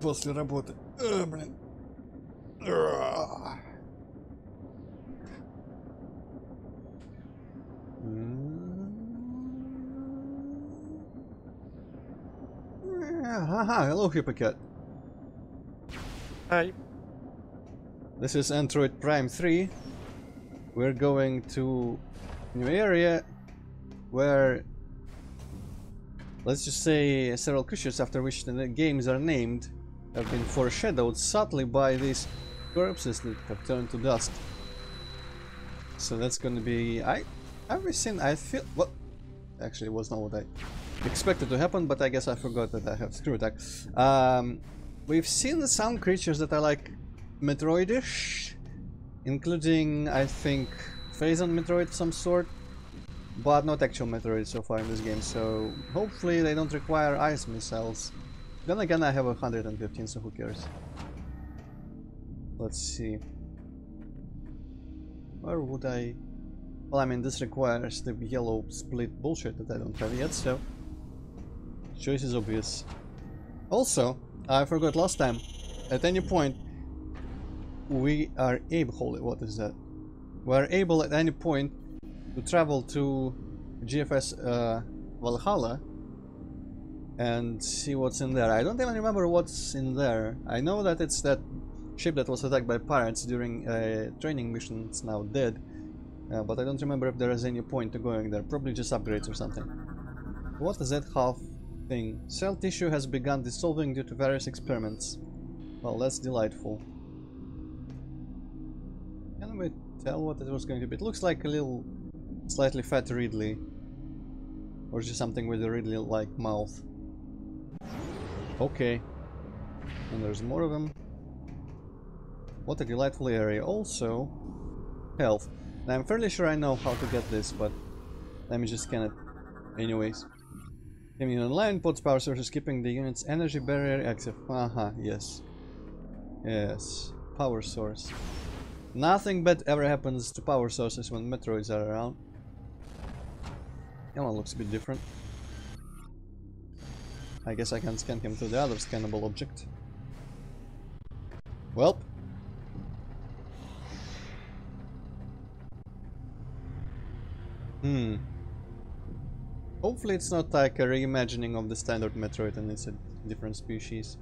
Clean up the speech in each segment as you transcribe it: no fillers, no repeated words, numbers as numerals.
после работы. Блин. Haha, hello Hypocat. Hi. This is Antroid Prime 3. We're going to a new area where, let's just say, several creatures after which the games are named have been foreshadowed subtly by these corpses that have turned to dust. So that's gonna be... I feel... What? Actually, it was not what I expected to happen, but I guess I forgot that I have screw attack. We've seen some creatures that are like Metroidish, including, I think, Phazon Metroid of some sort, but not actual Metroid so far in this game, so hopefully they don't require ice missiles. Then again, I have 115, so who cares? Let's see. Where would I... Well, I mean, this requires the yellow split bullshit that I don't have yet, so... Choice is obvious. Also, I forgot last time, at any point, we are able... Holy, what is that? We are able at any point to travel to GFS Valhalla and see what's in there. I don't even remember what's in there. I know that it's that ship that was attacked by pirates during a training mission. It's now dead, but I don't remember if there is any point to going there. Probably just upgrades or something. What is that half thing? Cell tissue has begun dissolving due to various experiments. Well, that's delightful. Can we tell what it was going to be? It looks like a little slightly fat Ridley, or just something with a Ridley-like mouth. Okay, and there's more of them. What a delightful area. Also, health. Now, I'm fairly sure I know how to get this, but let me just scan it. Anyways. Coming online, pods power sources keeping the unit's energy barrier active. Yes. Yes. Power source. Nothing bad ever happens to power sources when Metroids are around. That one looks a bit different. I guess I can scan him to the other scannable object. Welp. Hopefully it's not like a reimagining of the standard Metroid and it's a different species.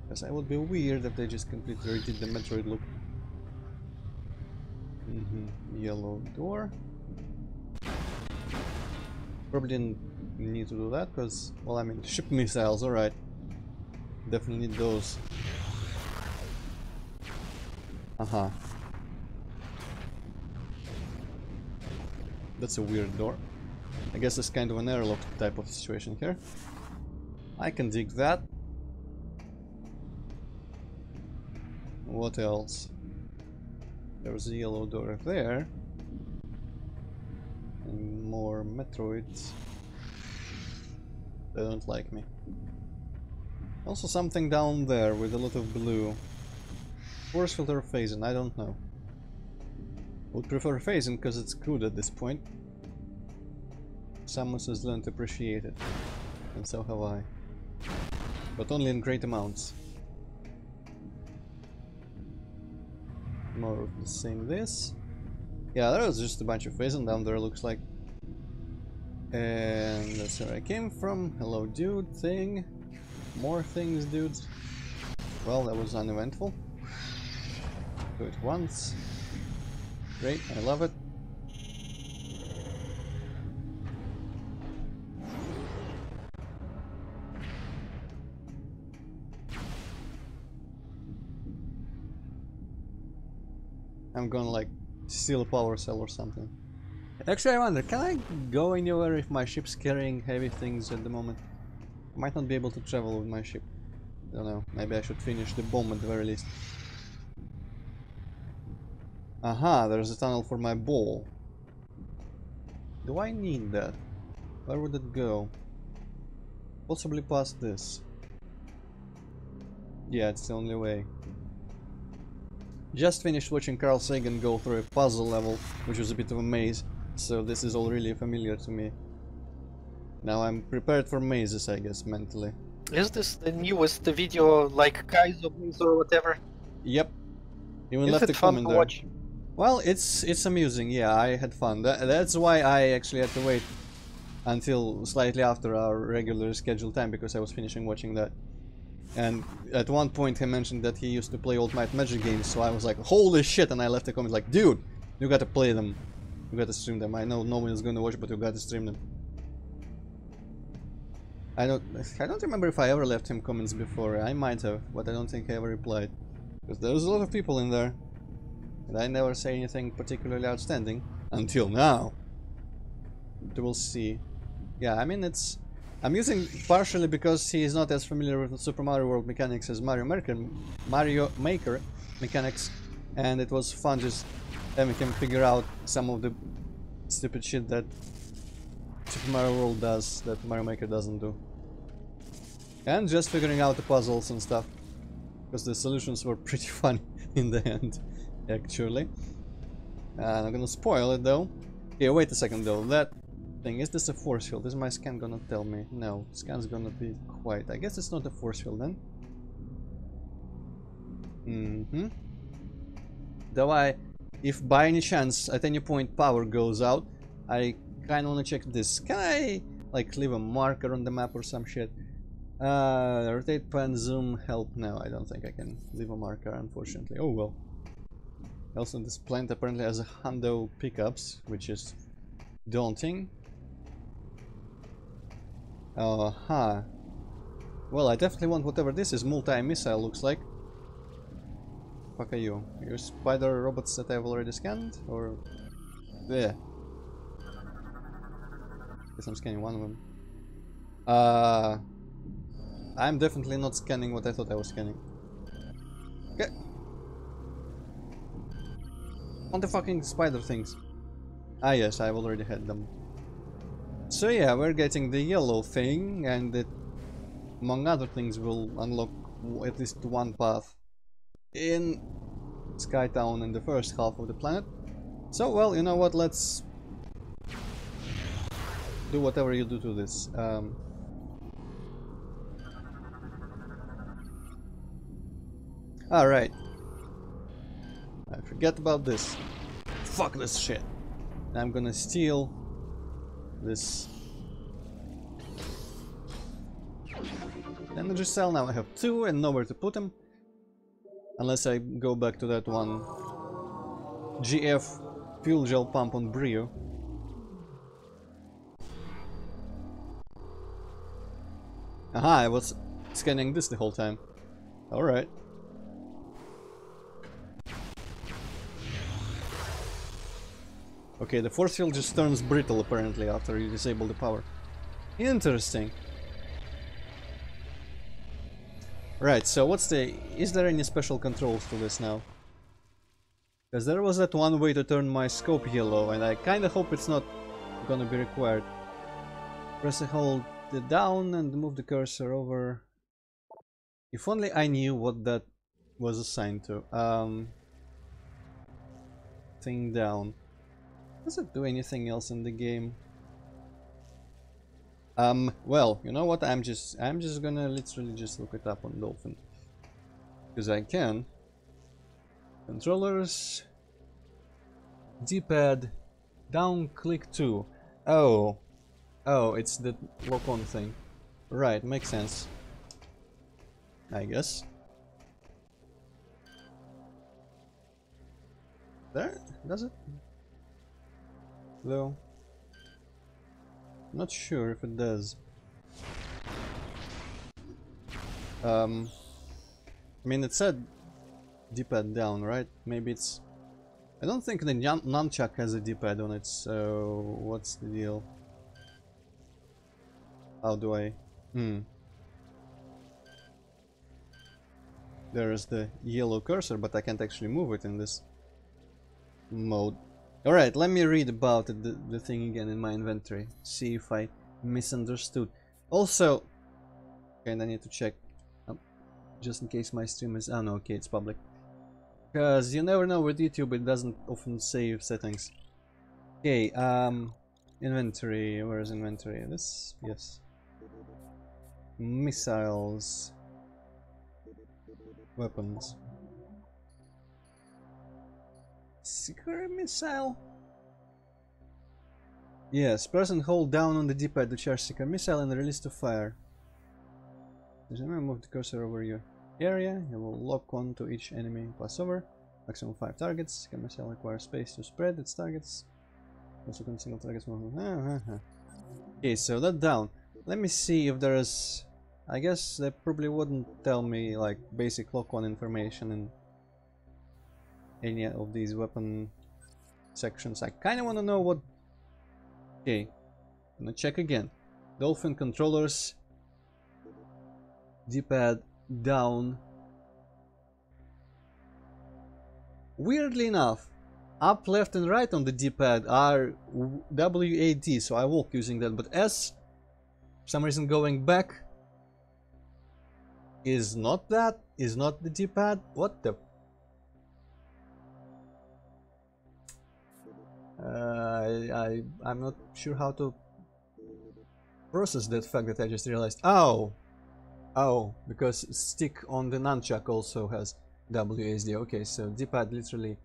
Because it would be weird if they just completely redid the Metroid look. Yellow door. Probably didn't need to do that because, well, I mean, ship missiles, alright. Definitely need those. That's a weird door. I guess it's kind of an airlock type of situation here. I can dig that. What else? There's a yellow door there. And more Metroids. They don't like me. Also something down there with a lot of blue. Force filter or Phazon, I don't know. Would prefer Phazon because it's good at this point. Samus has learned to appreciate it. And so have I. But only in great amounts. More of the same this. Yeah, there was just a bunch of Phazon down there, looks like. And that's where I came from. Hello, dude thing. More things, dudes. Well, that was uneventful. Do it once. Great, I love it. I'm gonna like steal a power cell or something. Actually, I wonder, can I go anywhere if my ship's carrying heavy things at the moment? I might not be able to travel with my ship. Don't know, maybe I should finish the bomb at the very least. Aha, there's a tunnel for my ball. Do I need that? Where would it go? Possibly past this. Yeah, it's the only way. Just finished watching Carl Sagan go through a puzzle level, which was a bit of a maze, so this is all really familiar to me. Now I'm prepared for mazes, I guess, mentally. Is this the newest video, like Kaizo Blaze or whatever? Yep. Even Is left it a fun comment to there. watch? Well, it's amusing. Yeah, I had fun. That's why I actually had to wait until slightly after our regular scheduled time, because I was finishing watching that. And at one point he mentioned that he used to play Old Might Magic games, so I was like, holy shit, and I left a comment like, dude, you gotta play them. You gotta stream them. I know no one is gonna watch, but you gotta stream them. I don't remember if I ever left him comments before. I might have, but I don't think I ever replied. Because there's a lot of people in there. And I never say anything particularly outstanding. Until now. But we'll see. Yeah, I mean, it's amusing partially because he is not as familiar with the Super Mario World mechanics as Mario Maker mechanics, and it was fun just having him figure out some of the stupid shit that Super Mario World does that Mario Maker doesn't do. And just figuring out the puzzles and stuff, because the solutions were pretty fun in the end, actually. I'm not gonna spoil it though. Okay, wait a second though. That thing, is this a force field? Is my scan gonna tell me? No, scan's gonna be quiet. I guess it's not a force field then. Though if by any chance at any point power goes out, I kinda wanna check this. Can I like leave a marker on the map or some shit? Rotate, pan, zoom, help. No, I don't think I can leave a marker, unfortunately. Oh well. Also, this plant apparently has a hundo pickups, which is daunting. Huh. Well, I definitely want whatever this is. Multi-missile looks like. Fuck are you? Are you spider robots that I've already scanned? Or... there. Guess I'm scanning one of them. I'm definitely not scanning what I thought I was scanning. Okay. On the fucking spider things. Ah yes, I've already had them. So yeah, we're getting the yellow thing, and it, among other things, will unlock at least one path in Skytown in the first half of the planet. So, well, you know what, let's do whatever you do to this. Alright. I forget about this. Fuck this shit. I'm gonna steal this energy cell. Now I have two and nowhere to put them. Unless I go back to that one GF fuel gel pump on Brio. Aha, I was scanning this the whole time. Alright. Okay, the force field just turns brittle apparently after you disable the power. Interesting. Right, so what's the... is there any special controls to this now? Because there was that one way to turn my scope yellow, and I kinda hope it's not gonna be required. Press and hold it down and move the cursor over. If only I knew what that was assigned to. Thing down. Does it do anything else in the game? Well, you know what? I'm just gonna literally just look it up on Dolphin. Because I can. Controllers. D-pad. Down click 2. Oh. Oh, it's the lock-on thing. Right, makes sense. I guess. There? Does it? Though. Not sure if it does. I mean, it said D-pad down, right? Maybe it's... I don't think the nunchuck has a D-pad on it, so... what's the deal? How do I... There's the yellow cursor, but I can't actually move it in this mode. Alright, let me read about it, the thing again in my inventory. See if I misunderstood. Also... okay, I need to check. Just in case my stream is... oh no, okay, it's public. Because you never know with YouTube, it doesn't often save settings. Okay, inventory. Where is inventory? This? Yes. missiles. Weapons. Seeker missile? Yes, press and hold down on the D-pad to charge Seeker missile and release to fire. Move the cursor over your area. You will lock on to each enemy and pass over. Maximum 5 targets. Seeker missile requires space to spread its targets. Also can single targets movement. Okay, so that down. Let me see if there is. I guess they probably wouldn't tell me like basic lock-on information in any of these weapon sections. I kind of want to know what. Okay, I'm gonna check again. Dolphin controllers, D-pad down. Weirdly enough, up, left, and right on the D-pad are WAD, so I walk using that. But S, for some reason, going back is not that. Is not the D-pad. What the? I'm not sure how to process that fact that I just realized. Oh, because stick on the nunchuck also has WASD. Okay, so D-pad literally,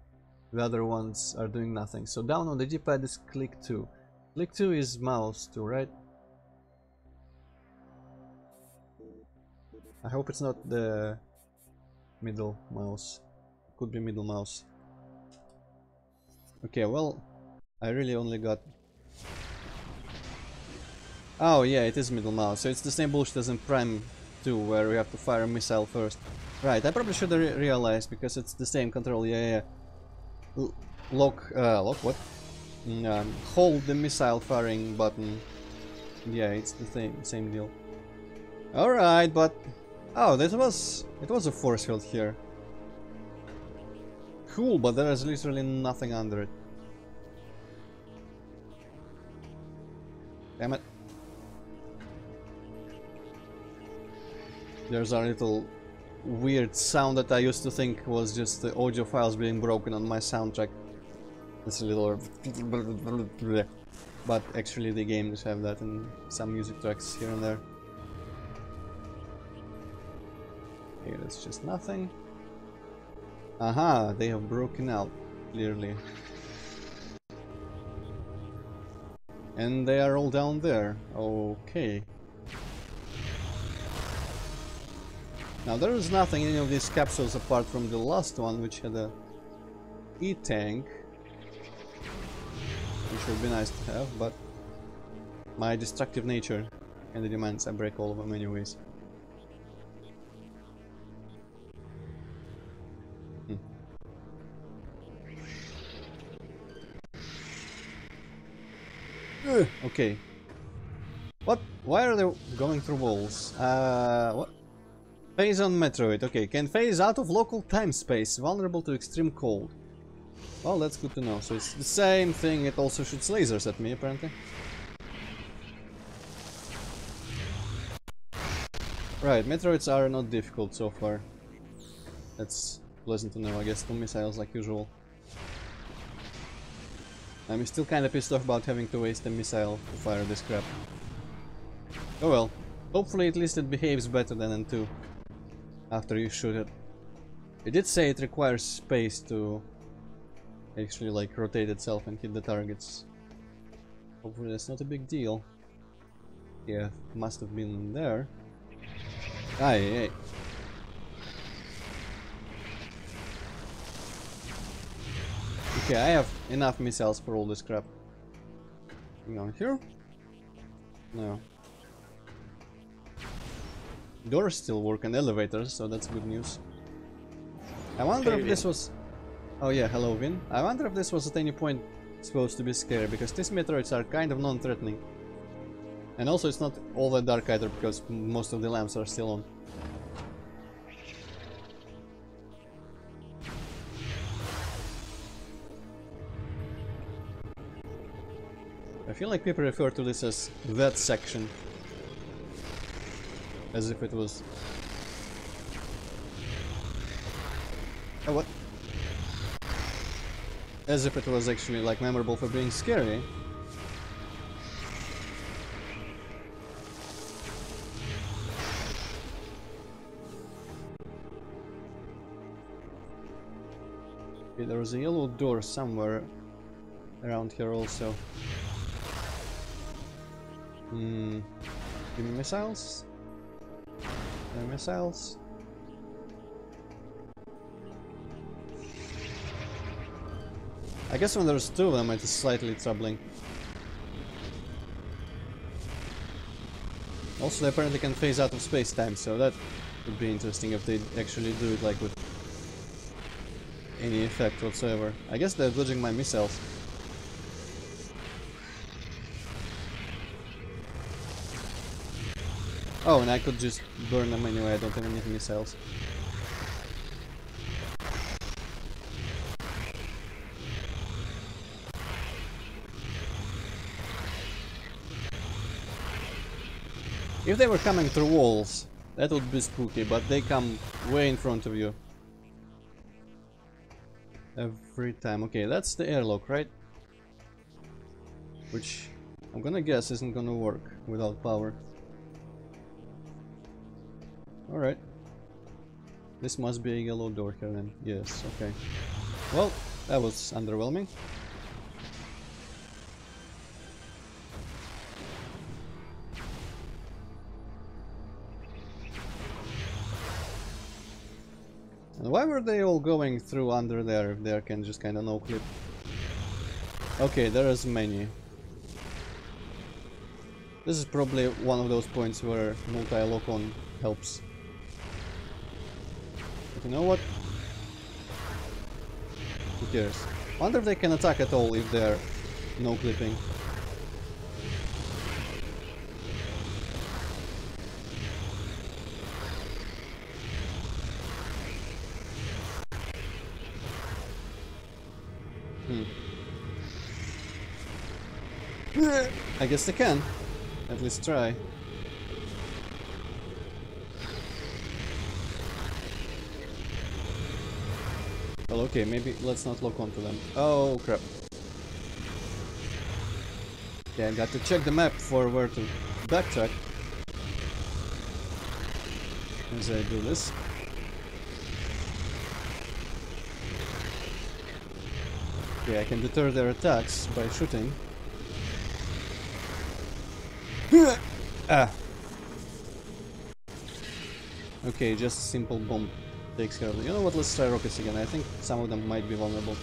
the other ones are doing nothing. So down on the D-pad is click 2. Click 2 is mouse 2, right? I hope it's not the middle mouse. Could be middle mouse. Okay, well, I really only got... Oh yeah, it is middle mouse, so it's the same bullshit as in Prime 2, where we have to fire a missile first. Right, I probably should have realized, because it's the same control, yeah. Lock what? Hold the missile firing button. Yeah, it's the same deal. Alright, but... Oh, it was a force field here. Cool, but there is literally nothing under it. Damn it. There's a little weird sound that I used to think was just the audio files being broken on my soundtrack. It's a little... But actually the games have that in some music tracks here and there. Okay, that's just nothing. Aha, they have broken out, clearly. And they are all down there. Okay. Now there is nothing in any of these capsules apart from the last one, which had a E-tank. Which would be nice to have, but my destructive nature and the demands I break all of them anyways. Okay. What? Why are they going through walls? What? Phase on Metroid. Okay, can phase out of local time space, vulnerable to extreme cold. Well, that's good to know. So it's the same thing, it also shoots lasers at me, apparently. Right, Metroids are not difficult so far. That's pleasant to know, I guess. 2 missiles like usual. I'm still kinda pissed off about having to waste a missile to fire this crap. Oh well. Hopefully at least it behaves better than N2 after you shoot it. It did say it requires space to actually like rotate itself and hit the targets. Hopefully that's not a big deal. Yeah, must have been there. Aye. Okay, I have enough missiles for all this crap. Going here? No. Doors still work and elevators, so that's good news. I wonder if this was... Oh yeah, hello Vin. I wonder if this was at any point supposed to be scary, because these Metroids are kind of non-threatening. And also it's not all that dark either, because most of the lamps are still on. I feel like people refer to this as that section. As if it was... Oh, what? As if it was actually like memorable for being scary. Okay, there was a yellow door somewhere around here also. Give me missiles. Missiles. I guess when there's two of them, it is slightly troubling. Also, they apparently can phase out of space-time, so that would be interesting if they actually do it like with any effect whatsoever. I guess they're dodging my missiles. Oh, and I could just burn them anyway, I don't even need missiles. If they were coming through walls, that would be spooky, but they come way in front of you. Every time. Okay, that's the airlock, right? Which I'm gonna guess isn't gonna work without power. Alright. This must be a yellow door here then. Yes, okay. Well, that was underwhelming. And why were they all going through under there if they can just kinda no-clip? Okay, there is many. This is probably one of those points where multi-lock-on helps. But you know what? Who cares? Wonder if they can attack at all if they're no-clipping. I guess they can. At least try. Well, okay, maybe let's not lock onto them. Oh, crap. Okay, I got to check the map for where to backtrack as I do this. Okay, I can deter their attacks by shooting. Ah. Okay, just a simple bomb takes care of it. You know what, let's try rockets again. I think some of them might be vulnerable.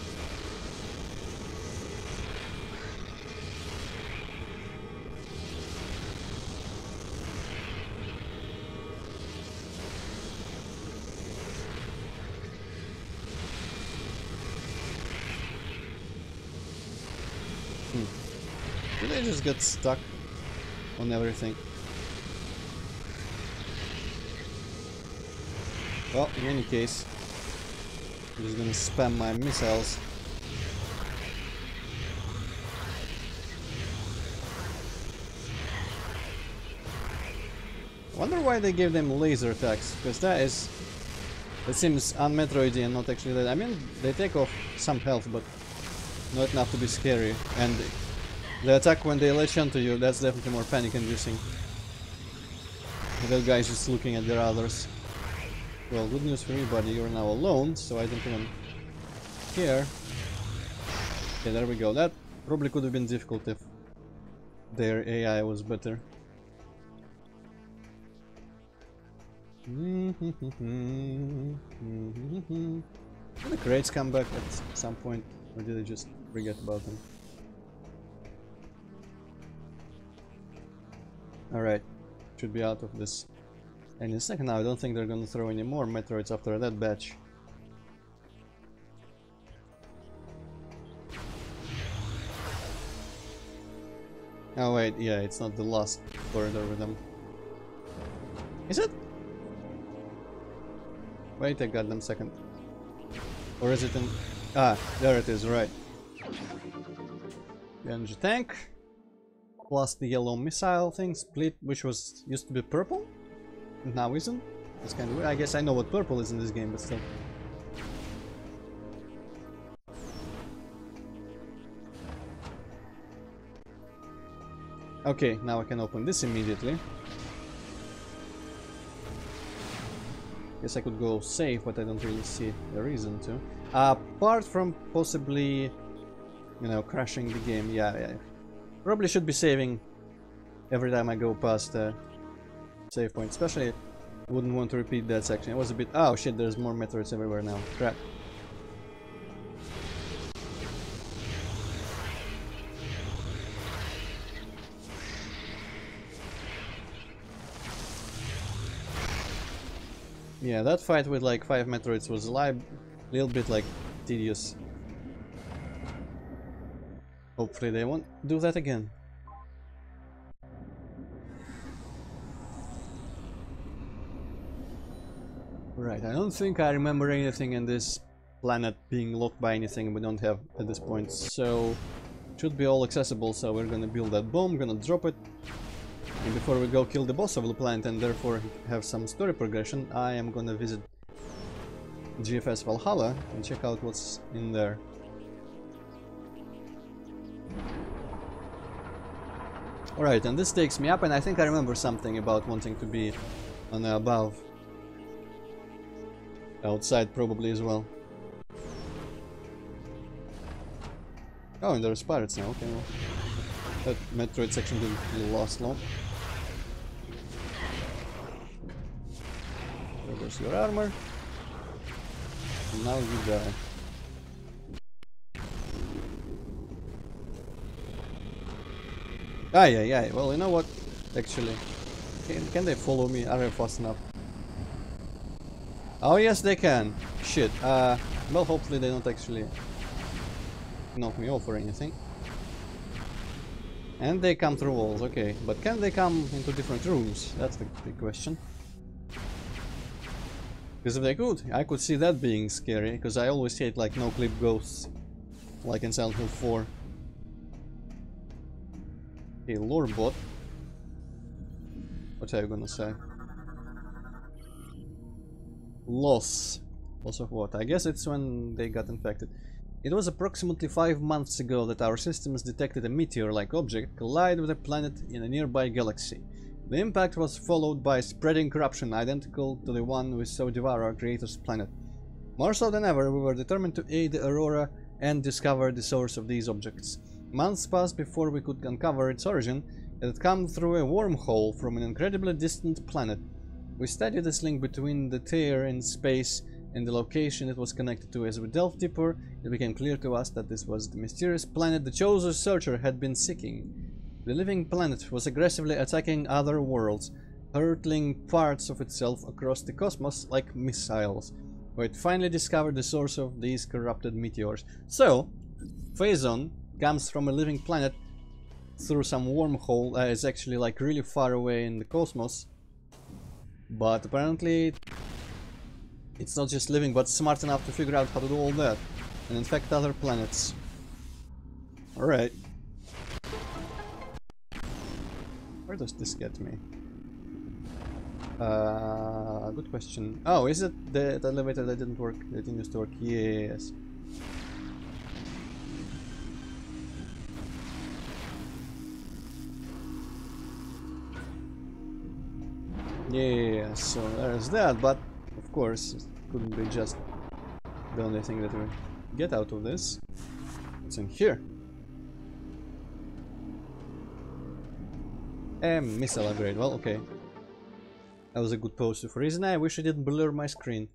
Do they just get stuck on everything? Well, in any case, I'm just gonna spam my missiles. I wonder why they gave them laser attacks, because that seems un-Metroidian, not actually that. I mean, they take off some health, but not enough to be scary. And the attack when they latch onto you, that's definitely more panic-inducing. That guy's just looking at their others. Well, good news for me, buddy, you're now alone, so I don't even care. Okay, there we go. That probably could have been difficult if their AI was better. Did the crates come back at some point, or did I just forget about them? Alright, should be out of this any second now. I don't think they're gonna throw any more Metroids after that batch. Oh wait, yeah, it's not the last corridor with them. Is it? Wait a goddamn second. Or is it in... Ah, there it is, right. The energy tank. Plus the yellow missile thing, split, which used to be purple? Now isn't? It's kind of weird. I guess I know what purple is in this game, but still. Okay, now I can open this immediately. Guess I could go safe, but I don't really see a reason to. Apart from possibly, you know, crashing the game. Yeah. Probably should be saving every time I go past a save point. Especially, wouldn't want to repeat that section. It was a bit... Oh shit, there's more Metroids everywhere now. Crap. Yeah, that fight with like 5 Metroids was a little bit like tedious. Hopefully they won't do that again. Right, I don't think I remember anything in this planet being locked by anything we don't have at this point, so it should be all accessible. So we're gonna build that bomb, gonna drop it, and before we go kill the boss of the planet and therefore have some story progression, I am gonna visit GFS Valhalla and check out what's in there. Alright, and this takes me up, and I think I remember something about wanting to be on the above. Outside probably as well. Oh, and there's pirates now, okay, well. That Metroid section didn't really last long. There's your armor. And now you die. Yeah. Well, you know what? Actually, can they follow me? Are they fast enough? Oh yes, they can. Shit. Well, hopefully they don't actually knock me off or anything. And they come through walls, okay. But can they come into different rooms? That's the big question. Because if they could, I could see that being scary. Because I always hate like no-clip ghosts, like in Silent Hill 4. Okay, lore bot. What are you gonna say? Loss. Loss of what? I guess it's when they got infected. It was approximately 5 months ago that our systems detected a meteor-like object collide with a planet in a nearby galaxy. The impact was followed by spreading corruption identical to the one we saw devour our creator's planet. More so than ever, we were determined to aid the Aurora and discover the source of these objects. Months passed before we could uncover its origin. It had come through a wormhole from an incredibly distant planet. We studied this link between the tear in space and the location it was connected to. As we delved deeper, it became clear to us that this was the mysterious planet the chosen searcher had been seeking. The living planet was aggressively attacking other worlds, hurtling parts of itself across the cosmos like missiles. We had finally discovered the source of these corrupted meteors. So, Phazon comes from a living planet through some wormhole that is actually like really far away in the cosmos. But apparently it's not just living, but smart enough to figure out how to do all that and infect other planets. Alright. Where does this get me? Good question. Oh, is it the elevator that didn't work? That didn't used to work? Yes. Yeah, so there's that, but of course it couldn't be just the only thing that we get out of this. What's in here? A missile upgrade. Well, okay. That was a good pose for reason. I wish I didn't blur my screen.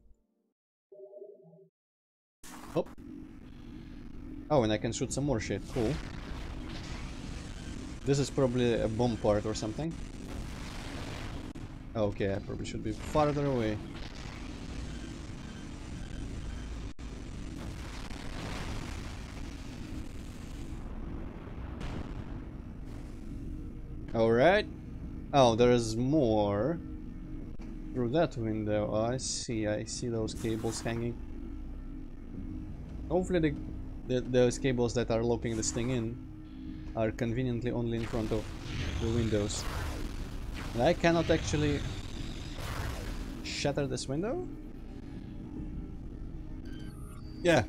Hop. Oh, and I can shoot some more shit. Cool. This is probably a bomb part or something. Okay, I probably should be farther away. Alright. Oh, there is more. Through that window. Oh, I see those cables hanging. Hopefully those cables that are locking this thing in are conveniently only in front of the windows. And I cannot actually shatter this window? Yeah.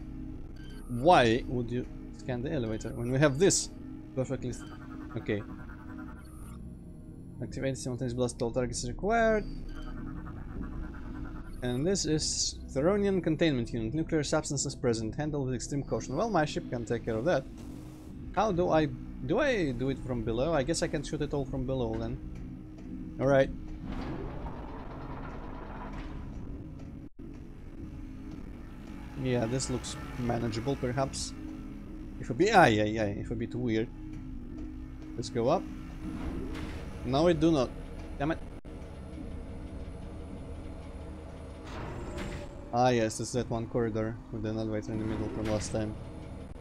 Why would you scan the elevator when we have this perfectly... Okay. Activate simultaneous blast all targets required. And this is Theronian Containment Unit. Nuclear substances present. Handle with extreme caution. Well, my ship can take care of that. How do I... Do I do it from below? I guess I can shoot it all from below then. Alright. Yeah, this looks manageable perhaps. If a bit... if a bit weird. Let's go up. No, it do not. Damn it. Ah yes, it's that one corridor with an elevator in the middle from last time.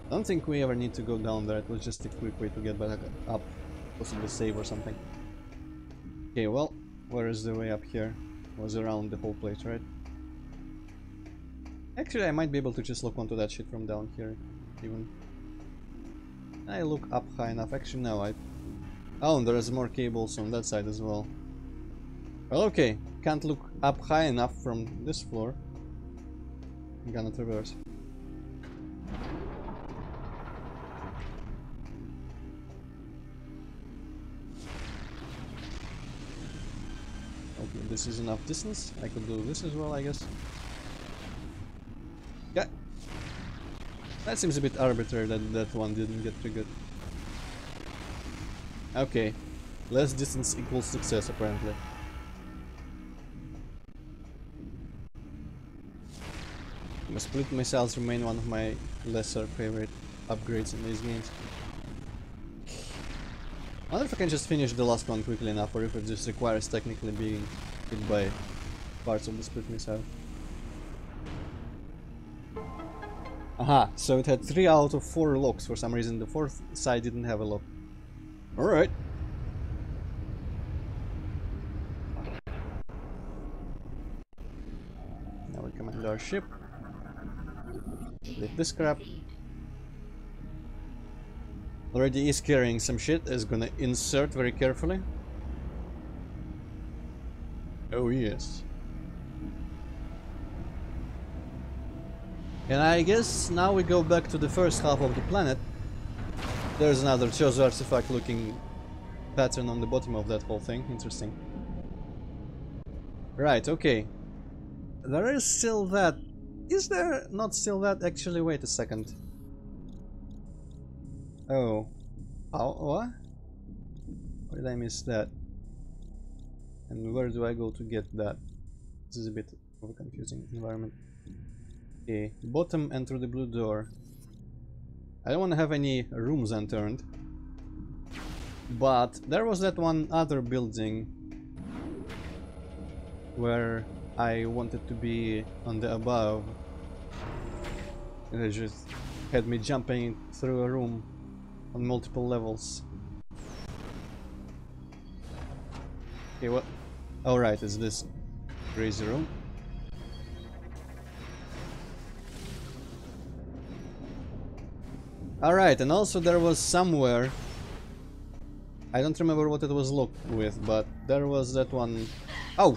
I don't think we ever need to go down there, it was just a quick way to get back up. Possibly save or something. Okay, well, where is the way up here? Was around the whole place, right? Actually, I might be able to just look onto that shit from down here, even. I look up high enough. Actually, no, I... Oh, and there's more cables on that side as well. Well, okay. Can't look up high enough from this floor. I'm gonna traverse. Okay, this is enough distance. I could do this as well, I guess. Yeah. That seems a bit arbitrary that that one didn't get triggered. Okay. Less distance equals success, apparently. Split missiles remain one of my lesser favorite upgrades in these games. I wonder if I can just finish the last one quickly enough, or if it just requires technically being hit by parts of the split missile. Aha, so it had 3 out of 4 locks. For some reason the 4th side didn't have a lock. Alright. Now we command our ship. Leave this crap. Already is carrying some shit, is gonna insert very carefully. Oh yes. And I guess now we go back to the first half of the planet. There's another Chozo artifact looking pattern on the bottom of that whole thing. Interesting. Right, okay. There is still that. Is there not still that? Actually, wait a second. Oh. Oh, what? Where did I miss that? And where do I go to get that? This is a bit of a confusing environment. Okay, bottom and through the blue door. I don't want to have any rooms unturned. But there was that one other building where I wanted to be on the above. And it just had me jumping through a room on multiple levels. Okay, what? Oh right, it's this crazy room. Alright, and also there was somewhere, I don't remember what it was locked with, but there was that one... Oh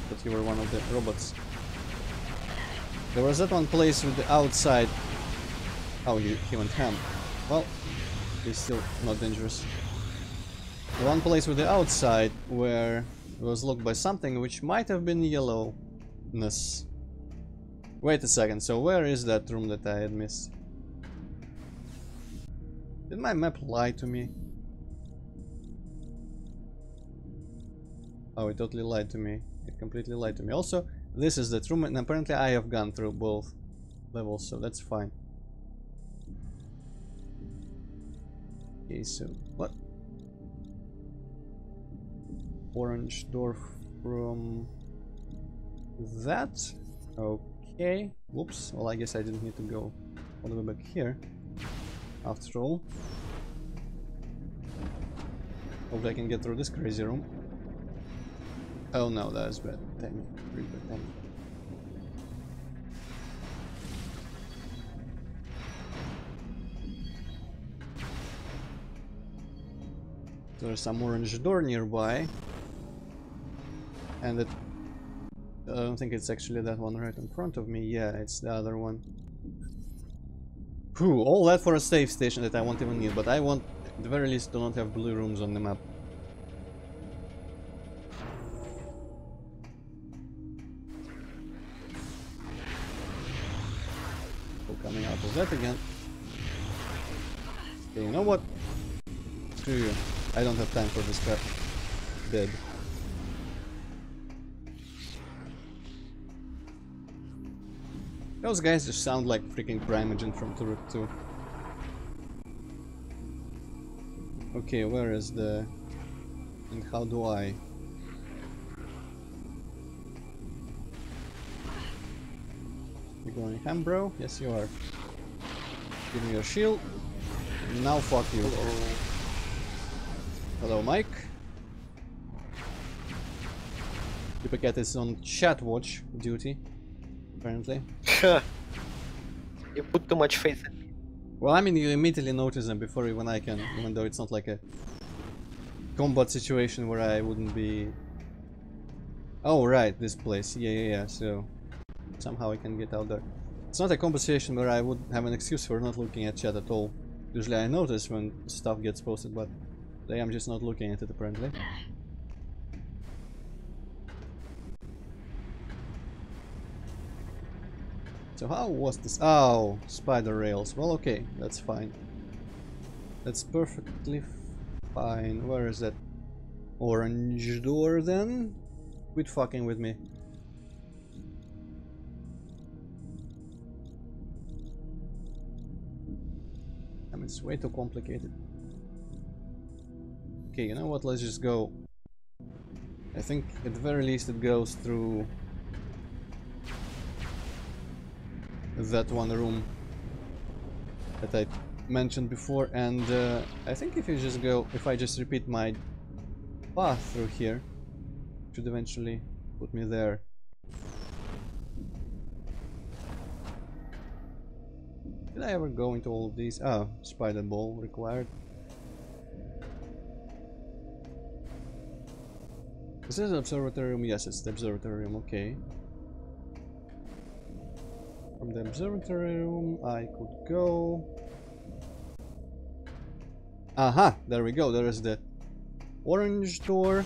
but you were one of the robots. There was that one place with the outside... Oh, he went ham. Well, he's still not dangerous. The one place with the outside where it was locked by something which might have been yellowness. Wait a second, so where is that room that I had missed? Did my map lie to me? Oh, it totally lied to me. It completely lied to me. Also, this is that room, and apparently I have gone through both levels, so that's fine. Okay, so what? Orange door from that? Okay. Whoops. Well, I guess I didn't need to go all the way back here. After all. Hope I can get through this crazy room. Oh no, that is bad. Damn it. Really bad. Damn it. There's some orange door nearby. And it... I don't think it's actually that one right in front of me. Yeah, it's the other one. Whew, all that for a save station that I won't even need, but I want, at the very least, do not have blue rooms on the map. coming out of that again. Okay, you know what? Screw you. I don't have time for this crap. Dead. Those guys just sound like freaking Primogen from Turok 2. Okay, where is the... and how do I... You going ham, bro? Yes, you are. Give me your shield. Now fuck you. Hello, Mike. Cat is on chat watch duty, apparently. You put too much faith in me. Well, I mean, you immediately notice them before even I can, even though it's not like a combat situation where I wouldn't be... Oh, right, this place. Yeah, so somehow I can get out there. It's not a conversation where I would have an excuse for not looking at chat at all. Usually I notice when stuff gets posted, but today I'm just not looking at it, apparently. So how was this? Oh, spider rails. Well, okay, that's fine. That's perfectly fine. Where is that orange door then? Quit fucking with me. I mean, it's way too complicated. Okay, you know what? Let's just go. I think at the very least it goes through that one room that I mentioned before, and I think if you just go, if I just repeat my path through here, it should eventually put me there. Did I ever go into all of these? Oh, spider ball required. Is this the observatory room? Yes, it's the observatory room, okay. From the observatory room I could go... Aha! There we go, there is the orange door.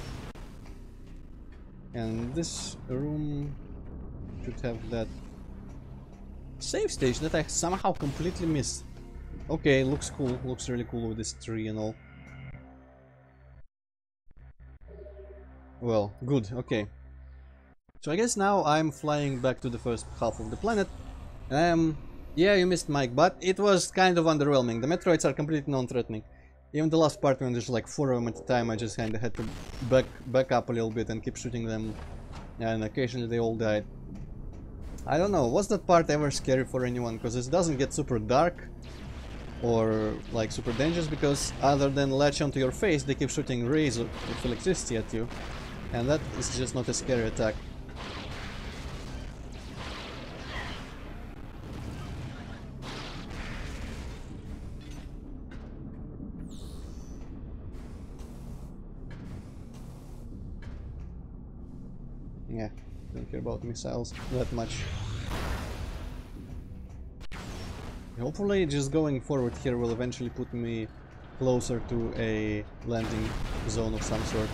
And this room should have that save station that I somehow completely missed. Okay, looks cool, looks really cool with this tree and all. Well, good, okay. So I guess now I'm flying back to the first half of the planet. Yeah, you missed Mike, but it was kind of underwhelming. The Metroids are completely non-threatening. Even the last part when there's like 4 of them at a time, I just kinda had to back up a little bit and keep shooting them. And occasionally they all died. I don't know, was that part ever scary for anyone? Because it doesn't get super dark or like super dangerous, because other than latch onto your face, they keep shooting rays of electricity at you. And that is just not a scary attack. Yeah, don't care about missiles that much. Hopefully just going forward here will eventually put me closer to a landing zone of some sort.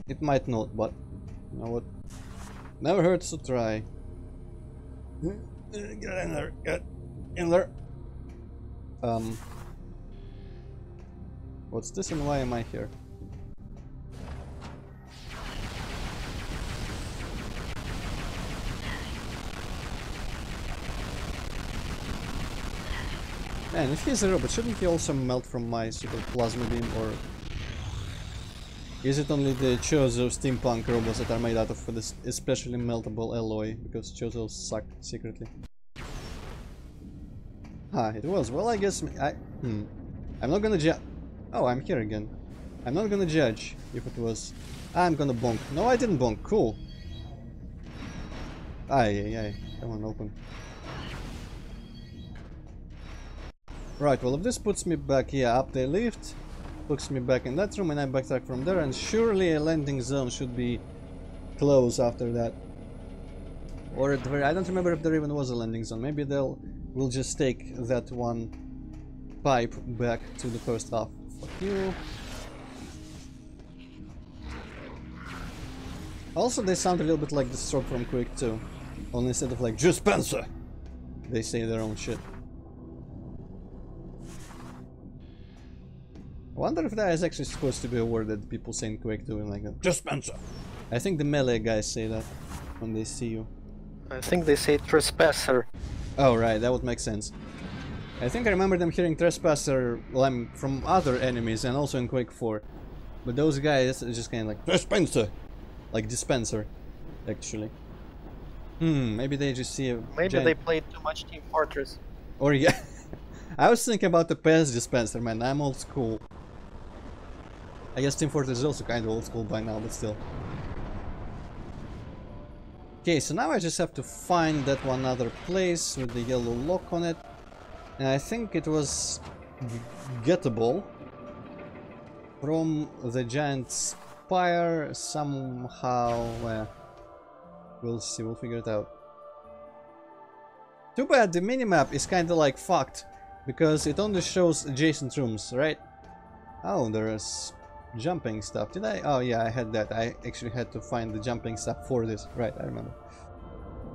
It might not, but you know what? Never hurts to try. Get in there, get in there. What's this and why am I here? Man, if he's a robot, shouldn't he also melt from my super plasma beam, or is it only the Chozo steampunk robots that are made out of this especially meltable alloy, because Chozos suck secretly? Ah, it was. Well, I guess I'm not gonna judge. Oh, I'm here again. I'm not gonna judge if it was... I'm gonna bonk. No, I didn't bonk. Cool. Aye. Come on, open. Right, well, if this puts me back, yeah, up the lift, puts me back in that room, and I backtrack from there, and surely a landing zone should be close after that. Or at the very... I don't remember if there even was a landing zone. Maybe we'll just take that one pipe back to the first half. Fuck you. Also, they sound a little bit like the stroke from Quake 2. Only instead of like, "Just Spencer!" they say their own shit. I wonder if that is actually supposed to be a word that people say in Quake 2 and like, "Just Spencer!" I think the melee guys say that when they see you. I think they say trespasser. Oh right, that would make sense. I think I remember them hearing Trespasser from other enemies and also in Quake 4. But those guys are just kind of like, "Dispenser!" Like dispenser, actually. Maybe they just see a Maybe they played too much Team Fortress. Or yeah. I was thinking about the PS dispenser, man. I'm old school. I guess Team Fortress is also kind of old school by now, but still. Okay, so now I just have to find that one other place with the yellow lock on it. And I think it was gettable from the giant spire somehow. We'll see, we'll figure it out. Too bad the minimap is kinda like fucked, because it only shows adjacent rooms, right? Oh, there's jumping stuff. Did I? Oh yeah, I had that. I actually had to find the jumping stuff for this. Right, I remember.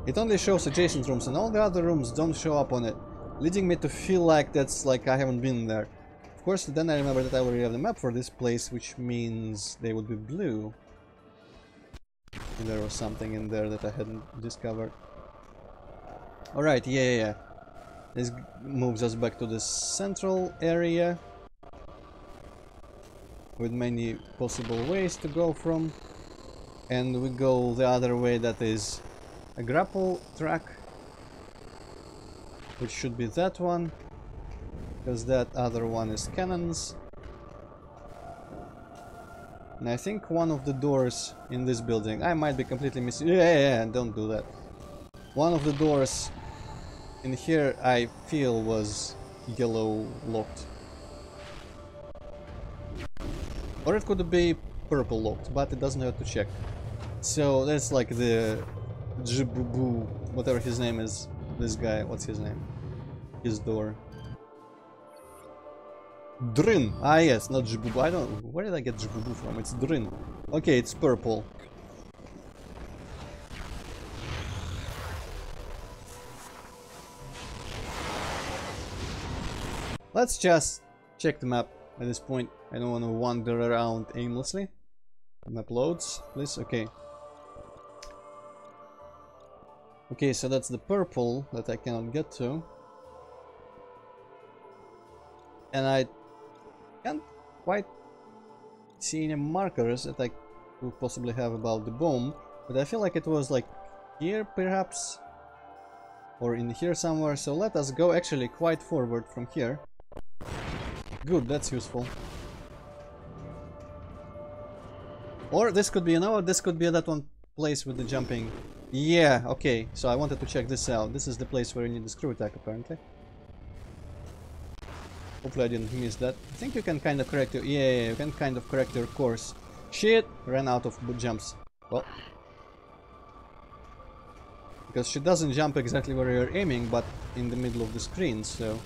It only shows adjacent rooms and all the other rooms don't show up on it, leading me to feel like that's like I haven't been there. Of course, then I remember that I already have the map for this place, which means they would be blue. And there was something in there that I hadn't discovered. Alright, yeah. This moves us back to the central area with many possible ways to go from. And we go the other way, that is a grapple track, which should be that one, because that other one is cannons. And I think one of the doors in this building, I might be completely missing. Yeah, don't do that. One of the doors in here I feel was yellow locked. Or it could be purple locked, but it doesn't have to check. So that's like the Jibubu, whatever his name is. This guy, what's his name? His door. Drin! Ah yes, not Jibubu. I don't... Where did I get Jibubu from? It's Drin. Okay, it's purple. Let's just check the map at this point. I don't want to wander around aimlessly. Map loads, please. Okay. Okay, so that's the purple that I cannot get to. And I can't quite see any markers that I could possibly have about the bomb, but I feel like it was like here perhaps, or in here somewhere, so let us go actually quite forward from here. Good, that's useful. Or this could be, you know what, this could be that one place with the jumping. Yeah, okay, so I wanted to check this out. This is the place where you need the screw attack apparently. Hopefully I didn't miss that. I think you can kind of correct your... Yeah, you can kind of correct your course. Shit! Ran out of jumps. Well. Because she doesn't jump exactly where you're aiming, but in the middle of the screen, so...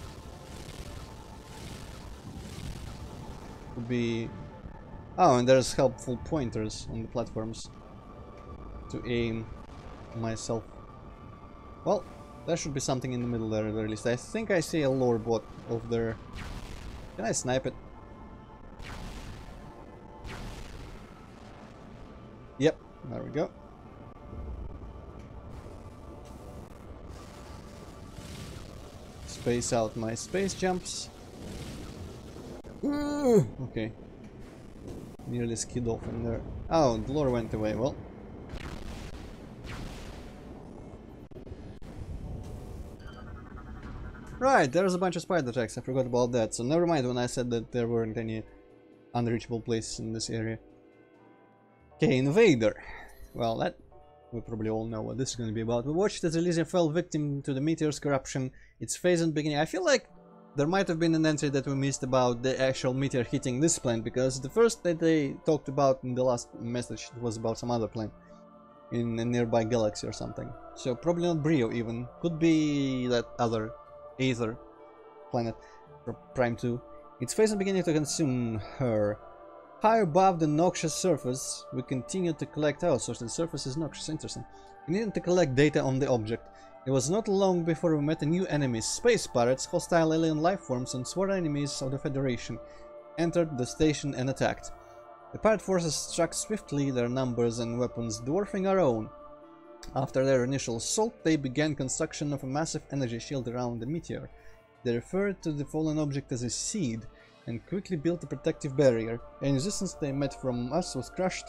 Could be... Oh, and there's helpful pointers on the platforms to aim myself. Well, there should be something in the middle there at the very least. I think I see a lore bot over there. Can I snipe it? Yep, there we go. Space out my space jumps. Okay. Nearly skid off in there. Oh, the lore went away. Well. Right, there's a bunch of spider tracks. I forgot about that. So never mind when I said that there weren't any unreachable places in this area. Okay, Invader. Well, that we probably all know what this is going to be about. We watched as Elysium fell victim to the meteor's corruption. Its phase and beginning. I feel like there might have been an entry that we missed about the actual meteor hitting this planet, because the first that they talked about in the last message was about some other planet in a nearby galaxy or something. So probably not Brio even. Could be that other Aether planet, or Prime 2. Its phase and beginning to consume her. High above the noxious surface, we continued to collect... Oh, so the surface is noxious, interesting. We needed to collect data on the object. It was not long before we met a new enemy. Space pirates, hostile alien lifeforms, and sworn enemies of the Federation entered the station and attacked. The pirate forces struck swiftly, their numbers and weapons dwarfing our own. After their initial assault, they began construction of a massive energy shield around the meteor. They referred to the fallen object as a seed, and quickly built a protective barrier. Any resistance they met from us was crushed,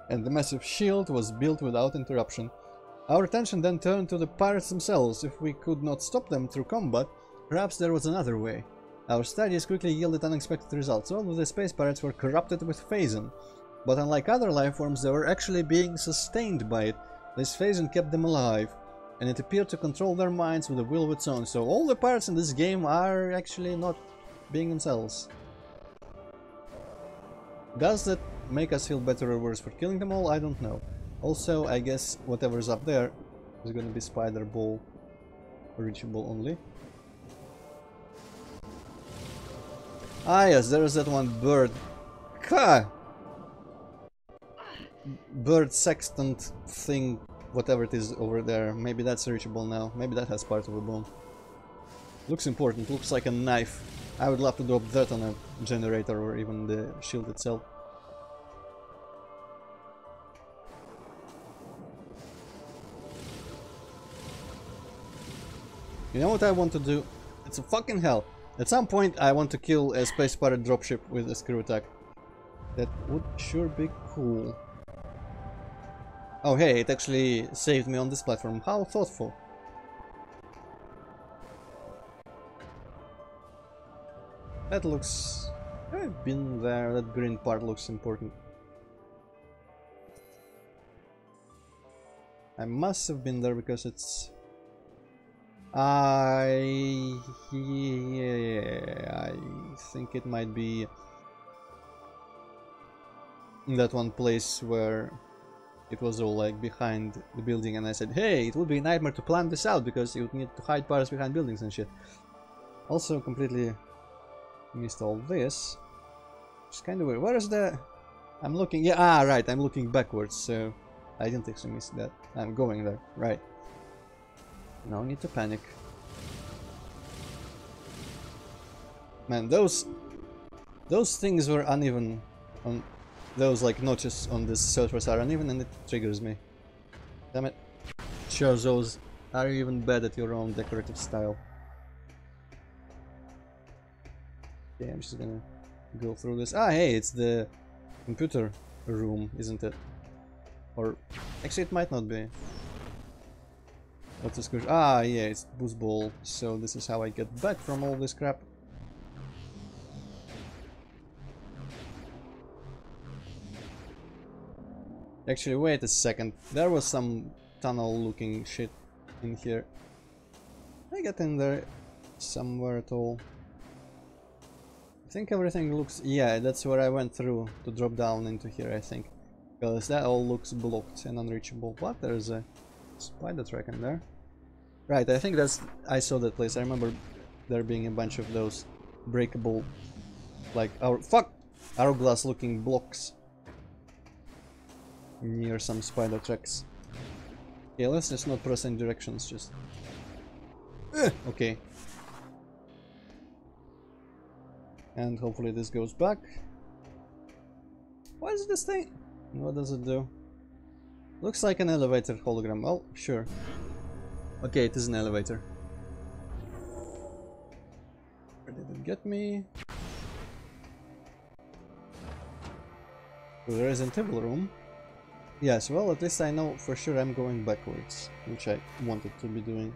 and the massive shield was built without interruption. Our attention then turned to the pirates themselves. If we could not stop them through combat, perhaps there was another way. Our studies quickly yielded unexpected results. All of the space pirates were corrupted with phazon, but unlike other lifeforms, they were actually being sustained by it. This phazon kept them alive, and it appeared to control their minds with a will of its own. So all the pirates in this game are actually not being themselves. Does that make us feel better or worse for killing them all? I don't know. Also, I guess whatever's up there is gonna be spider ball reachable only. Ah yes, there is that one bird. Ka! Bird sextant thing, whatever it is over there. Maybe that's reachable now. Maybe that has part of a bone. Looks important, looks like a knife. I would love to drop that on a generator or even the shield itself. You know what I want to do? It's a fucking hell. At some point I want to kill a space pirate dropship with a screw attack. That would sure be cool. Oh hey, it actually saved me on this platform. How thoughtful. That looks... I've been there. That green part looks important. I must have been there because it's... yeah, I think it might be in that one place where it was all like behind the building, and I said, hey, it would be a nightmare to plan this out because you would need to hide pirates behind buildings and shit. Also completely missed all this. It's kind of weird. Where is the... I'm looking... Yeah, right, I'm looking backwards, so I didn't actually miss that. I'm going there, right. No need to panic. Man, those things were uneven. On those like notches on this surface are uneven, and it triggers me. Damn it! Shows those are you even bad at your own decorative style. Okay, I'm just gonna go through this. Ah, hey, it's the computer room, isn't it? Or actually, it might not be. What's this? Ah, yeah, it's boost ball. So this is how I get back from all this crap. Actually, wait a second. There was some tunnel-looking shit in here. Can I get in there somewhere at all? I think everything looks... Yeah, that's where I went through to drop down into here, I think. Because that all looks blocked and unreachable. But there's a spider track in there. Right, I think that's... I saw that place. I remember there being a bunch of those breakable... Like, hourglass looking blocks near some spider tracks. Okay, let's just not press any directions, just... Okay. And hopefully this goes back. What is this thing? What does it do? Looks like an elevator hologram. Oh, sure. Okay, it is an elevator. Where did it get me? To the Resident Evil room. Yes, well, at least I know for sure I'm going backwards, which I wanted to be doing.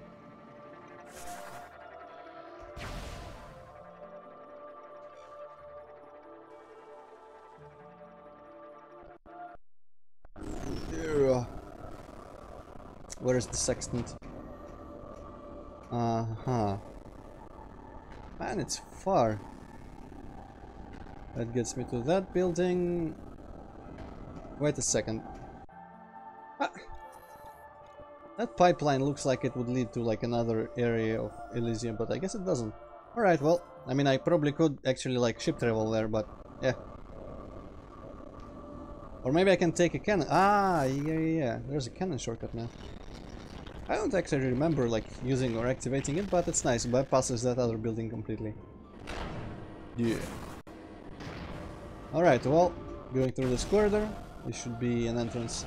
Where is the sextant? Man, it's far. That gets me to that building. Wait a second. That pipeline looks like it would lead to like another area of Elysium, but I guess it doesn't. Alright, well, I mean, I probably could actually like ship travel there, but yeah. Or maybe I can take a cannon. Ah, yeah. There's a cannon shortcut now. I don't actually remember like using or activating it, but it's nice. It bypasses that other building completely. Yeah. Alright, well, going through this corridor, there should be an entrance.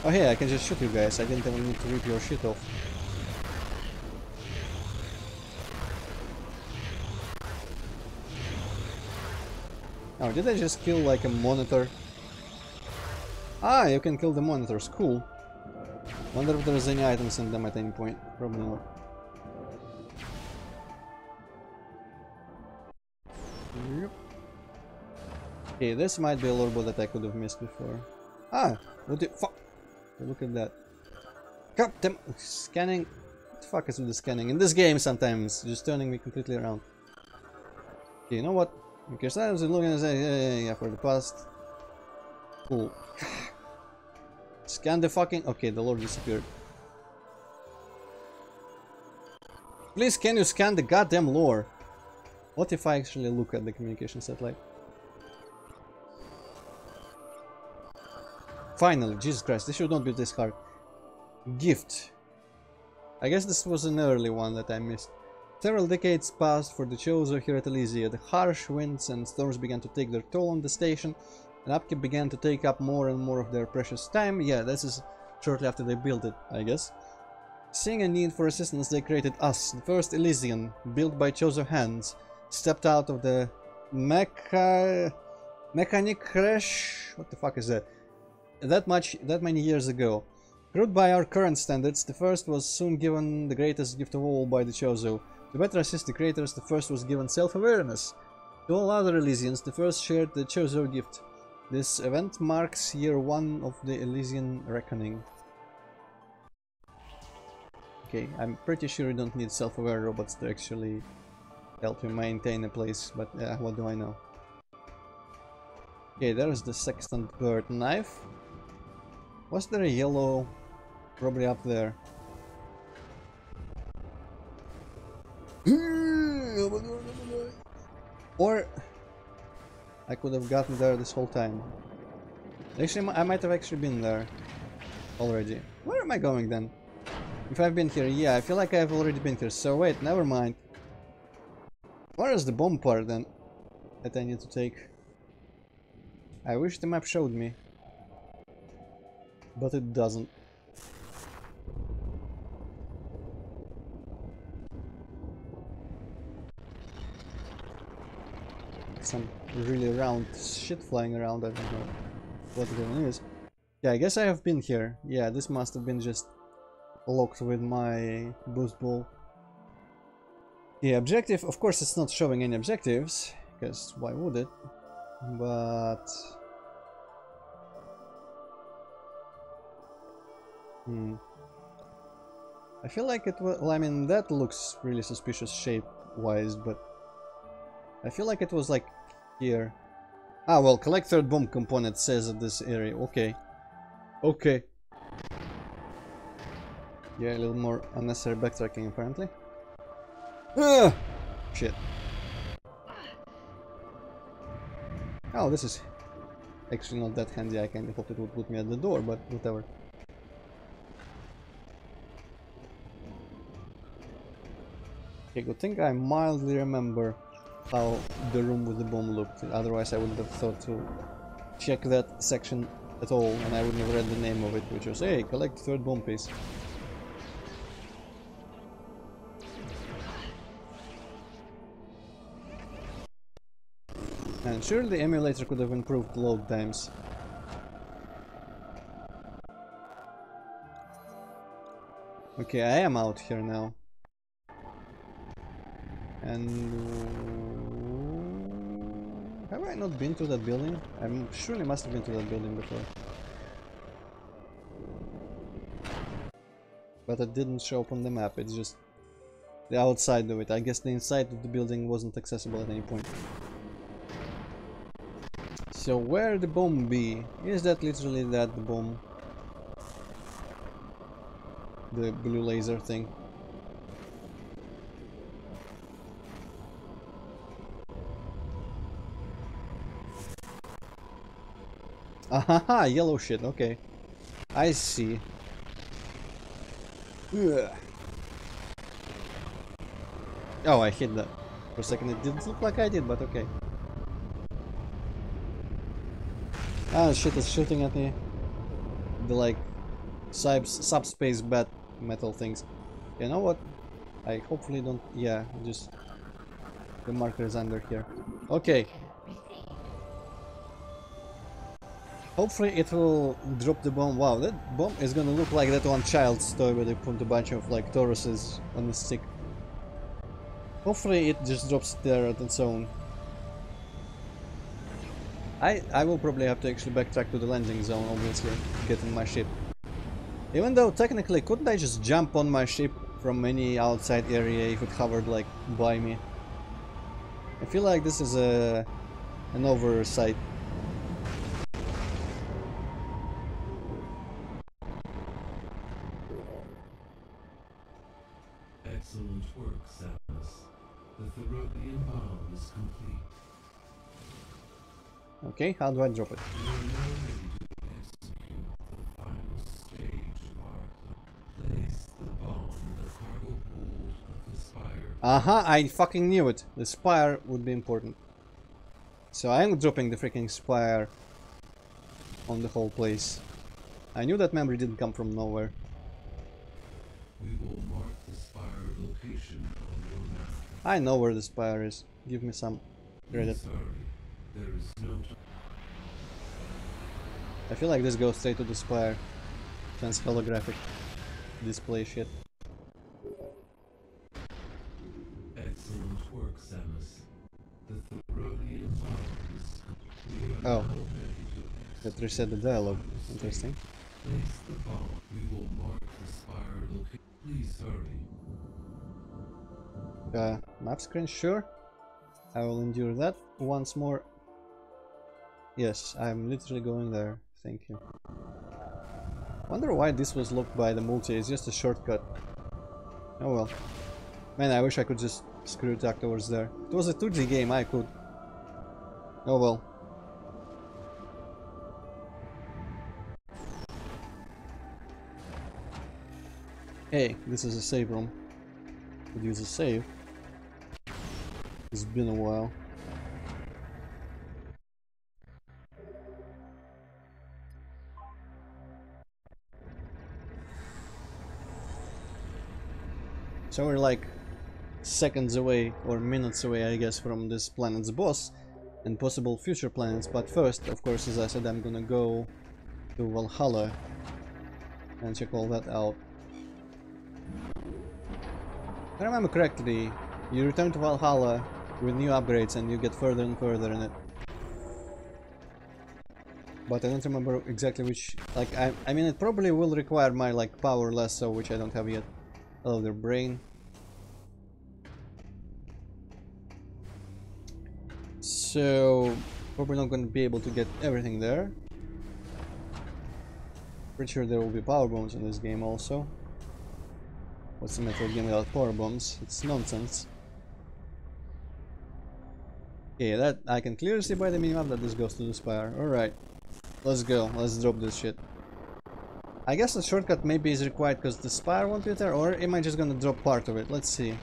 Oh hey, I can just shoot you guys. I didn't even need to rip your shit off. Oh, did I just kill like a monitor? Ah, you can kill the monitors. Cool. Wonder if there's any items in them at any point. Probably not. Yep. Okay, this might be a lorbo that I could have missed before. Ah, what the fuck? Look at that. God damn, scanning. What the fuck is with the scanning? In this game sometimes, just turning me completely around. Okay, you know what? Because I was looking at yeah, for the past. Cool. Scan the fucking. Okay, the lord disappeared. Please, can you scan the goddamn lore? What if I actually look at the communication satellite? Finally, Jesus Christ, this should not be this hard. Gift. I guess this was an early one that I missed. Several decades passed for the Chozo here at Elysia. The harsh winds and storms began to take their toll on the station, and upkeep began to take up more and more of their precious time. Yeah, this is shortly after they built it, I guess. Seeing a need for assistance, they created us, the first Elysian, built by Chozo hands, stepped out of the mechanic crash. What the fuck is that? That many years ago. Crude by our current standards, the first was soon given the greatest gift of all by the Chozo. To better assist the creators, the first was given self-awareness. To all other Elysians, the first shared the Chozo gift. This event marks year 1 of the Elysian Reckoning. Okay, I'm pretty sure you don't need self-aware robots to actually help you maintain a place, but what do I know? Okay, there's the sextant bird knife. Was there a yellow? Probably up there. Or I could have gotten there this whole time. Actually, I might have actually been there already. Where am I going then? If I've been here, yeah, I feel like I've already been here. So wait, never mind. Where is the bomb part then that I need to take? I wish the map showed me, but it doesn't. Some really round shit flying around, I don't know what it even is. Yeah, I guess I have been here. Yeah, this must have been just locked with my boost ball. The objective, of course it's not showing any objectives, because why would it? But... I feel like it was... Well, I mean, that looks really suspicious shape-wise, but... I feel like it was like here. Ah, well, collect third bomb component says at this area. Okay. Okay. Yeah, a little more unnecessary backtracking apparently. Ah! Shit. Oh, this is actually not that handy. I kinda hoped it would put me at the door, but whatever. Okay, good thing I mildly remember how the room with the bomb looked. Otherwise I wouldn't have thought to check that section at all, and I wouldn't have read the name of it, which was, hey, collect third bomb piece. And surely the emulator could have improved load times. Okay, I am out here now. And have I not been to that building? I surely must have been to that building before. But it didn't show up on the map, it's just the outside of it. I guess the inside of the building wasn't accessible at any point. So where the bomb be? Is that literally that the bomb? The blue laser thing. Ahaha, yellow shit, okay. I see. Ugh. Oh, I hit that. For a second it didn't look like I did, but okay. Ah, shit is shooting at me. The like subspace bat metal things. You know what? I hopefully don't. Yeah, just the marker is under here. Okay. Hopefully it will drop the bomb. Wow, that bomb is gonna look like that one child's toy where they put a bunch of like Tauruses on a stick. Hopefully it just drops there on its own. I will probably have to actually backtrack to the landing zone, obviously, get in my ship. Even though technically, couldn't I just jump on my ship from any outside area if it hovered like by me? I feel like this is an oversight. Excellent work, Samus. The Theridian bomb is complete. Okay, how do I drop it? You are now ready to execute the final stage of our plan. Place the bomb in the cargo hold of the spire. Aha, I fucking knew it. The spire would be important. So I am dropping the freaking spire on the whole place. I knew that memory didn't come from nowhere. We will mark the spire location on your map. I know where the spire is. Give me some credit. Sorry, there is no time. I feel like this goes straight to the spire. Trans holographic display shit. Excellent work, Samus. The Theridian bomb is complete. Oh, that reset the dialogue. Interesting. Place the bomb. We will mark the spire location. Please hurry. Map screen, sure. I will endure that once more. Yes, I'm literally going there. Thank you. Wonder why this was locked by the multi. It's just a shortcut. Oh well. Man, I wish I could just screw attack towards there. If it was a 2D game, I could. Oh well. Hey, this is a save room. Could use a save. It's been a while. So we're like seconds away, or minutes away I guess, from this planet's boss and possible future planets, but first, of course, as I said, I'm gonna go to Valhalla and check all that out. If I remember correctly, you return to Valhalla with new upgrades and you get further and further in it. But I don't remember exactly which, like, I mean, it probably will require my, like, power lasso, which I don't have yet. Hello there, brain. So, probably not going to be able to get everything there. Pretty sure there will be power bombs in this game also. What's the Metroid game without power bombs? It's nonsense. Okay, that I can clearly see by the minimap that this goes to the spire. Alright, let's go. Let's drop this shit. I guess a shortcut maybe is required because the spire won't be there, or am I just gonna drop part of it? Let's see.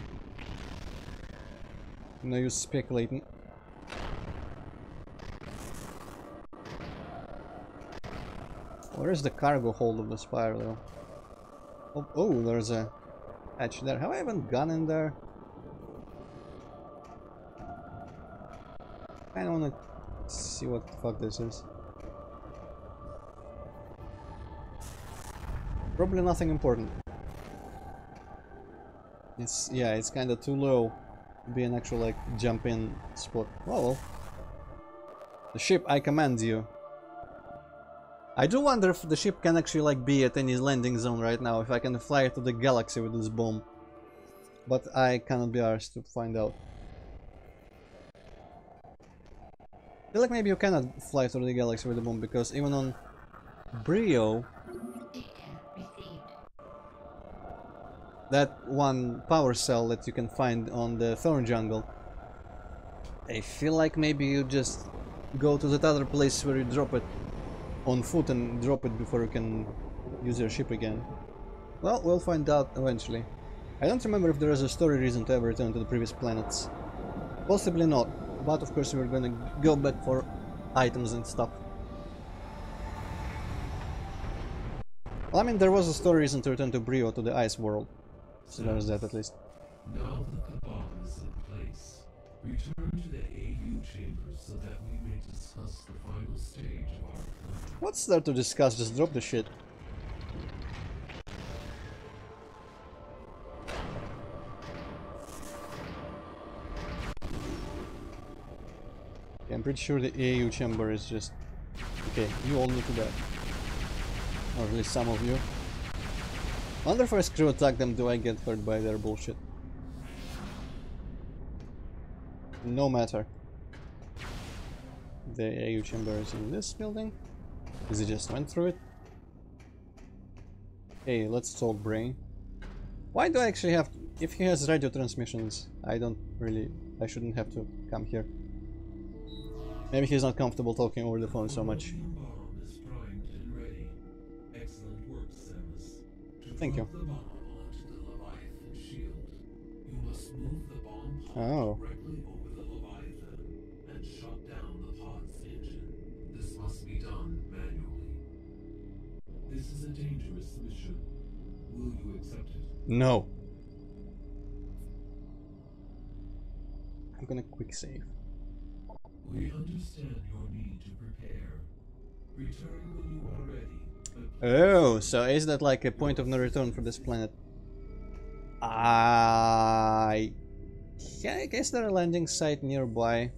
No use speculating. Where is the cargo hold of the spire though? Oh, there's a hatch there. Have I even gone in there? I don't wanna see what the fuck this is. Probably nothing important. It's, yeah, it's kinda too low to be an actual, like, jump in spot. Oh well. The ship, I command you. I do wonder if the ship can actually, like, be at any landing zone right now, if I can fly to the galaxy with this bomb. But I cannot be arsed to find out. I feel like maybe you cannot fly through the galaxy with the bomb, because even on Brio, that one power cell that you can find on the Thorn Jungle, I feel like maybe you just go to that other place where you drop it on foot and drop it before you can use your ship again. Well, we'll find out eventually. I don't remember if there is a story reason to ever return to the previous planets. Possibly not, but of course we're gonna go back for items and stuff. Well, I mean, there was a story reason to return to Brio, to the ice world. So there's that at least. Now that the bomb is in place, return to the AU chambers so that we may discuss the final stage of our plan. What's there to discuss? Just drop the shit. I'm pretty sure the AU chamber is just... Okay, you all need to die. Or at least some of you. Wonder if I screw attack them, do I get hurt by their bullshit? No matter. The AU chamber is in this building. Because he just went through it. Hey, let's talk, brain. Why do I actually have to... If he has radio transmissions, I don't really... I shouldn't have to come here. Maybe he's not comfortable talking over the phone so much. Bomb is primed and ready. Excellent work, Samus. Thank you. The bomb onto the Leviathan shield. You must move the bomb pod Oh. directly over the Leviathan and shut down the pod's engine. This must be done manually. This is a dangerous mission. Will you accept it? No. I'm gonna quick save. We understand your need to prepare. Return when you are ready. Oh, so is that like a point of no return for this planet? Yeah, I guess there are a landing site nearby.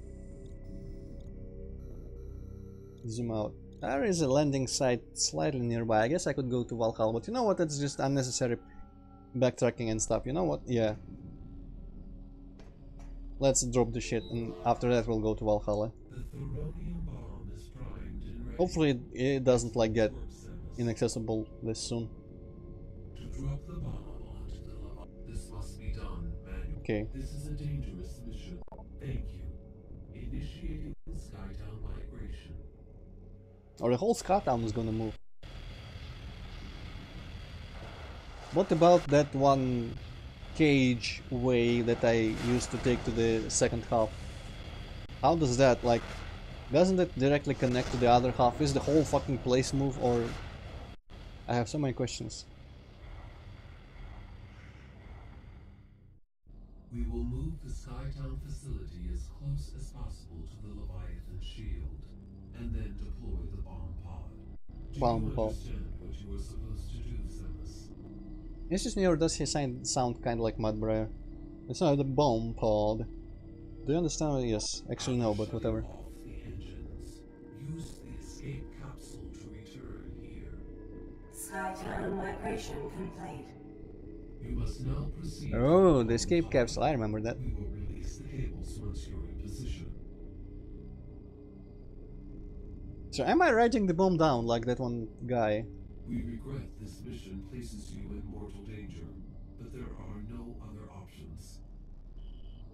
Zoom out. There is a landing site slightly nearby. I guess I could go to Valhalla, but you know what? It's just unnecessary backtracking and stuff. You know what? Yeah. Let's drop the shit, and after that we'll go to Valhalla. The thorium bomb is primed and ready. Hopefully it doesn't like get inaccessible this soon. To drop the bomb onto the lava. This must be done manually. Okay. This is a dangerous mission. Thank you. Initiating Skytown migration. Or the whole Skytown is gonna move. What about that one cage way that I used to take to the second half? How does that, like, doesn't it directly connect to the other half? Is the whole fucking place move, or... I have so many questions. We will move the Skytown facility as close as possible to the Leviathan shield, and then deploy the bomb pod. Do Bomb you pod. understand what you are supposed to do, Samus? This is new, or does he sound kind of like Mudbriar? It's not the bomb pod. Do you understand? Yes. Actually no, but whatever. Off the engines. Use the escape capsule to return here. Skytown migration complete. You must now proceed. Oh, the escape capsule, I remember that. We will release the cables once you're in position. So am I writing the bomb down like that one guy? We regret this mission places you in mortal danger, but there are no other options.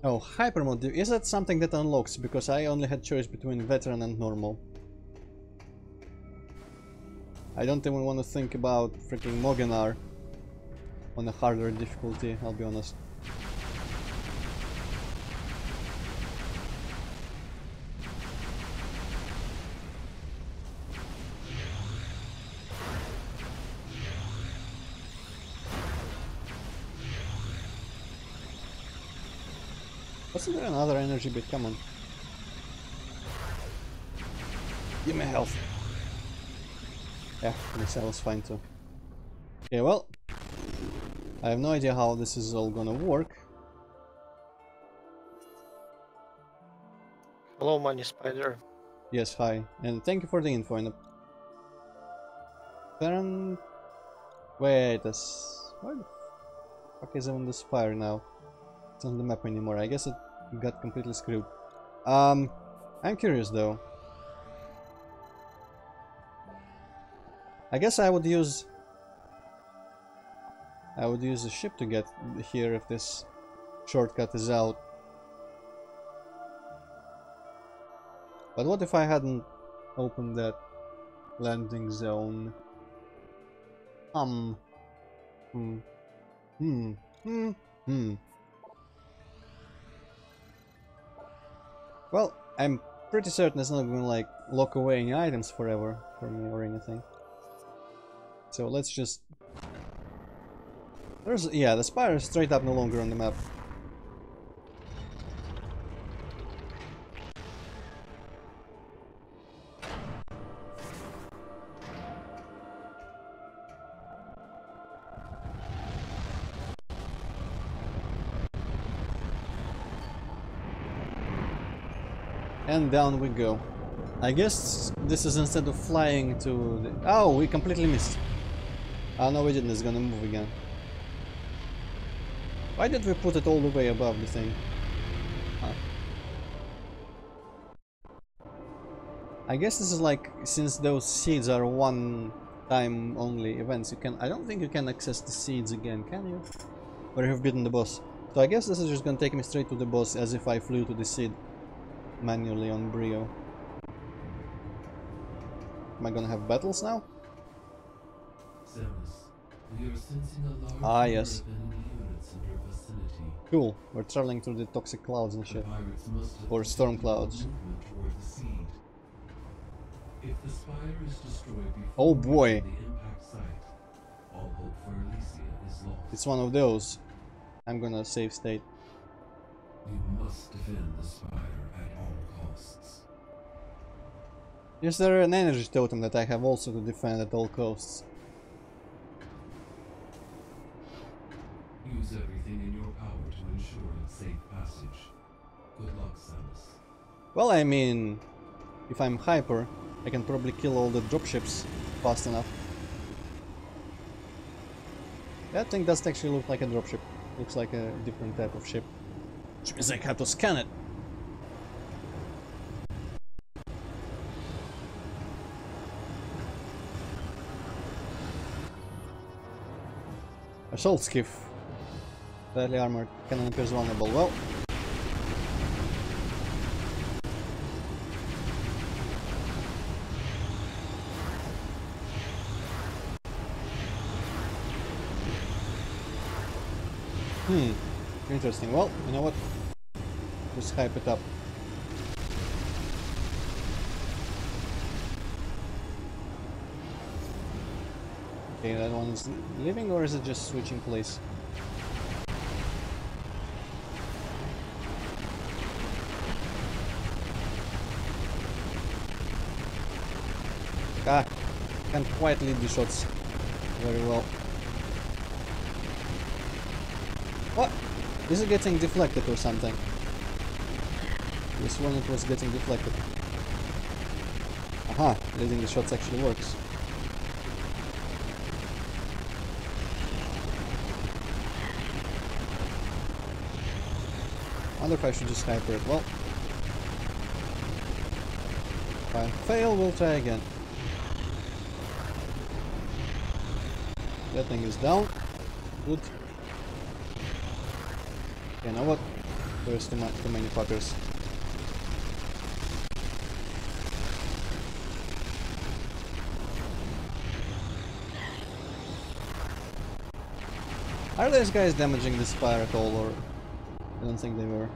Oh, hyper mode. Is that something that unlocks? Because I only had choice between veteran and normal. I don't even want to think about freaking Mogenar on a harder difficulty, I'll be honest. Wasn't there another energy bit? Come on. Give me health. Yeah, missile's fine too. Okay, well, I have no idea how this is all gonna work. Hello, Money Spider. Yes, hi, and thank you for the info. And apparent... Wait, where the fuck is even this fire now? It's not on the map anymore. I guess it got completely screwed. I'm curious though. I guess I would use a ship to get here if this shortcut is out. But what if I hadn't opened that? Landing zone. Hmm. Hmm. Hmm. Well, I'm pretty certain it's not gonna like lock away any items forever for me or anything. So let's just... There's... yeah, the spire is straight up no longer on the map. And down we go. I guess this is instead of flying to the... Oh, we completely missed. Oh no, we didn't. It's gonna move again. Why did we put it all the way above the thing? Huh. I guess this is like, since those seeds are one-time only events, you can... I don't think you can access the seeds again, can you? Or you've beaten the boss. So I guess this is just gonna take me straight to the boss as if I flew to the seed manually on Brio. Am I gonna have battles now? Samus, we are sensing a large Ah, number yes. of enemy units in your vicinity. Cool. We're traveling through the toxic clouds and The shit. pirates must have Or storm detected our clouds. movement toward the seed. If the spire is destroyed before Oh boy. reaching the impact site, all hope for Elysia is lost. It's one of those. I'm gonna save state. You must defend the spire at all costs. Is there an energy totem that I have also to defend at all costs? Use everything in your power to ensure its safe passage. Good luck, Samus. Well, I mean, if I'm hyper, I can probably kill all the dropships fast enough. That thing does actually look like a dropship. Looks like a different type of ship. Which means I have to scan it. Assault skiff. Badly armored. Cannon appears vulnerable. Well. Interesting. Well, you know what? Just hype it up. Okay, that one is leaving, or is it just switching place? Ah, can't quite lead the shots very well. What? Is it getting deflected or something? This one it was getting deflected. Aha, leading the shots actually works. I wonder if I should just hyper it. Well, if I fail, we'll try again. That thing is down. Good. You know what? There's too many fuckers. Are those guys damaging the spire at all, or... I don't think they were.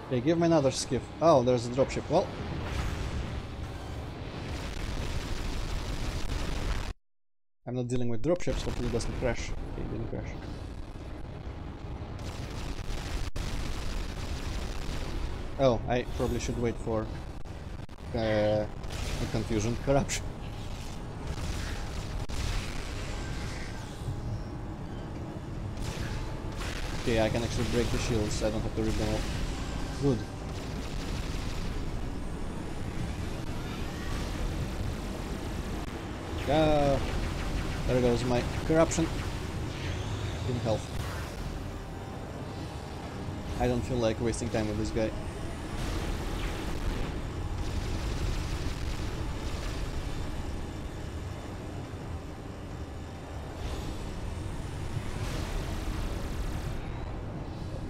Okay, give me another skiff. Oh, there's a dropship. Well... I'm not dealing with dropships, hopefully it doesn't crash. Okay, it didn't crash. Oh, I probably should wait for a confusion corruption. Okay, I can actually break the shields, I don't have to rip them off. Good. There goes my corruption. In health. I don't feel like wasting time with this guy.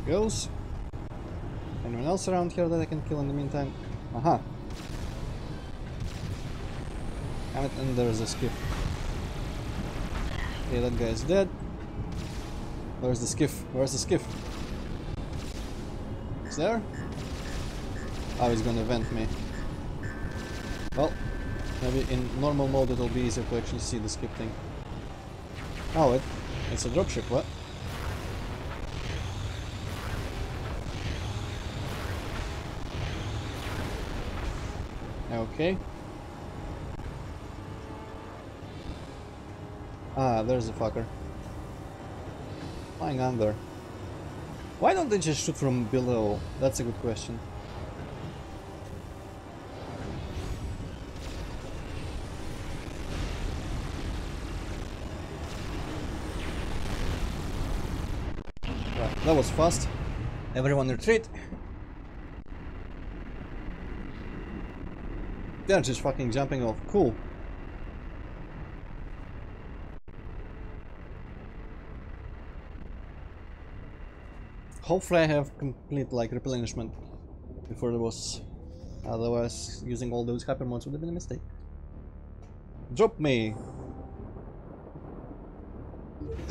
Goes. Anyone else around here that I can kill in the meantime? Aha. And there's a skiff. Okay, that guy is dead. Where's the skiff? Where's the skiff? It's there? Oh, he's gonna vent me. Well, maybe in normal mode it'll be easier to actually see the skiff thing. Oh, it's a dropship, what? Okay. Ah, there's the fucker. Flying under. Why don't they just shoot from below? That's a good question. Right, that was fast. Everyone retreat. They're just fucking jumping off. Cool. Hopefully I have complete like replenishment before the boss. Otherwise using all those hyper mods would have been a mistake. Drop me!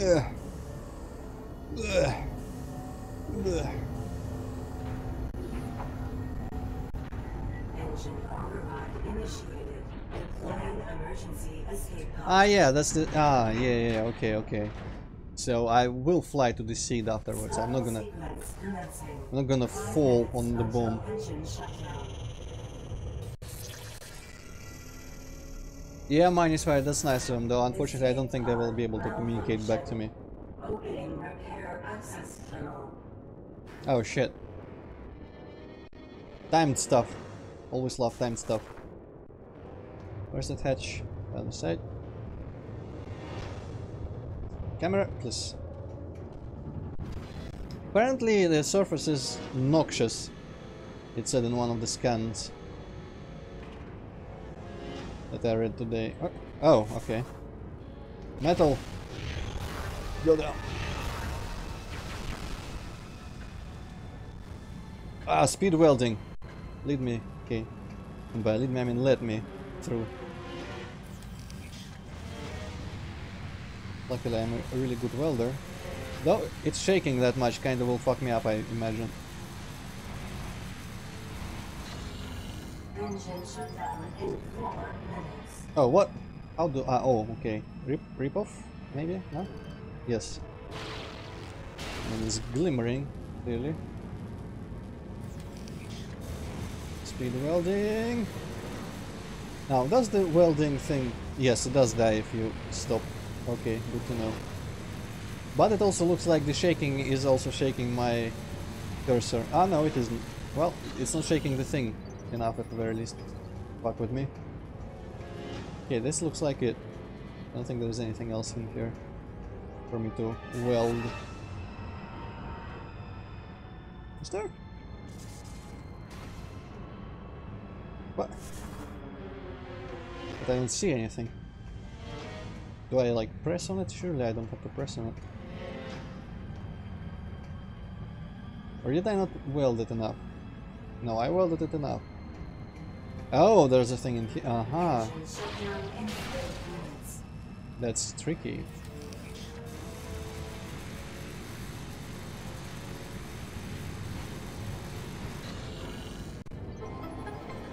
Ugh. Ugh. Ugh. Engine override initiated. Deploying emergency escape pod. Ah yeah, that's the yeah, okay. So I will fly to the seed afterwards. I'm not gonna fall on the bomb. Yeah, minus 5, that's nice of them, though unfortunately I don't think they will be able to communicate back to me. Opening repair access tunnel. Oh shit. Timed stuff. Always love timed stuff. Where's that hatch? On the side. Camera, please. Apparently the surface is noxious. It said in one of the scans that I read today. Oh, okay. Metal. Go down. Ah, speed welding. Lead me. Okay. And by lead me I mean let me through. Luckily I'm a really good welder. Though it's shaking that much, kinda will fuck me up, I imagine. Engine shutdown in 4 minutes. Oh, what? How do oh, okay. Rip off? Maybe? No? Yes. And it's glimmering, clearly. Speed welding. Now, does the welding thing... Yes, it does die if you stop. Okay, good to know. But it also looks like the shaking is also shaking my cursor. Ah, no, it isn't. Well, it's not shaking the thing enough at the very least. Fuck with me. Okay, this looks like it. I don't think there's anything else in here for me to weld. Is there? What? But I don't see anything. Do I like press on it? Surely I don't have to press on it. Or did I not weld it enough? No, I welded it enough. Oh, there's a thing in here. Aha. That's tricky.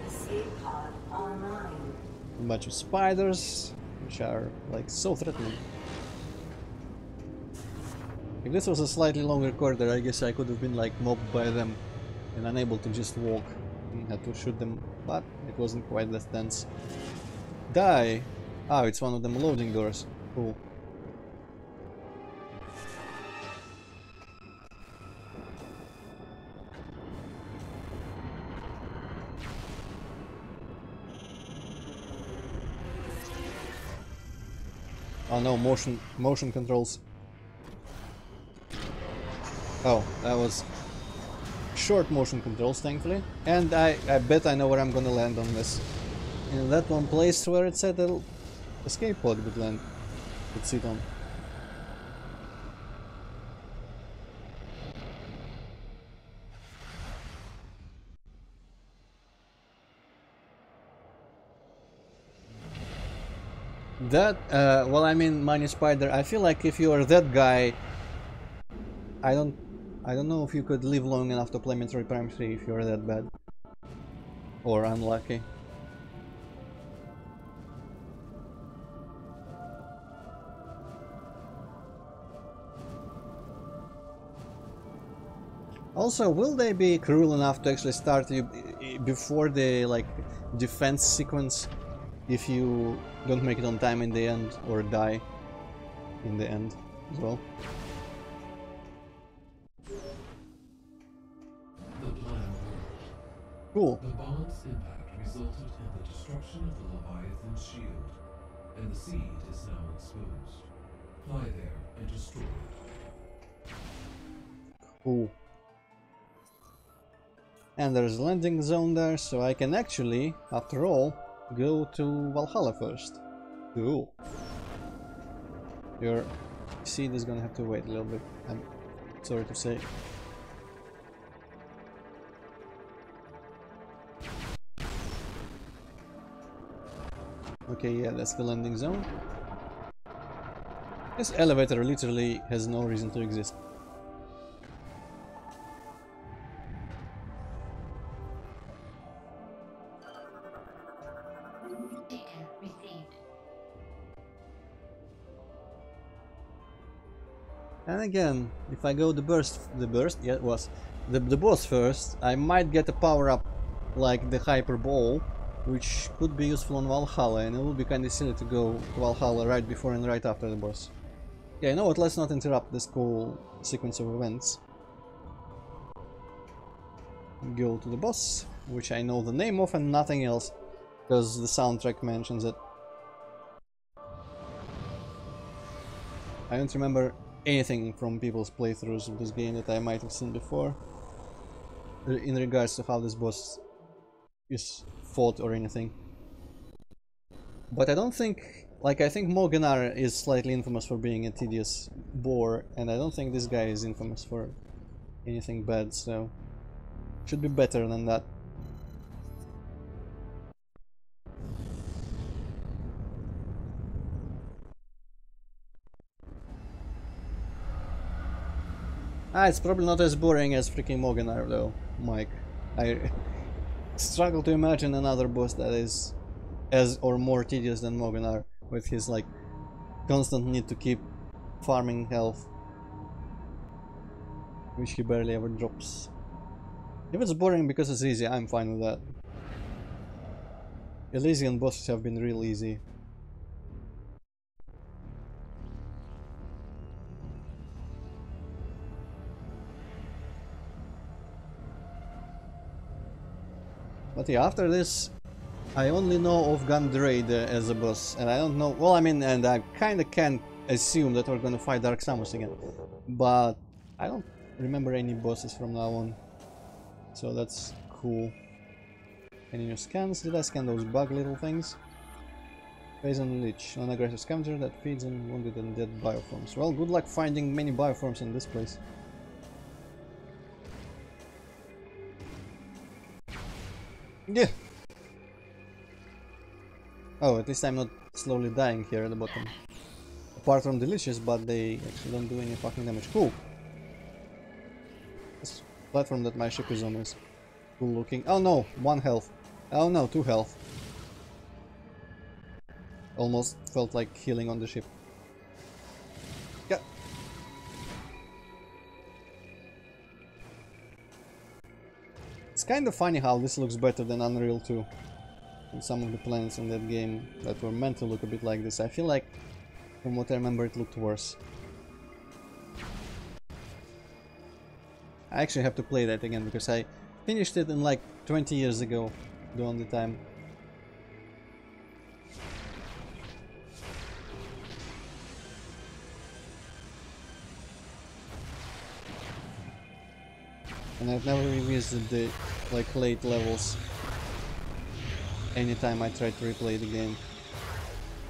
Escape pod online. A bunch of spiders, which are like so threatening. If this was a slightly longer corridor, I guess I could have been like mobbed by them and unable to just walk and had to shoot them, but it wasn't quite that tense. Die! Oh, it's one of them loading doors. Cool. Oh no, motion controls. Oh, that was short motion controls, thankfully. And I bet I know where I'm gonna land on this. In that one place where it said the escape pod would land. Would sit on. That, well, I mean, Money Spider, I feel like if you are that guy, I don't know if you could live long enough to play Metroid Prime 3 if you're that bad. Or unlucky. Also, will they be cruel enough to actually start you before the, like, defense sequence if you don't make it on time in the end or die in the end as well? The plan worked. Cool. The bomb's impact resulted in the destruction of the Leviathan's shield, and the seed is now exposed. Fly there and destroy it. Cool. And there's a landing zone there, so I can actually, after all, go to Valhalla first. Cool. Your seed is gonna have to wait a little bit, I'm sorry to say. Okay, yeah, that's the landing zone. This elevator literally has no reason to exist. And again, if I go the boss first, I might get a power up like the Hyper Ball, which could be useful on Valhalla, and it would be kinda silly to go to Valhalla right before and right after the boss. Yeah, you know what, let's not interrupt this cool sequence of events. Go to the boss, which I know the name of and nothing else, because the soundtrack mentions it. I don't remember anything from people's playthroughs of this game that I might have seen before in regards to how this boss is fought or anything. But I don't think, like, I think Moganar is slightly infamous for being a tedious bore, and I don't think this guy is infamous for anything bad, so should be better than that. It's probably not as boring as freaking Moganar though, Mike. I struggle to imagine another boss that is as or more tedious than Moganar, with his, like, constant need to keep farming health, which he barely ever drops. If it's boring because it's easy, I'm fine with that. Elysian bosses have been real easy. But yeah, after this, I only know of Gandrayda as a boss, and I don't know, well, I mean, and I kinda can't assume that we're gonna fight Dark Samus again, but I don't remember any bosses from now on, so that's cool. Any new scans? Did I scan those bug little things? Poison Leech, an aggressive scavenger that feeds on wounded and dead bioforms. Well, good luck finding many bioforms in this place. Yeah. Oh, at least I'm not slowly dying here at the bottom. Apart from the leeches, but they actually don't do any fucking damage. Cool. This platform that my ship is on is cool looking. Oh no, 1 health. Oh no, 2 health. Almost felt like healing on the ship. Yeah. It's kind of funny how this looks better than Unreal 2. And some of the planets in that game that were meant to look a bit like this. I feel like, from what I remember, it looked worse. I actually have to play that again because I finished it in like 20 years ago, the only time. And I've never revisited the, like, late levels anytime I try to replay the game.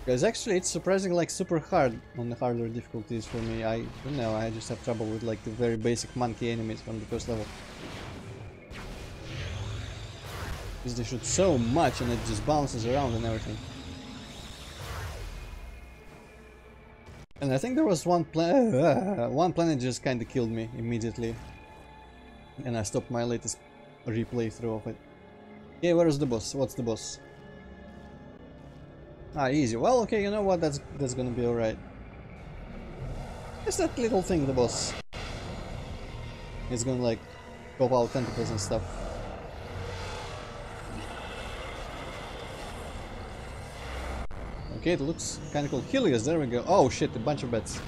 Because actually it's surprisingly, like, super hard on the harder difficulties for me. I don't know, I just have trouble with, like, the very basic monkey enemies from the first level. Because they shoot so much and it just bounces around and everything. And I think there was one planet just kinda killed me immediately. And I stopped my latest replay through of it. Okay, where is the boss? What's the boss? Ah, easy. Well, okay, you know what? That's gonna be alright. It's that little thing, the boss. It's gonna like pop out tentacles and stuff. Okay, it looks kinda cool. Helios, there we go. Oh shit, a bunch of bats.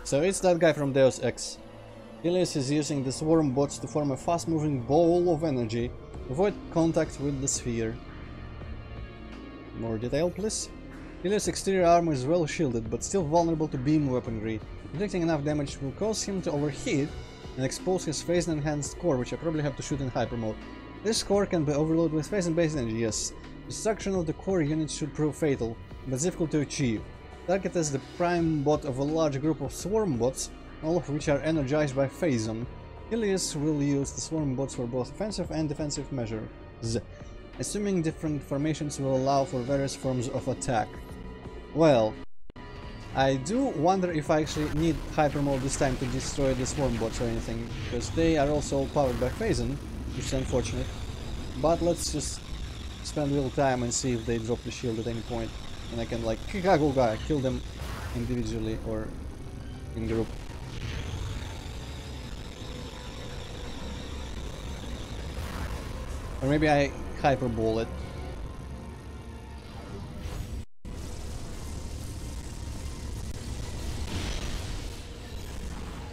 So it's that guy from Deus Ex. Helios is using the swarm bots to form a fast-moving ball of energy to avoid contact with the sphere. More detail, please. Helios' exterior armor is well shielded, but still vulnerable to beam weaponry. Inflicting enough damage will cause him to overheat and expose his phase-enhanced core, which I probably have to shoot in hyper mode. This core can be overloaded with phase-based energy, yes. Destruction of the core unit should prove fatal, but it's difficult to achieve. Target is the prime bot of a large group of swarm bots, all of which are energized by Phazon. Helios will use the swarm bots for both offensive and defensive measures, assuming different formations will allow for various forms of attack. Well, I do wonder if I actually need hyper mode this time to destroy the swarm bots or anything, because they are also powered by Phazon, which is unfortunate. But let's just spend a little time and see if they drop the shield at any point, and I can like kill them individually or in group. Or maybe I hyperball it.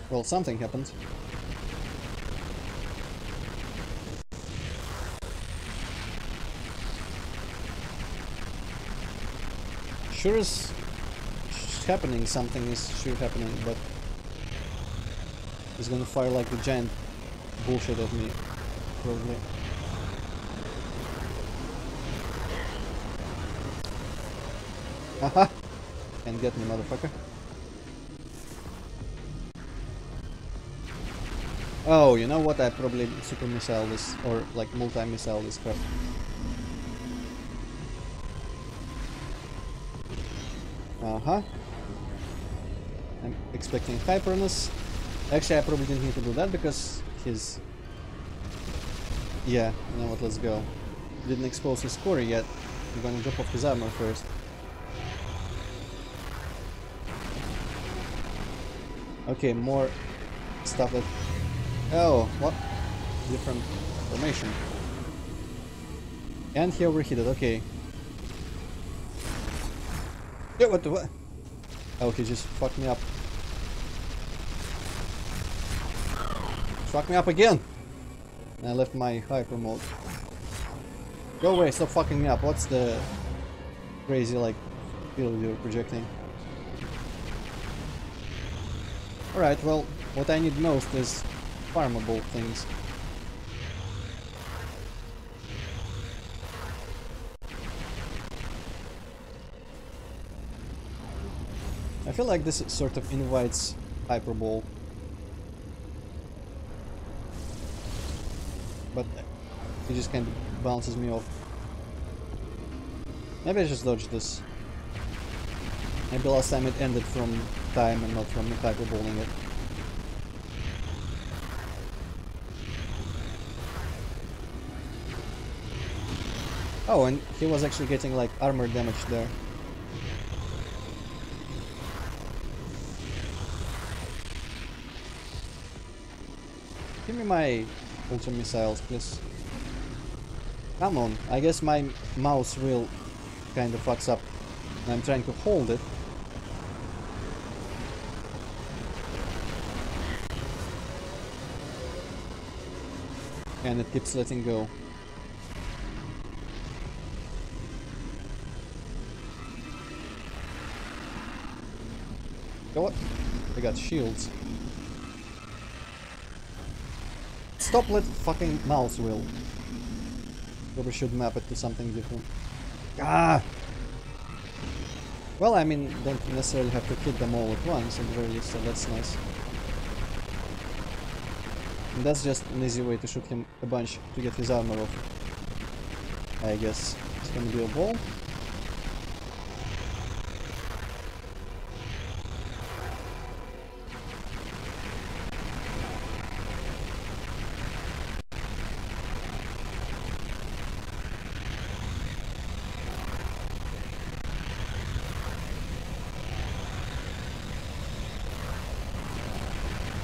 Well, something happened. Sure is happening, something is sure happening, but he's gonna fire like the giant bullshit at me, probably. Haha! Can't get me, motherfucker. Oh, you know what? I probably super missile this, or like multi-missile this crap. Uh-huh. I'm expecting hyperness. Actually, I probably didn't need to do that because his... Yeah, you know what, let's go. Didn't expose his core yet. I'm gonna drop off his armor first. Okay, more stuff that... Oh, what? Different formation. And he overheated, okay. Yeah, what the what? Oh, he just fucked me up. Fuck me up again! And I left my hyper mode. Go away, stop fucking me up. What's the crazy, like, field you're projecting? Alright, well, what I need most is farmable things. I feel like this sort of invites hyperball. But it just kind of bounces me off. Maybe I just dodged this. Maybe last time it ended from time and not from me hyperballing it. Oh, and he was actually getting like armor damage there. Give me my ultra missiles, please. Come on, I guess my mouse wheel kind of fucks up. I'm trying to hold it. And it keeps letting go. You know what? I got shields. Stop let fucking mouse wheel. Probably should map it to something different. Ah! Well, I mean, don't necessarily have to hit them all at once, at the very least, so that's nice. And that's just an easy way to shoot him a bunch to get his armor off. I guess it's gonna be a ball.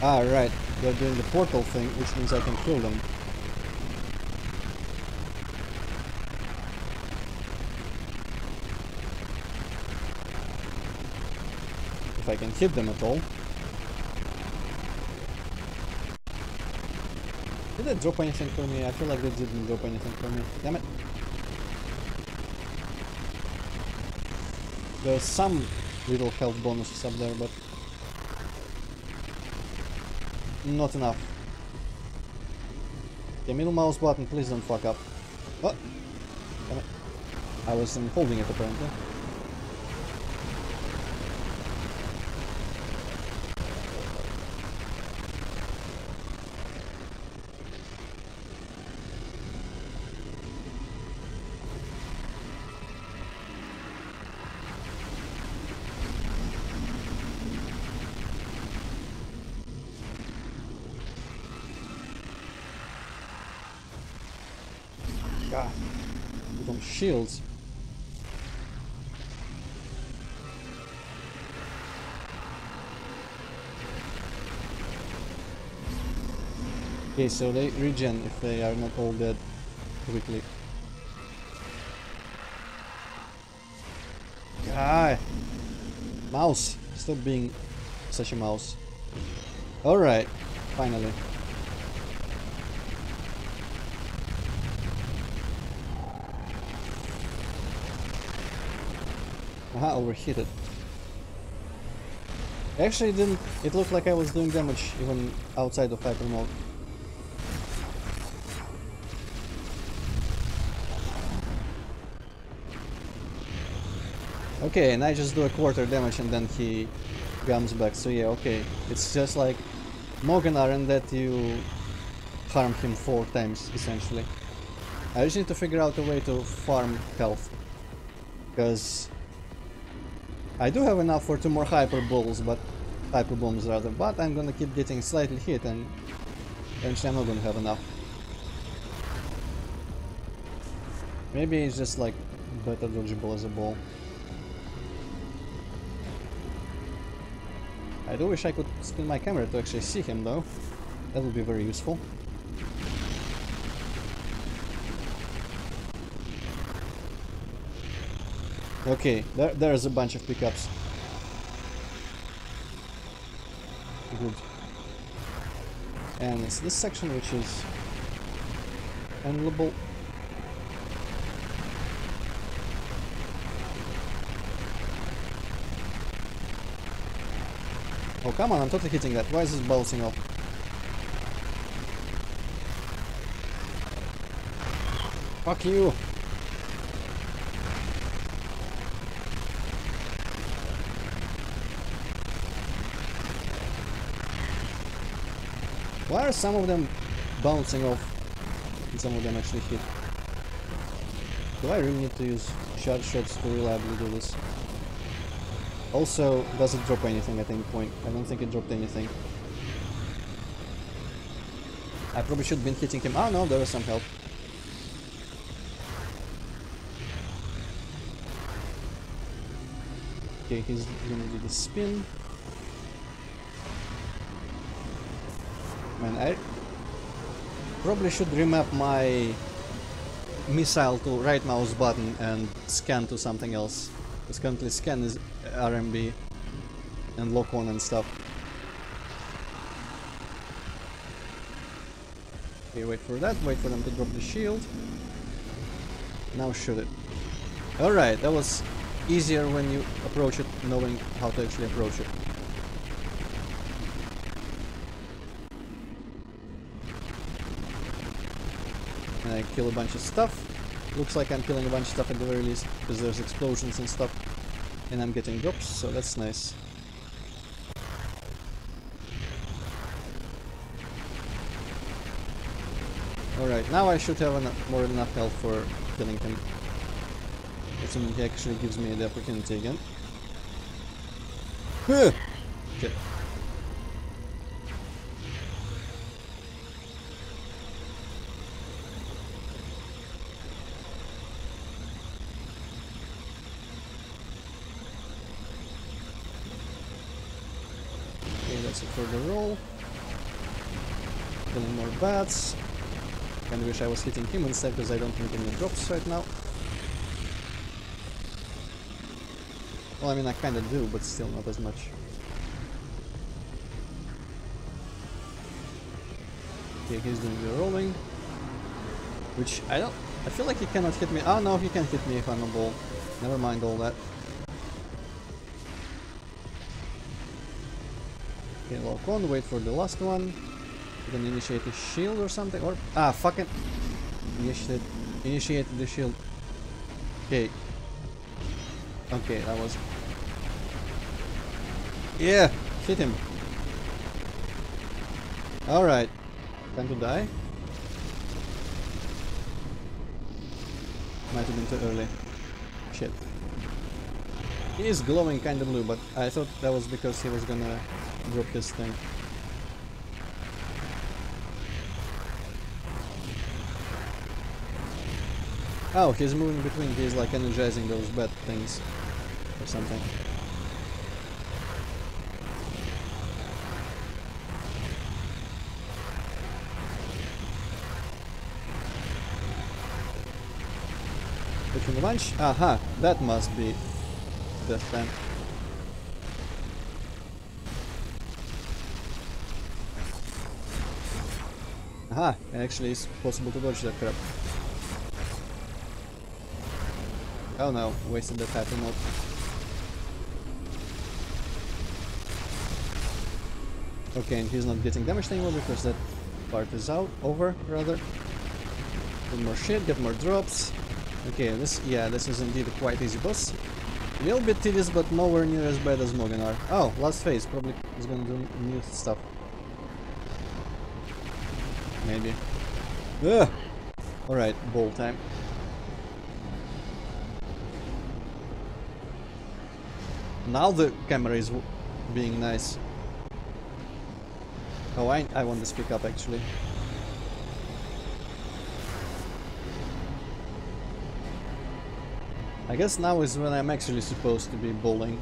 Ah, right. They're doing the portal thing, which means I can kill them. If I can hit them at all. Did they drop anything for me? I feel like they didn't drop anything for me. Damn it. There's some little health bonuses up there, but not enough. Okay, middle mouse button, please don't fuck up. Oh! Damn it. I wasn't holding it apparently. God, become shields. Okay, so they regen if they are not all dead quickly. God, mouse, stop being such a mouse. All right, finally. Aha, overheated. Actually, didn't. It looked like I was doing damage even outside of hyper mode. Okay, and I just do a quarter damage and then he comes back. So yeah, okay. It's just like Mogan aren't that you harm him 4 times essentially. I just need to figure out a way to farm health, because I do have enough for 2 more hyper bombs, but I'm gonna keep getting slightly hit and eventually I'm not gonna have enough. Maybe it's just like better dodgeable as a ball. I do wish I could spin my camera to actually see him though. That would be very useful. Okay, there's a bunch of pickups. Good. And it's this section which is handleable. Oh come on, I'm totally hitting that. Why is this bouncing off? Fuck you! Why are some of them bouncing off and some of them actually hit? Do I really need to use charge shots to reliably do this? Also, does it drop anything at any point? I don't think it dropped anything. I probably should have been hitting him. Oh no, there was some help. Okay, he's gonna do the spin. Man, I probably should remap my missile to right mouse button and scan to something else. Because currently scan is RMB and lock on and stuff. Okay, wait for that, wait for them to drop the shield. Now shoot it. Alright, that was easier when you approach it knowing how to actually approach it. And I kill a bunch of stuff. Looks like I'm killing a bunch of stuff at the very least, because there's explosions and stuff. And I'm getting drops, so that's nice. Alright, now I should have more than enough health for killing him. Assuming he actually gives me the opportunity again. Shit. Okay, that's it for the roll. killing more bats. Kinda wish I was hitting him instead, because I don't need any drops right now. Well, I mean, I kinda do, but still not as much. Okay, he's doing the rolling. Which, I feel like he cannot hit me. Oh no, he can hit me if I'm a ball. Never mind all that. Okay, lock on, wait for the last one. Then initiate a shield or something, or... Ah, fucking... Initiate the shield. Okay. Okay, that was... Yeah! Hit him! Alright. Time to die. Might have been too early. Shit. He is glowing kinda blue, but I thought that was because he was gonna drop his thing. Oh, he's moving between, he's like energizing those bad things or something. Between a bunch? Aha, that must be death time. Aha, actually it's possible to dodge that crap. Oh no, wasted that happy mode. Okay, and he's not getting damaged anymore because that part is over rather. Get more shit, get more drops. Okay, this is indeed a quite easy boss. A little bit tedious, but nowhere near as bad as Moganar. Oh, last phase, probably is gonna do new stuff. Maybe. Ugh! Alright, ball time. Now the camera is being nice. Oh, I want to speak up actually. I guess now is when I'm actually supposed to be bowling.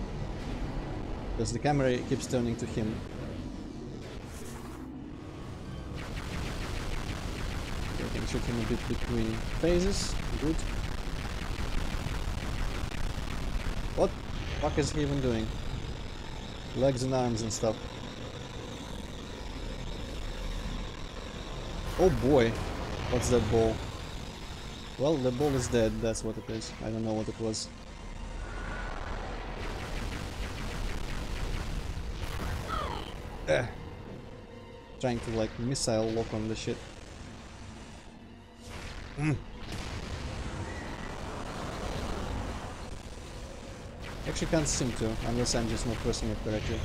Because the camera keeps turning to him. Okay, I can shoot him a bit between phases. Good. What the fuck is he even doing? Legs and arms and stuff. Oh boy, what's that ball? Well, the ball is dead, that's what it is. I don't know what it was. Trying to like missile lock on the shit. Actually can't seem to, unless I'm just not pressing it correctly.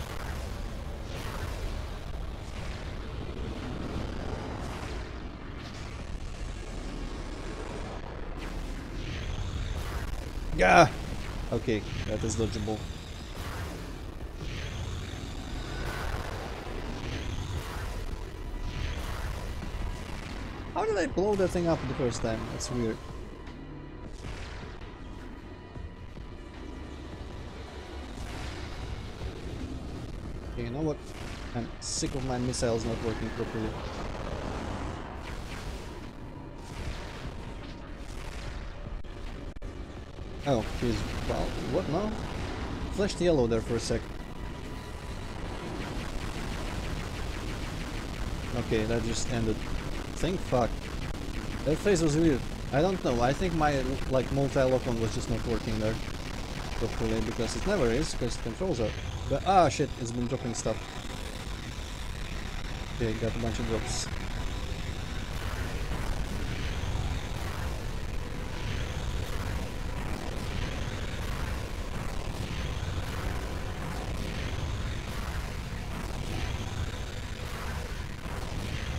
Yeah. Okay, that is dodgeable. How did I blow that thing up the first time? That's weird. Okay, you know what? I'm sick of my missiles not working properly. Oh, he's... well, what now? Flashed yellow there for a sec. Okay, that just ended. Thank fuck. That phase was weird. I don't know, I think my like multi-lock-on was just not working there properly, because it never is, because the controls are... But ah shit, it's been dropping stuff. Okay, got a bunch of drops.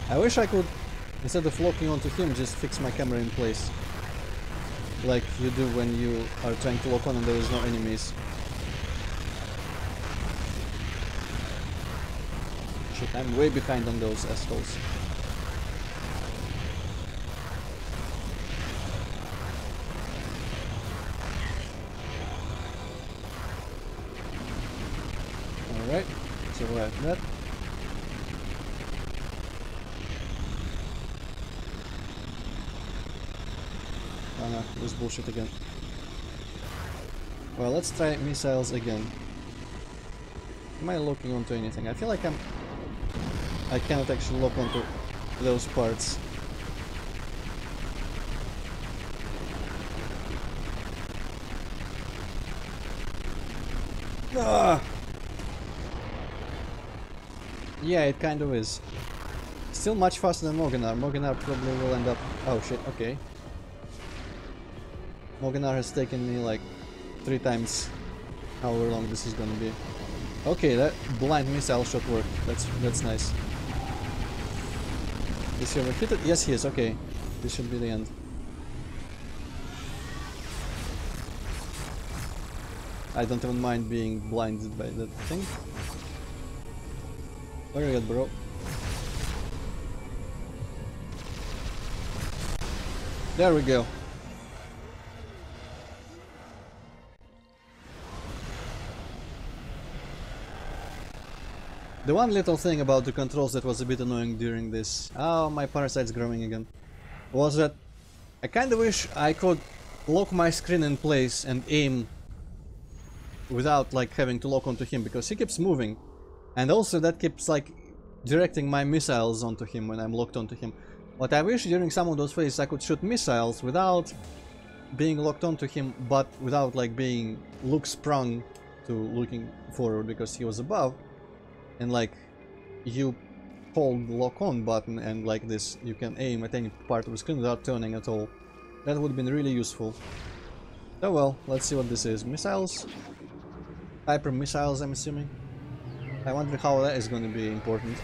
I wish I could, instead of locking onto him, just fix my camera in place. Like you do when you are trying to lock on and there is no enemies. Shit, I'm way behind on those assholes. Alright, survived that. this bullshit again. Well, let's try missiles again. Am I locking onto anything? I feel like I cannot actually lock onto those parts. Ah! Yeah, it kind of is. Still much faster than Morganar. Morganar probably will end up... Oh shit, okay. Morganar has taken me like 3 times however long this is gonna be. Okay, that blind missile shot worked. That's nice. Is he overheated? Yes, he is. Okay, this should be the end. I don't even mind being blinded by that thing. Very good, bro. There we go. The one little thing about the controls that was a bit annoying during this... Oh, my parasite's growing again. Was that I kinda wish I could lock my screen in place and aim without like having to lock onto him, because he keeps moving. And also that keeps like directing my missiles onto him when I'm locked onto him. But I wish during some of those phases I could shoot missiles without being locked onto him, but without like being look sprung to looking forward because he was above. And like you hold the lock on button and like this you can aim at any part of the screen without turning at all. That would have been really useful. Oh well, let's see what this is. Missiles? Hyper missiles, I'm assuming. I wonder how that is going to be important.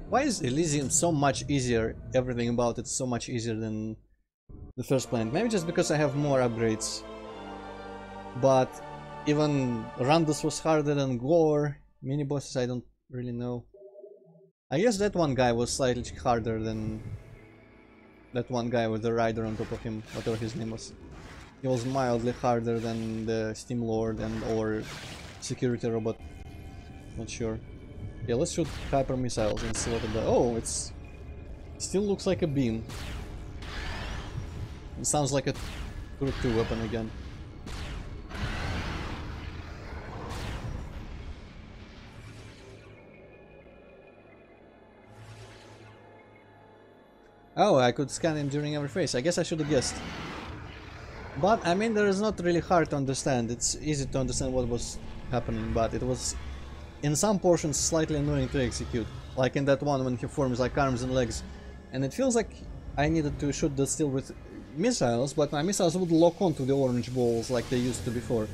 Why is Elysium so much easier? Everything about it so much easier than the first planet. Maybe just because I have more upgrades. But even Randus was harder than Gore. Mini bosses I don't really know. I guess that one guy was slightly harder than that one guy with the rider on top of him, whatever his name was. He was mildly harder than the Steam Lord and or security robot. Not sure. Yeah, let's shoot hyper missiles and see what it does. Oh, it still looks like a beam. It sounds like a Turret 2 weapon again. Oh, I could scan him during every phase. I guess I should have guessed. But, I mean, there is not really hard to understand. It's easy to understand what was happening, but it was, in some portions, slightly annoying to execute. Like in that one when he forms like arms and legs. And it feels like I needed to shoot the still with missiles, but my missiles would lock onto the orange balls like they used to before.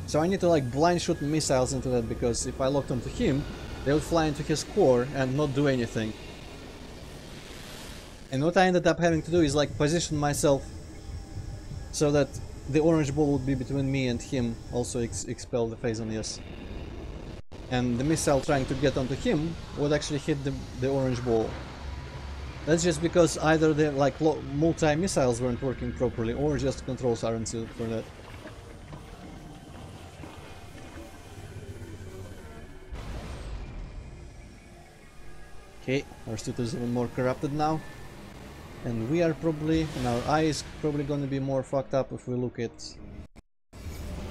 So I need to like blind shoot missiles into that, because if I locked onto him, they would fly into his core and not do anything. And what I ended up having to do is like position myself so that the orange ball would be between me and him, also expel the phase on yes. And the missile trying to get onto him would actually hit the orange ball. That's just because either the like multi-missiles weren't working properly, or just controls aren't suited for that. Okay, our suit is even more corrupted now. And we are probably, and our eye is probably going to be more fucked up if we look at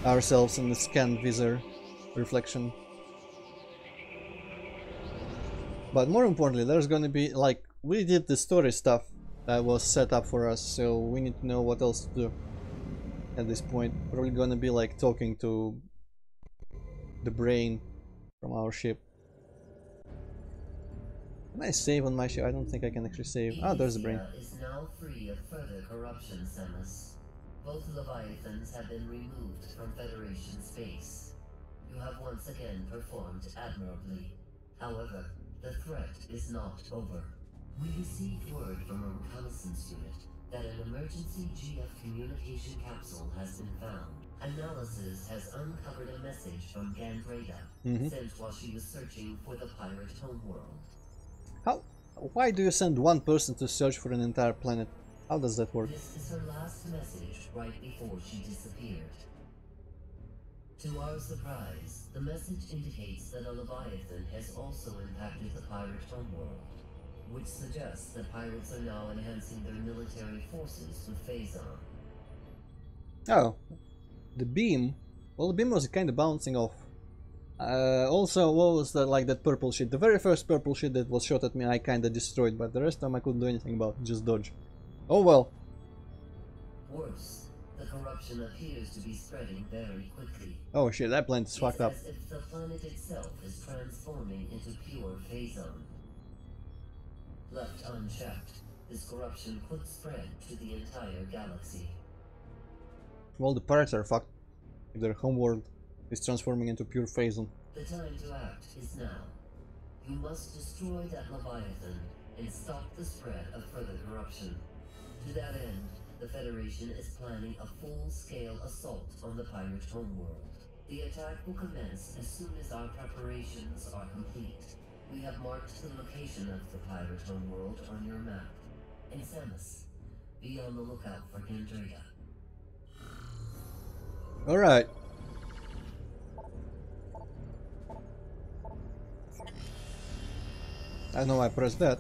ourselves in the scan visor reflection. But more importantly, there's going to be, like, we did the story stuff that was set up for us, so we need to know what else to do at this point. Probably going to be like talking to the brain from our ship. Can I save on my ship? I don't think I can actually save. Ah, there's the brain. Is now free of further corruption, Samus. Both Leviathans have been removed from Federation space. You have once again performed admirably. However, the threat is not over. We received word from a reconnaissance unit that an emergency GF communication capsule has been found. Analysis has uncovered a message from Gandrayda, sent while she was searching for the pirate homeworld. Why do you send one person to search for an entire planet? How does that work? This is her last message right before she disappeared. To our surprise, the message indicates that a Leviathan has also impacted the pirate homeworld, which suggests that pirates are now enhancing their military forces with Phazon. Oh, the beam. Well, the beam was kind of bouncing off. Also, what was that, like that purple shit? The very first purple shit that was shot at me, I kinda destroyed, but the rest of them I couldn't do anything about, just dodge. Oh well. Worse, the corruption appears to be spreading very quickly. Oh shit, that plant is fucked up. It's as if the planet itself is transforming into pure Phazon. Left unchecked, this corruption could spread to the entire galaxy. Well, the pirates are fucked. If their homeworld is transforming into pure Phazon. The time to act is now. You must destroy that Leviathan and stop the spread of further corruption. To that end, the Federation is planning a full-scale assault on the pirate homeworld. The attack will commence as soon as our preparations are complete. We have marked the location of the pirate homeworld on your map. And Samus, be on the lookout for Gandrayda. Alright. I know I pressed that.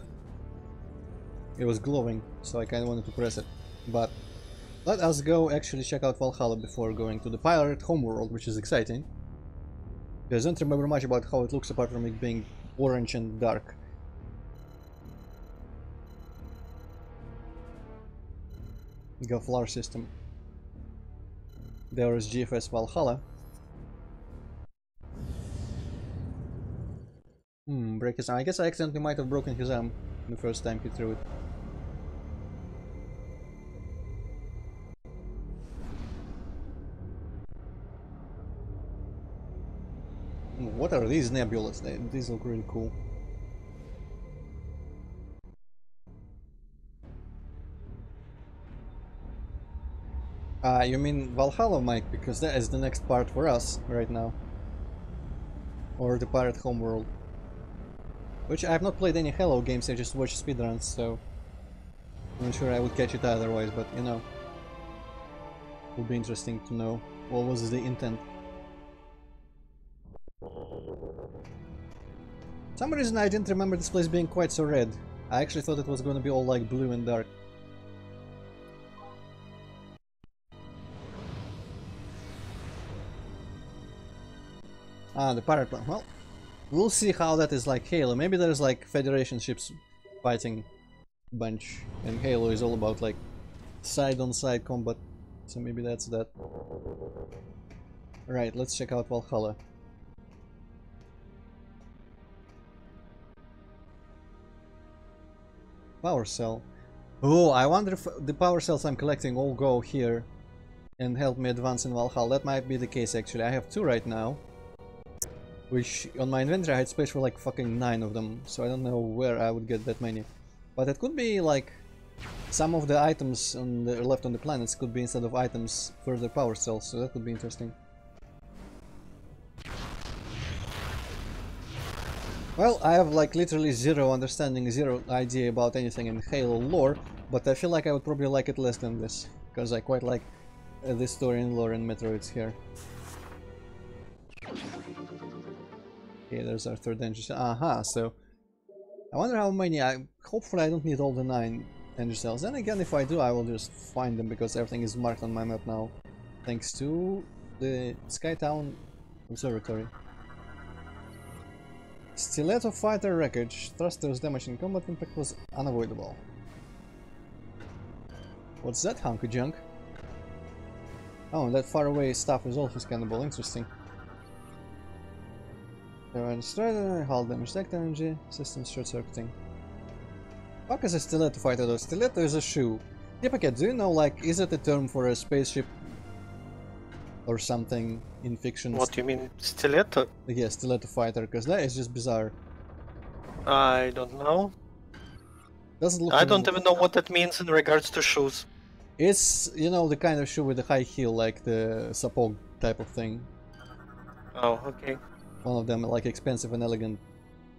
It was glowing, so I kinda wanted to press it. But let us go actually check out Valhalla before going to the pirate homeworld, which is exciting. Because I don't remember much about how it looks apart from it being orange and dark. Go flower system. There is GFS Valhalla. Break his arm. I guess I accidentally might have broken his arm the first time he threw it. What are these nebulas? These look really cool. You mean Valhalla, Mike? Because that is the next part for us right now. Or the pirate homeworld. Which I have not played any Halo games, I just watched speedruns, so I'm not sure I would catch it otherwise, but you know. It would be interesting to know what was the intent. For some reason I didn't remember this place being quite so red. I actually thought it was gonna be all like blue and dark. Ah, the pirate plan. Well, we'll see how that is like Halo. Maybe there's like Federation ships fighting bunch, and Halo is all about like side-on-side combat. So maybe that's that. Right, let's check out Valhalla. Power cell. Oh, I wonder if the power cells I'm collecting all go here and help me advance in Valhalla. That might be the case actually. I have 2 right now. Which, on my inventory I had space for like fucking 9 of them, so I don't know where I would get that many. But it could be like some of the items on the left on the planets could be instead of items further power cells, so that could be interesting. Well, I have like literally zero understanding, zero idea about anything in Halo lore, but I feel like I would probably like it less than this, because I quite like this story and lore and Metroids here. Okay, there's our 3rd engine. Aha, so I wonder how many. Hopefully I don't need all the 9 engine cells. Then again, if I do, I will just find them because everything is marked on my map now, thanks to the Skytown Observatory. Stiletto fighter wreckage. Thrusters damage in combat impact was unavoidable. What's that hunk of junk? Oh, that faraway stuff is also scannable. Interesting. Destroyed, hull damage, detect energy, systems short circuiting. Fuck is a stiletto fighter though? Stiletto is a shoe. Yeah, okay, do you know, like, is it a term for a spaceship or something in fiction? What do you mean, stiletto? Yeah, stiletto fighter, because that is just bizarre. I don't know. Doesn't look. I don't even know what that means in regards to shoes. It's, you know, the kind of shoe with the high heel, like the sapog type of thing. Oh, okay. One of them, like, expensive and elegant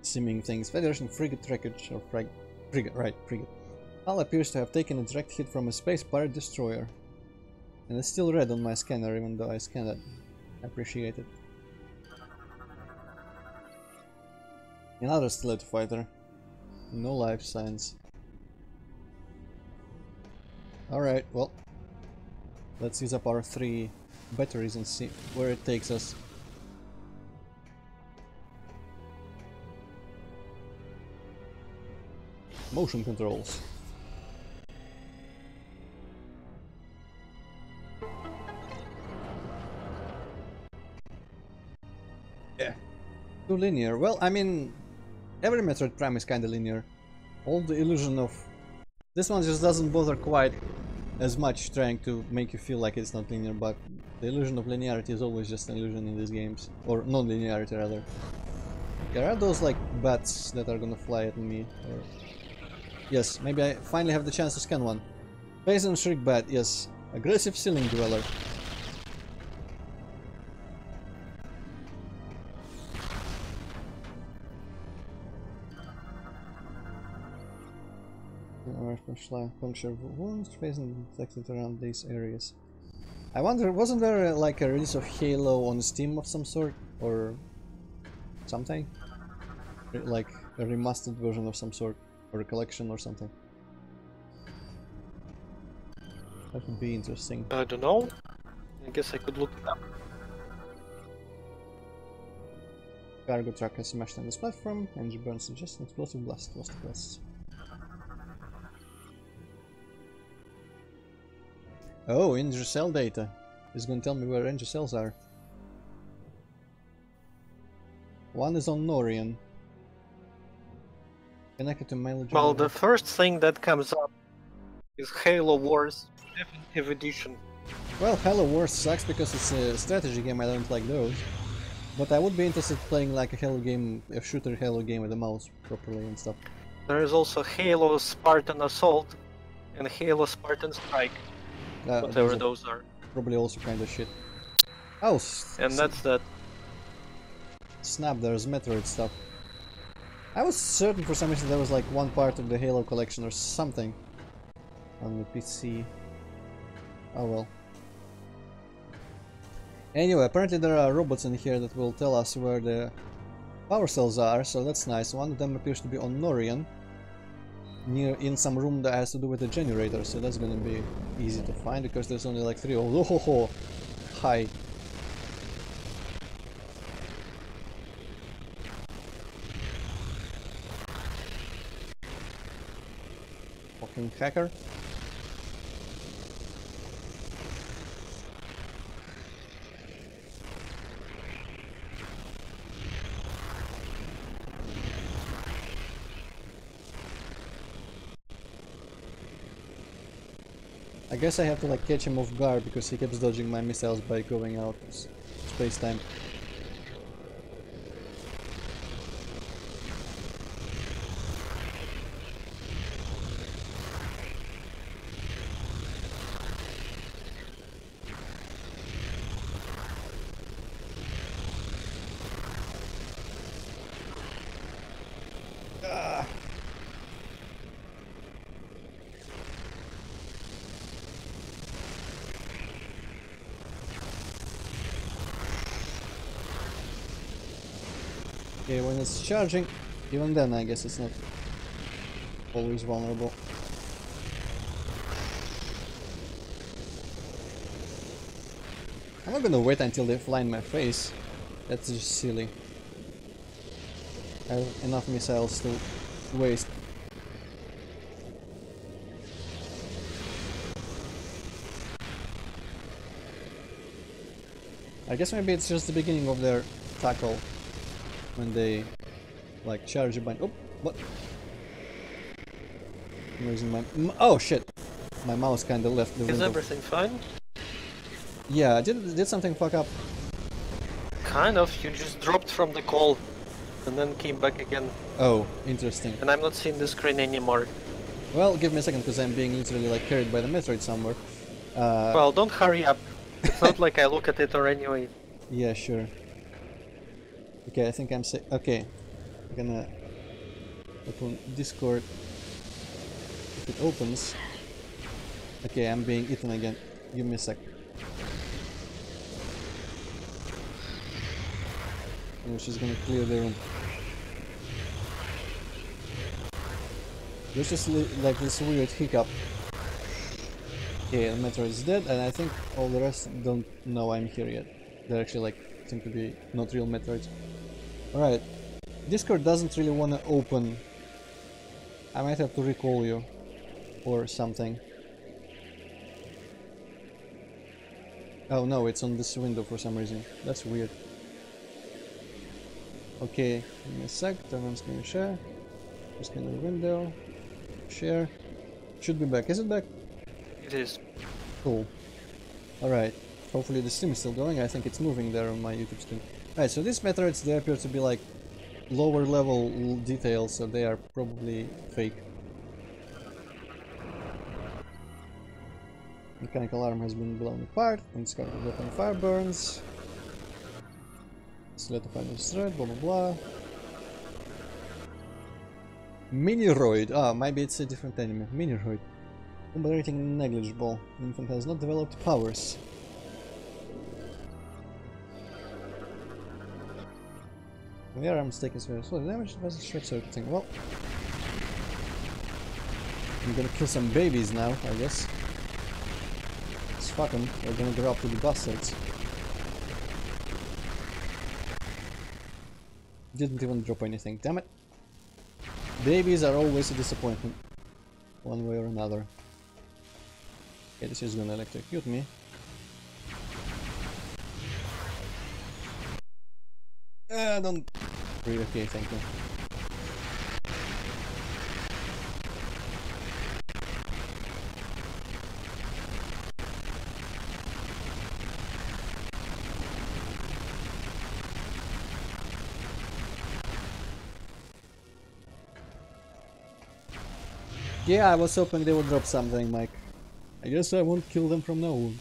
seeming things. Federation frigate wreckage, or frigate, right, frigate. HAL appears to have taken a direct hit from a space pirate destroyer. And it's still red on my scanner even though I scanned it. I appreciate it. Another stiletto fighter. No life signs. Alright, well. Let's use up our 3 batteries and see where it takes us. Motion controls. Yeah. Too linear. Well, I mean, every Metroid Prime is kinda linear. All the illusion of... This one just doesn't bother quite as much trying to make you feel like it's not linear, but the illusion of linearity is always just an illusion in these games. Or non-linearity, rather. There are those, like, bats that are gonna fly at me, or... Yes, maybe I finally have the chance to scan one. Phase and Shriek Bat, yes. Aggressive Ceiling Dweller. Puncture wounds, phase and detected around these areas. I wonder, wasn't there like a release of Halo on Steam of some sort? Or something? Like a remastered version of some sort? Or a collection or something? That would be interesting. I don't know. I guess I could look it up. Cargo truck has smashed on this platform. Engine burns suggests an explosive blast. Lost quests. Oh, Indra cell data. It's gonna tell me where Indra cells are. One is on Norian. Connected to mileage. Well, the first thing that comes up is Halo Wars Definitive Edition. Well, Halo Wars sucks because it's a strategy game, I don't like those. But I would be interested in playing like a Halo game, a shooter Halo game with a mouse properly and stuff. There is also Halo Spartan Assault and Halo Spartan Strike. Whatever those are. Probably also kind of shit. Oh, and that's that. Snap, there's Metroid stuff. I was certain for some reason there was like one part of the Halo collection or something on the PC. Oh well. Anyway, apparently there are robots in here that will tell us where the power cells are, so that's nice. One of them appears to be on Norian, in some room that has to do with the generator, so that's gonna be easy to find because there's only like 3. Oh ho ho! Hi! Fucking hacker! I guess I have to like catch him off guard because he keeps dodging my missiles by going out space-time. Okay, when it's charging, even then I guess it's not always vulnerable. I'm not gonna wait until they fly in my face. That's just silly. I have enough missiles to waste. I guess maybe it's just the beginning of their tackle. When they like charge a bunch. Oh, what? I'm losing my. Oh shit! My mouse kinda left the window. Is everything fine? Yeah, did something fuck up? Kind of. You just dropped from the call and then came back again. Oh, interesting. And I'm not seeing the screen anymore. Well, give me a second because I'm being literally like carried by the Metroid somewhere. Well, don't hurry up. It's not like I look at it or anyway. Yeah, sure. Okay, I think I'm safe. Okay, I'm gonna open Discord. if it opens. Okay, I'm being eaten again. Give me a sec. Oh, she's gonna clear the room. There's just like this weird hiccup. Okay, Metroid is dead, and I think all the rest don't know I'm here yet. They're actually like seem to be not real Metroids. Alright. Discord doesn't really want to open. I might have to recall you or something. Oh no, it's on this window for some reason. That's weird. Okay, give me a sec, turn on screen share. Just in the window. Share. Should be back. Is it back? It is. Cool. Alright. Hopefully the stream is still going. I think it's moving there on my YouTube stream. Alright, so these Metroids, they appear to be like lower level details, so they are probably fake. Mechanical arm has been blown apart, and discarded weapon fire burns. Select the final thread, blah blah blah. Miniroid. Ah, maybe it's a different enemy. Miniroid. Combat rating negligible. Infant has not developed powers. The arms taking severe damage. It was a short circuiting. Well, I'm gonna kill some babies now, I guess. Let's fuck them. We're gonna grow up to the bastards. Didn't even drop anything. Damn it. Babies are always a disappointment. One way or another. Okay, this is gonna electrocute me. Don't... Okay, thank you. Yeah, I was hoping they would drop something, Mike. I guess I won't kill them from now on.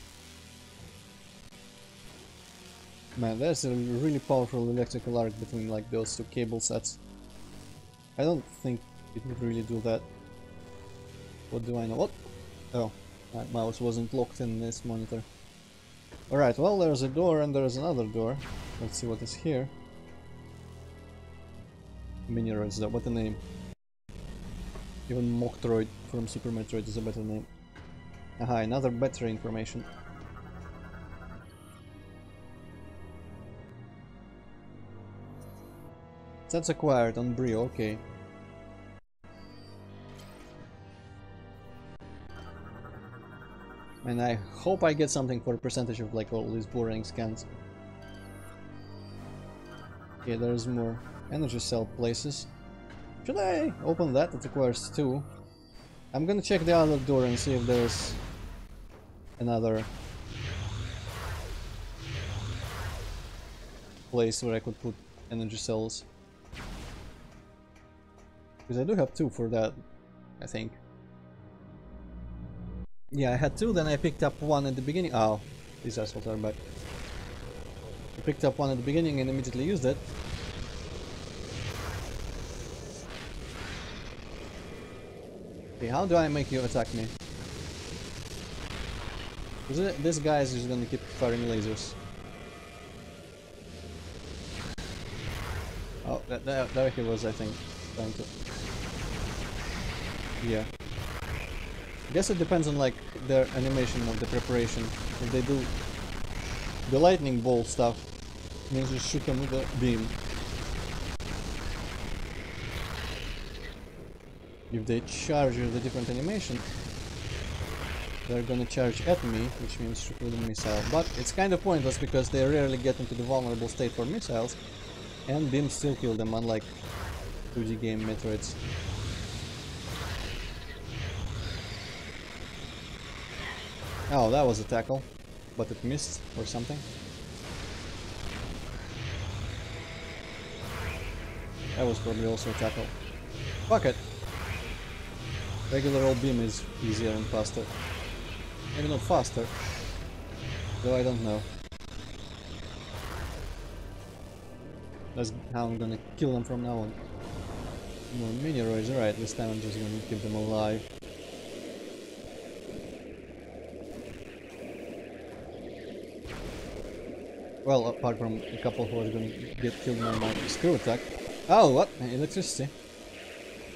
Man, there's a really powerful electrical arc between like those two cable sets. I don't think it would really do that. What do I know? What? Oh, my mouse wasn't locked in this monitor. Alright, well there's a door and there's another door. Let's see what is here. Miniroids though, what a name. Even Metroid from Super Metroid is a better name. Aha, another battery information. That's acquired on Brio, okay. And I hope I get something for a percentage of like all these boring scans. Okay, there's more energy cell places. Should I open that? It requires 2. I'm gonna check the other door and see if there's another place where I could put energy cells. Because I do have 2 for that, I think. Yeah, I had 2, then I picked up 1 at the beginning. Oh, these assholes are back. I picked up 1 at the beginning and immediately used it. Okay, how do I make you attack me? This guy is just gonna keep firing lasers. Oh, there he was, I think. Trying to... Yeah. I guess it depends on like their animation of the preparation. If they do the lightning bolt stuff, it means you shoot them with a beam. If they charge with a different animation, they're gonna charge at me, which means shoot with a missile. But it's kind of pointless because they rarely get into the vulnerable state for missiles, and beams still kill them, unlike 2D game Metroids. Oh, that was a tackle, but it missed or something. That was probably also a tackle. Fuck it! Regular old beam is easier and faster. Maybe not faster, though I don't know. That's how I'm gonna kill them from now on. More miniroids, alright, this time I'm just gonna keep them alive. Well, apart from a couple who are gonna get killed by my screw attack. Oh, what? Electricity.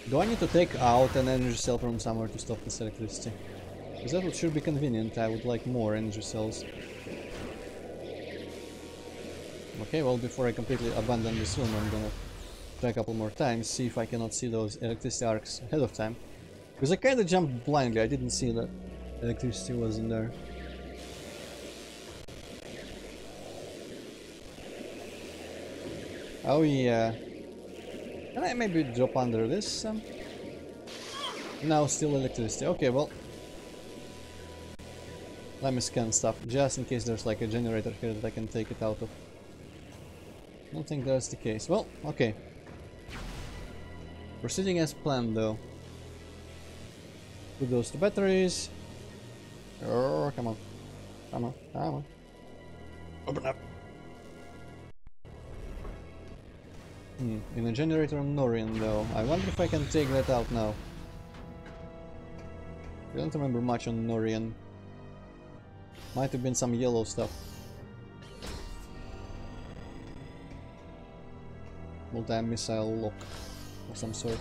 Do I need to take out an energy cell from somewhere to stop this electricity? Because that should be convenient. I would like more energy cells. Okay, well, before I completely abandon this room, I'm gonna try a couple more times, see if I cannot see those electricity arcs ahead of time. Because I kinda jumped blindly, I didn't see that electricity was in there. Oh yeah. Can I maybe drop under this? No, still electricity. Okay, well. Let me scan stuff, just in case there's like a generator here that I can take it out of. I don't think that's the case. Well, okay. Proceeding as planned though. Put those two batteries. Oh, come on. Come on, come on. Open up. In a generator on Norian though. I wonder if I can take that out now. I don't remember much on Norian. Might have been some yellow stuff. Multi-missile lock of some sort.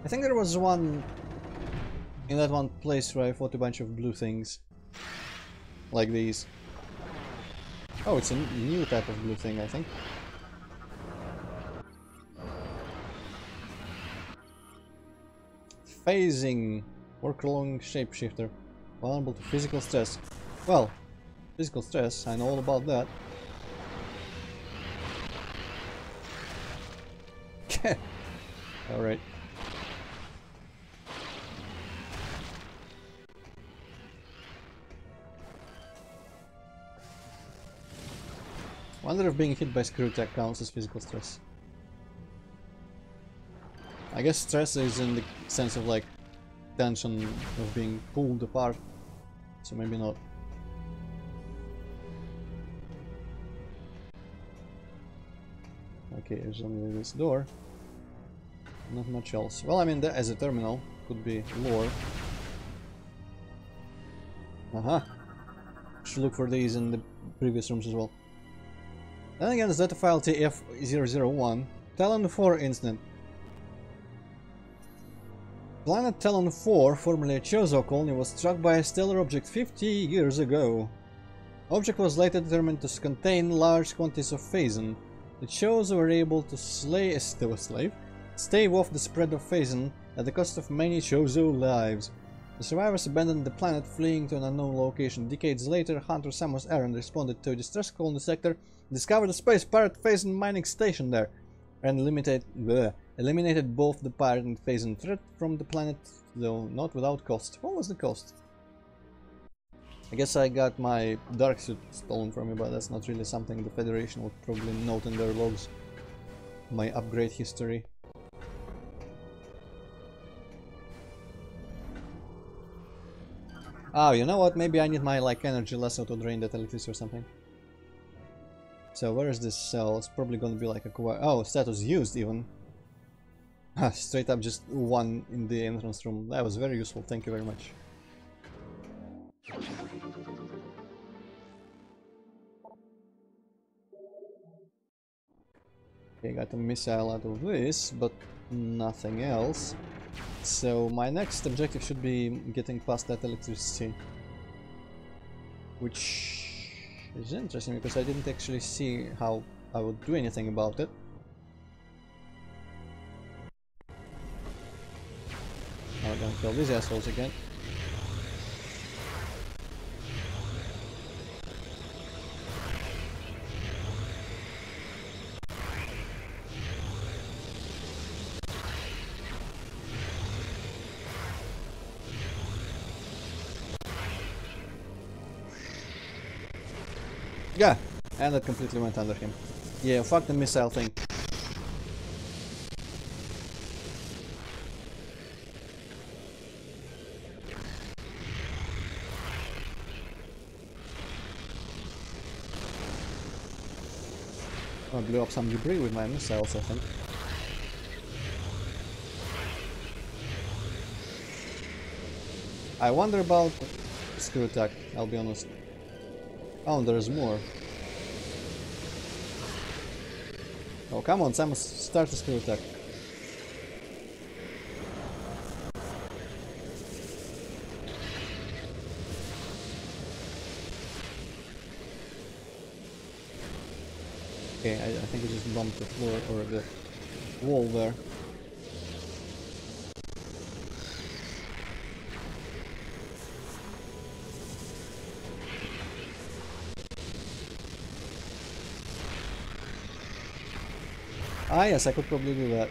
I think there was one in that one place where I fought a bunch of blue things. Like these. Oh, it's a new type of blue thing, I think. Phasing. Work along shapeshifter. Vulnerable to physical stress. Well, physical stress, I know all about that. Alright. Wonder if being hit by screw attack counts as physical stress. I guess stress is in the sense of like tension of being pulled apart, so maybe not. Okay, there's only this door. Not much else. Well, I mean, as a terminal, could be lore. Should look for these in the previous rooms as well. Then again, Zeta file TF001, Talon 4 incident. Planet Talon 4, formerly a Chozo colony, was struck by a stellar object 50 years ago. Object was later determined to contain large quantities of phazon. The Chozo were able to stave off the spread of phazon at the cost of many Chozo lives. The survivors abandoned the planet, fleeing to an unknown location. Decades later, Hunter Samus Aran responded to a distress call in the sector, discovered a space pirate phazon mining station there, and eliminated both the pirate and phazon threat from the planet, though not without cost. What was the cost? I guess I got my dark suit stolen from me, but that's not really something the Federation would probably note in their logs. My upgrade history. Oh, you know what? Maybe I need my like energy lasso to drain that electricity or something. So where is this cell? It's probably gonna be like a oh, status used even. Straight up just one in the entrance room. That was very useful, thank you very much. Okay, got a missile out of this, but nothing else. So my next objective should be getting past that electricity. Which is interesting because I didn't actually see how I would do anything about it. I'm gonna kill these assholes again. Yeah, and it completely went under him. Yeah, fuck the missile thing. I blew up some debris with my missiles, I think. I wonder about screw attack, I'll be honest. Oh, and there's more. Oh, come on, Samus, start a screw attack. Okay, I think I just bumped the floor or the wall there. Ah yes, I could probably do that.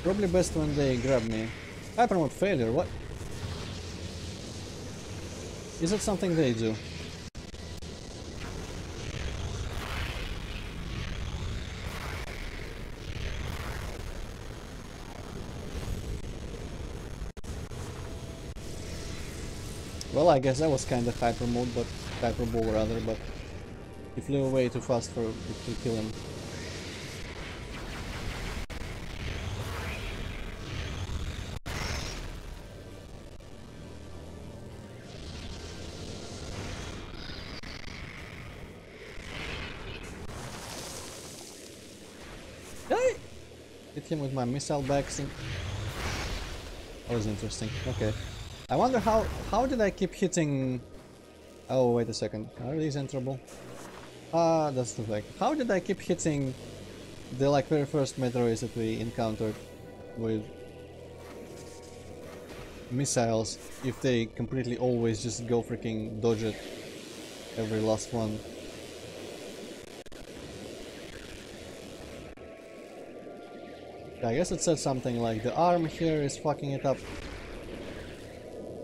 Probably best when they grab me. I promote failure, what? Is it something they do? Well, I guess that was kind of hyper mode, but hyperbole rather, but he flew away too fast for it to kill him. Hey! Hit him with my missile bags. That was interesting. Okay. I wonder how did I keep hitting... Oh, wait a second. Are these enterable? That's the fact. How did I keep hitting the like very first Metroids that we encountered with missiles if they completely always just go freaking dodge it every last one? I guess it said something like the arm here is fucking it up.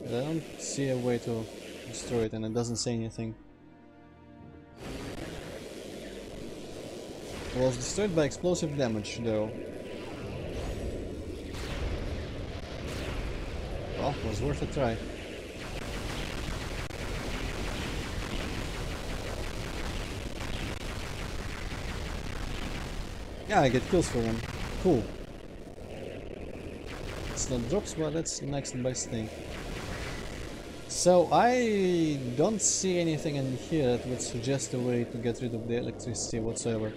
But I don't see a way to destroy it and it doesn't say anything. It was destroyed by explosive damage though. Well, it was worth a try. Yeah, I get kills for them. Cool. It's not drops, but that's the next best thing. So I don't see anything in here that would suggest a way to get rid of the electricity whatsoever.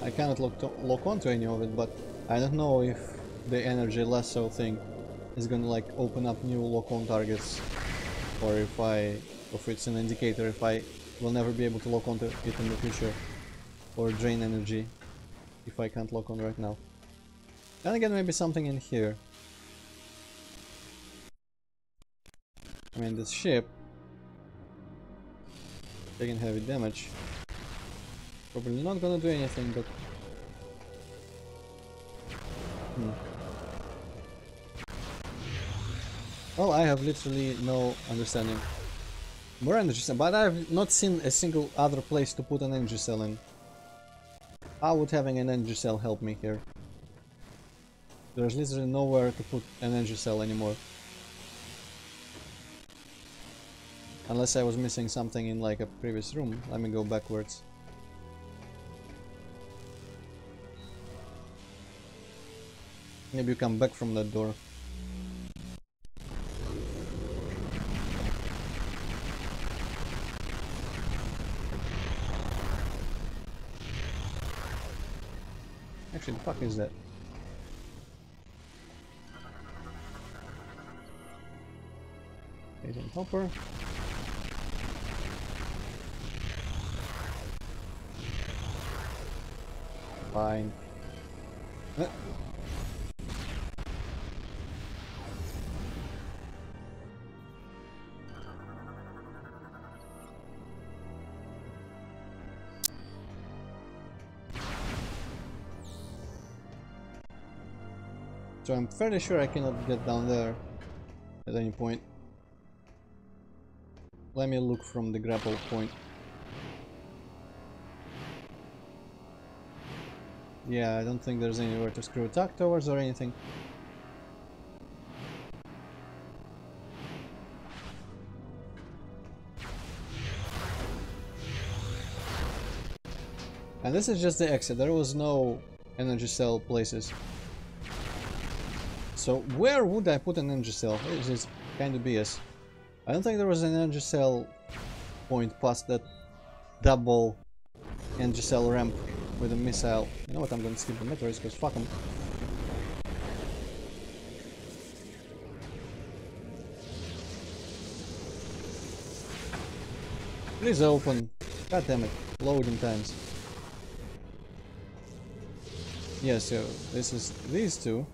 I cannot lock onto any of it, but I don't know if the energy lasso thing is gonna like open up new lock-on targets, or if it's an indicator if I will never be able to lock onto it in the future, or drain energy if I can't lock on right now. Then again, maybe something in here. I mean, this ship taking heavy damage. Probably not gonna do anything, but well, I have literally no understanding. More energy cell, but I have not seen a single other place to put an energy cell in. How would having an energy cell help me here? There's literally nowhere to put an energy cell anymore. Unless I was missing something in like a previous room. Let me go backwards. Maybe you come back from that door. Actually, the fuck is that? Agent Hopper. Fine. So I'm fairly sure I cannot get down there at any point. Let me look from the grapple point. Yeah, I don't think there's anywhere to screw attack towards or anything. And this is just the exit. There was no energy cell places. So where would I put an energy cell? This is kind of BS. I don't think there was an energy cell point past that double energy cell ramp with a missile. You know what, I'm gonna skip the Metroids because fuck them. Please open. God damn it. Loading times. Yeah, so this is these two.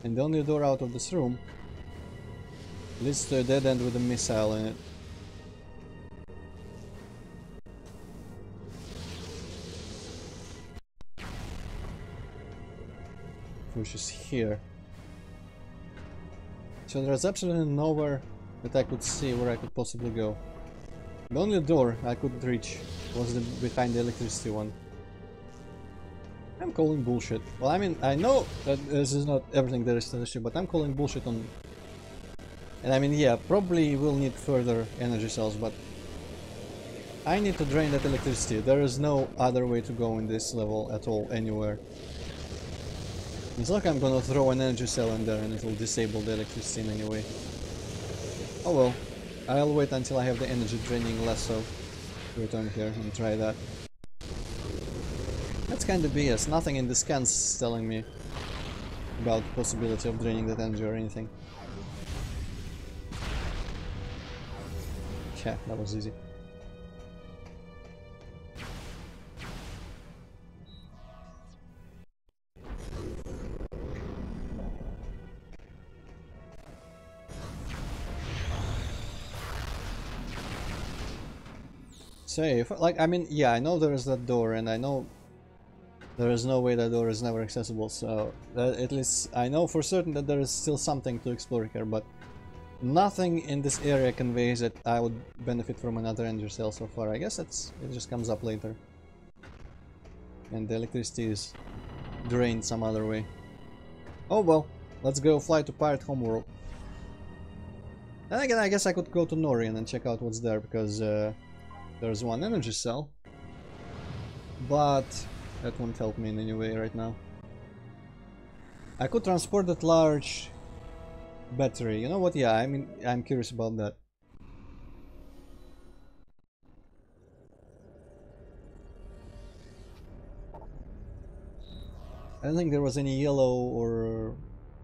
And the only door out of this room leads to a dead end with a missile in it. Which is here. So there's absolutely nowhere that I could see where I could possibly go. The only door I could reach was the behind the electricity one. I'm calling bullshit. Well, I mean, I know that this is not everything there is to the ship, but I'm calling bullshit on... And I mean, yeah, probably we'll need further energy cells, but... I need to drain that electricity. There is no other way to go in this level at all, anywhere. It's like I'm gonna throw an energy cell in there and it will disable the electricity in any way. Oh well. I'll wait until I have the energy draining lasso to return here and try that. That's kind of BS. Nothing in the scans is telling me about the possibility of draining that energy or anything. Yeah, that was easy. Safe. Like, I mean, yeah, I know there is that door, and I know there is no way that door is never accessible, so at least I know for certain that there is still something to explore here, but nothing in this area conveys that I would benefit from another energy cell so far. I guess it just comes up later. And the electricity is drained some other way. Oh well, let's go fly to Pirate Homeworld. Then again, I guess I could go to Norian and check out what's there, because there's one energy cell, but that won't help me in any way right now. I could transport that large battery. You know what? Yeah, I mean, I'm curious about that. I don't think there was any yellow or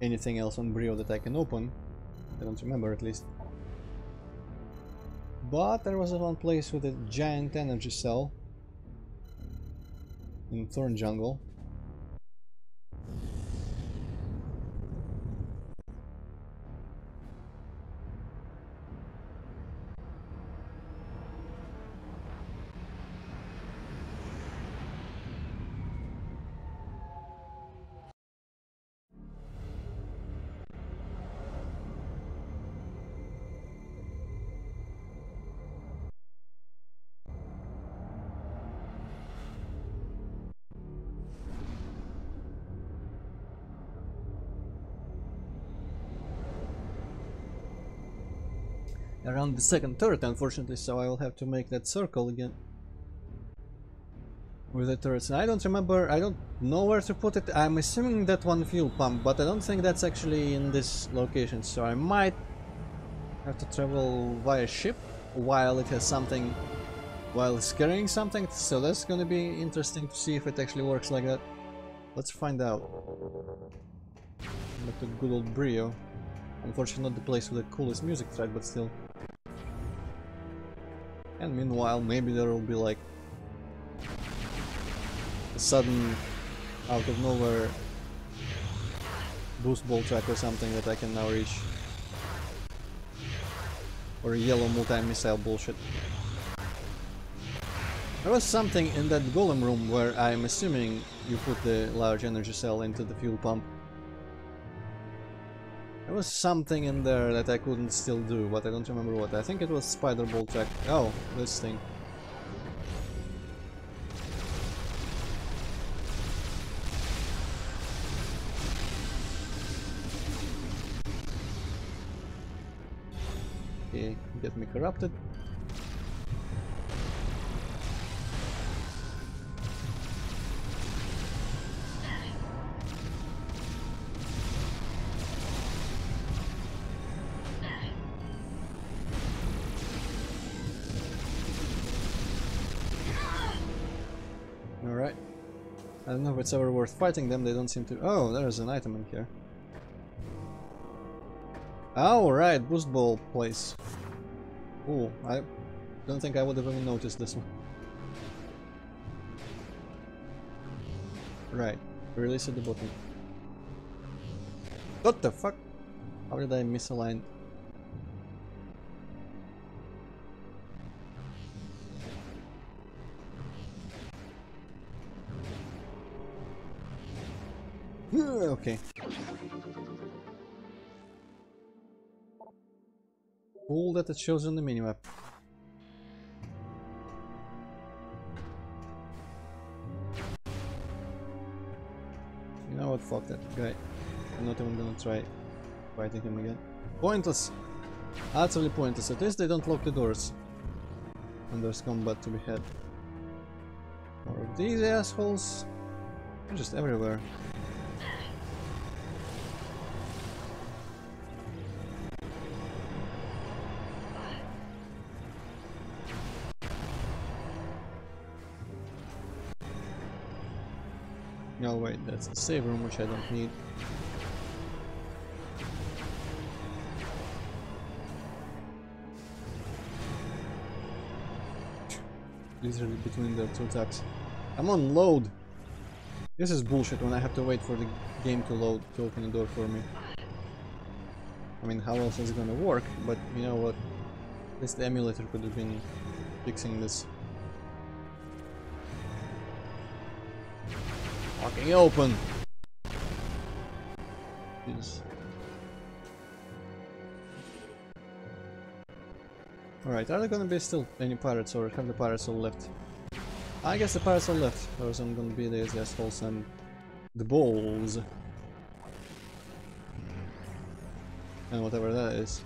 anything else on Brio that I can open. I don't remember, at least. But there was one place with a giant energy cell in Thorn Jungle. Around the second turret, unfortunately, so I will have to make that circle again with the turrets. And I don't remember, I don't know where to put it. I'm assuming that one fuel pump, but I don't think that's actually in this location, so I might have to travel via ship while it has something, while it's carrying something, so that's gonna be interesting to see if it actually works like that. Let's find out. Back to good old Brio. Unfortunately not the place with the coolest music track, but still. And meanwhile, maybe there will be like a sudden, out of nowhere boost ball track or something that I can now reach. Or yellow multi-missile bullshit. There was something in that golem room where I'm assuming you put the large energy cell into the fuel pump. There was something in there that I couldn't still do, but I don't remember what. I think it was spider ball track. Oh, this thing. Okay, get me corrupted. Alright. I don't know if it's ever worth fighting them, they don't seem to... Oh, there's an item in here. Oh, right, boost ball place. Ooh, I don't think I would have even noticed this one. Right, release at the bottom. What the fuck? How did I misalign? Okay. Cool that it shows on the minimap. You know what, fuck that guy. I'm not even gonna try fighting him again. Pointless! Utterly pointless. At least they don't lock the doors when there's combat to be had. More of these assholes. They're just everywhere. No, wait, that's the save room, which I don't need. Literally between the two tabs. I'm on load! This is bullshit when I have to wait for the game to load to open the door for me. I mean, how else is it gonna work? But you know what? At least the emulator could have been fixing this. Fucking open! Jesus. Alright, are there gonna be still any pirates, or have the pirates all left? I guess the pirates all left, or I'm gonna be the assholes and the balls. And whatever that is.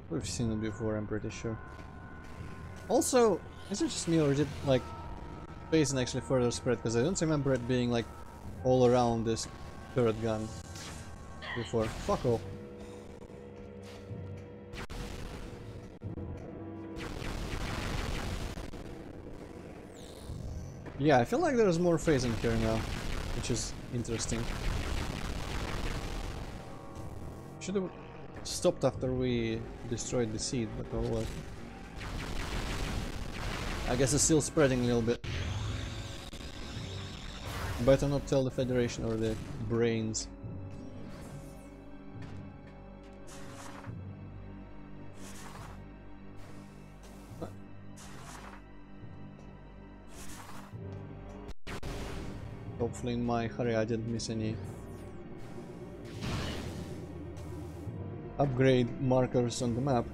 We've seen it before, I'm pretty sure. Also, is it just me, or is it like Phasing actually further spread? Because I don't remember it being like all around this turret gun before. Fuck off. Yeah, I feel like there's more phasing here now, which is interesting. Should have stopped after we destroyed the seed, but oh well. I guess it's still spreading a little bit. Better not tell the Federation or the brains. Hopefully in my hurry I didn't miss any upgrade markers on the map.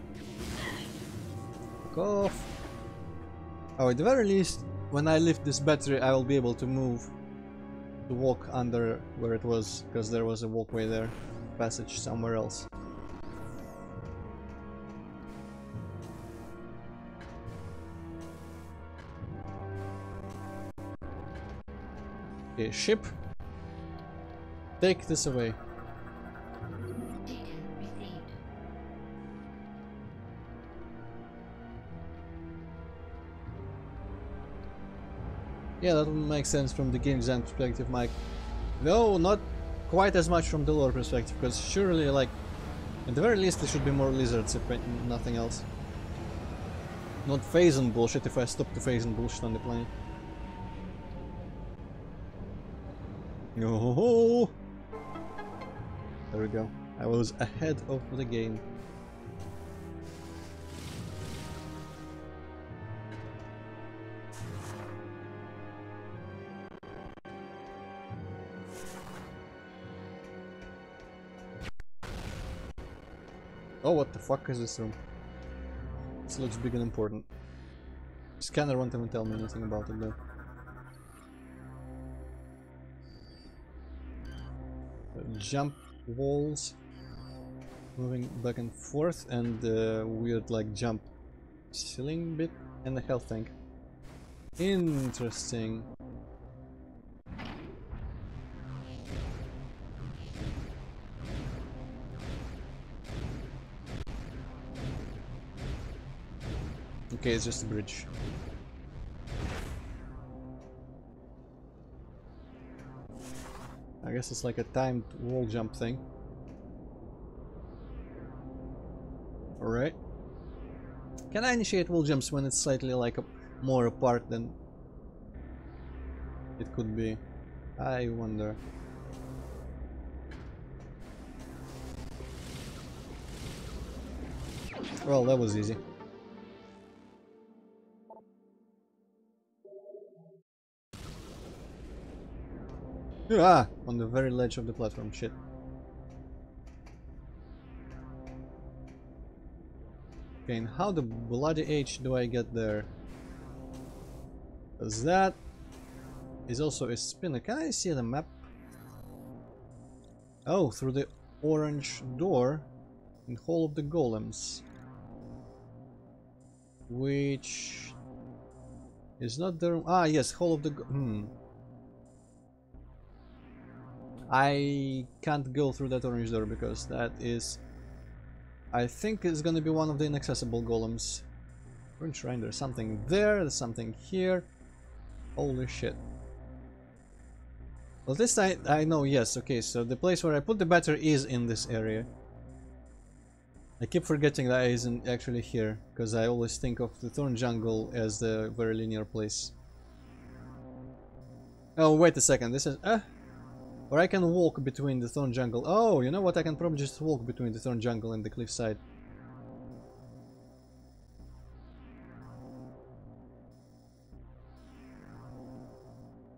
Fuck off. Oh, at the very least, when I lift this battery I will be able to move, to walk under where it was, because there was a walkway there, passage somewhere else. Okay, ship, take this away. Yeah, that would make sense from the game design perspective, Mike. No, not quite as much from the lore perspective, because surely, like, at the very least there should be more lizards, if nothing else. Not phasing bullshit if I stop the phasing bullshit on the planet. Oh, there we go. I was ahead of the game. Oh, what the fuck is this room? This looks big and important. Scanner won't even tell me anything about it though. Jump walls, moving back and forth, and weird like jump ceiling bit, and a health tank. Interesting. Okay, it's just a bridge. I guess it's like a timed wall jump thing. Alright. Can I initiate wall jumps when it's slightly like more apart than it could be? I wonder. Well, that was easy. Ah! On the very ledge of the platform, shit. Okay, and how the bloody H do I get there? Because that is also a spinner. Can I see the map? Oh, through the orange door in Hall of the Golems. Which is not the... Ah, yes, Hall of the... I can't go through that orange door because that is... I think it's gonna be one of the inaccessible golems. Orange shrine, there's something there, there's something here. Holy shit. Well, this I know, yes, okay, so the place where I put the battery is in this area. I keep forgetting that it isn't actually here, because I always think of the Thorn Jungle as the very linear place. Oh, wait a second, this is... Or I can walk between the Thorn Jungle. Oh, you know what? I can probably just walk between the Thorn Jungle and the cliffside.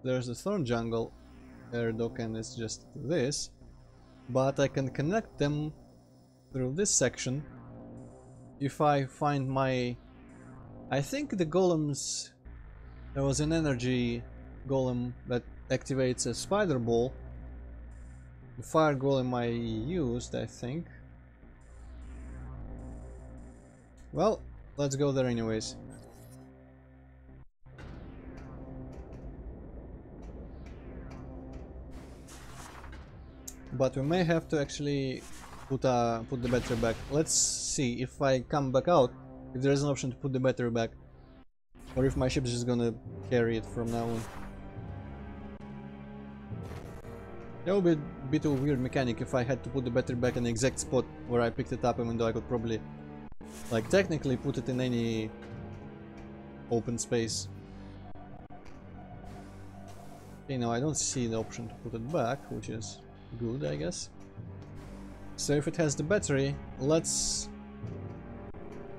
There's the Thorn Jungle air dock and it's just this. But I can connect them through this section if I find my... I think the golems... There was an energy golem that activates a spider ball. The fire golem I used, I think. Well, let's go there anyways. But we may have to actually put the battery back. Let's see if I come back out, if there is an option to put the battery back, or if my ship is just gonna carry it from now on. That would be a bit of a weird mechanic if I had to put the battery back in the exact spot where I picked it up, even though I could probably, like, technically put it in any open space. Okay, now I don't see the option to put it back, which is good, I guess. So if it has the battery, let's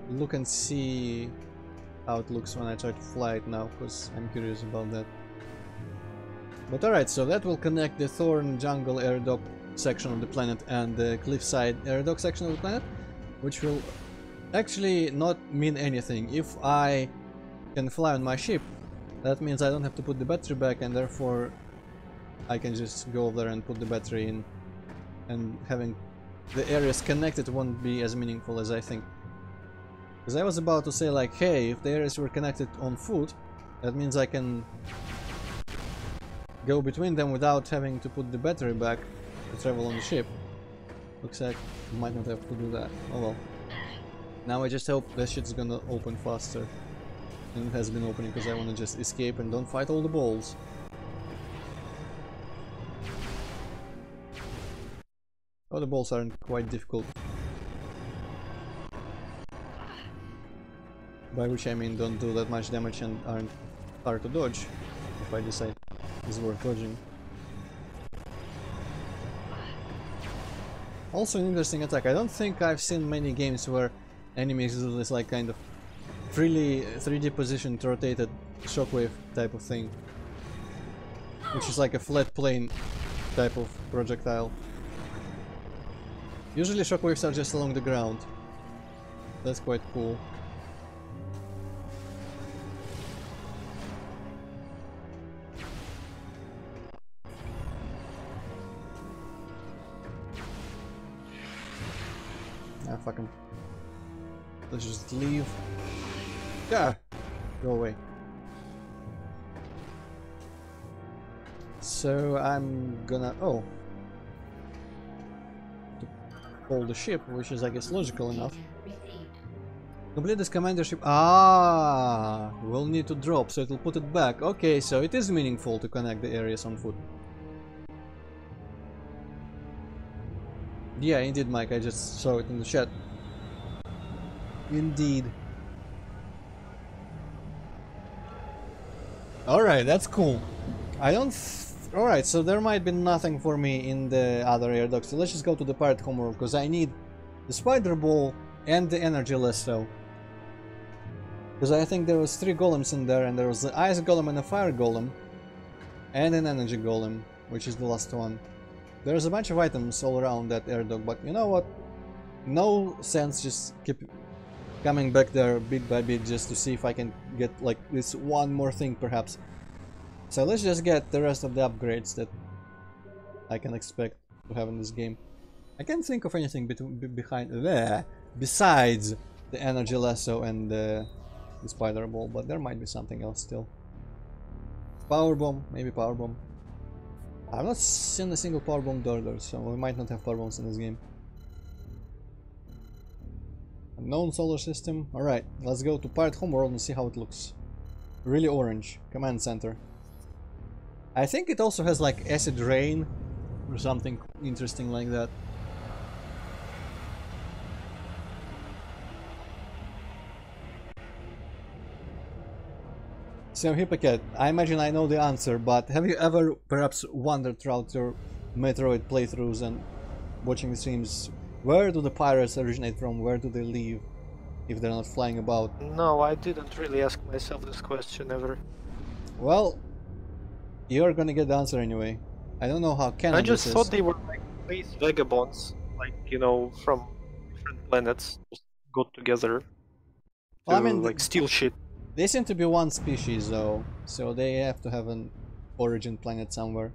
look and see how it looks when I try to fly it now, because I'm curious about that. But alright, so that will connect the Thorn Jungle air dock section of the planet and the cliffside air dock section of the planet, which will actually not mean anything. If I can fly on my ship, that means I don't have to put the battery back, and therefore I can just go over there and put the battery in, and having the areas connected won't be as meaningful as I think. Because I was about to say, like, hey, if the areas were connected on foot, that means I can go between them without having to put the battery back to travel on the ship. Looks like I might not have to do that. Oh well. Now I just hope that shit's gonna open faster. And it has been opening because I want to just escape and don't fight all the balls. Oh, the balls aren't quite difficult. By which I mean don't do that much damage and aren't hard to dodge, if I decide it's worth dodging. Also an interesting attack. I don't think I've seen many games where enemies do this like kind of freely 3D positioned rotated shockwave type of thing, which is like a flat plane type of projectile. Usually shockwaves are just along the ground. That's quite cool. Ah, fuck him. Let's just leave. Yeah! Go away. So I'm gonna... oh. To hold the ship, which is I guess logical enough. Complete this commander ship... ah! We'll need to drop, so it'll put it back. Okay, so it is meaningful to connect the areas on foot. Yeah, indeed, Mike. I just saw it in the chat. Indeed. Alright, that's cool. I don't... Alright, so there might be nothing for me in the other air dock. So let's just go to the pirate homeworld, because I need the spider ball and the energy lasso. Because I think there was 3 golems in there, and there was the ice golem and a fire golem. And an energy golem, which is the last one. There's a bunch of items all around that air dock, but you know what? No sense just keep coming back there bit by bit just to see if I can get like this one more thing perhaps. So let's just get the rest of the upgrades that I can expect to have in this game. I can't think of anything besides the energy lasso and the spider ball, but there might be something else still. Power bomb, maybe power bomb. I've not seen a single power bomb door there, so we might not have power bombs in this game. Unknown solar system. Alright, let's go to Pirate Homeworld and see how it looks. Really orange. Command center. I think it also has like acid rain or something interesting like that. So Hippocat, I imagine I know the answer, but have you ever perhaps wandered throughout your Metroid playthroughs and watching the streams, where do the pirates originate from, where do they live, if they're not flying about? No, I didn't really ask myself this question ever. Well, you're gonna get the answer anyway. I don't know how canon I just this thought is. they were like space vagabonds, like, you know, from different planets, just got together to, Well, I mean, like, steal shit. They seem to be one species though, so they have to have an origin planet somewhere.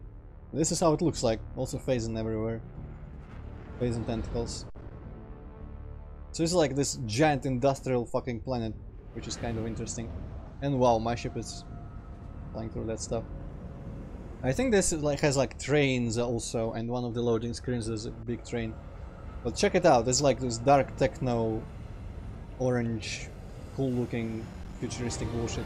This is how it looks like, also phasing everywhere. Phasing tentacles. So it's like this giant industrial fucking planet, which is kind of interesting. And wow, my ship is flying through that stuff. I think this is like has like trains also, and one of the loading screens is a big train. But check it out, it's like this dark techno, orange, cool looking futuristic bullshit.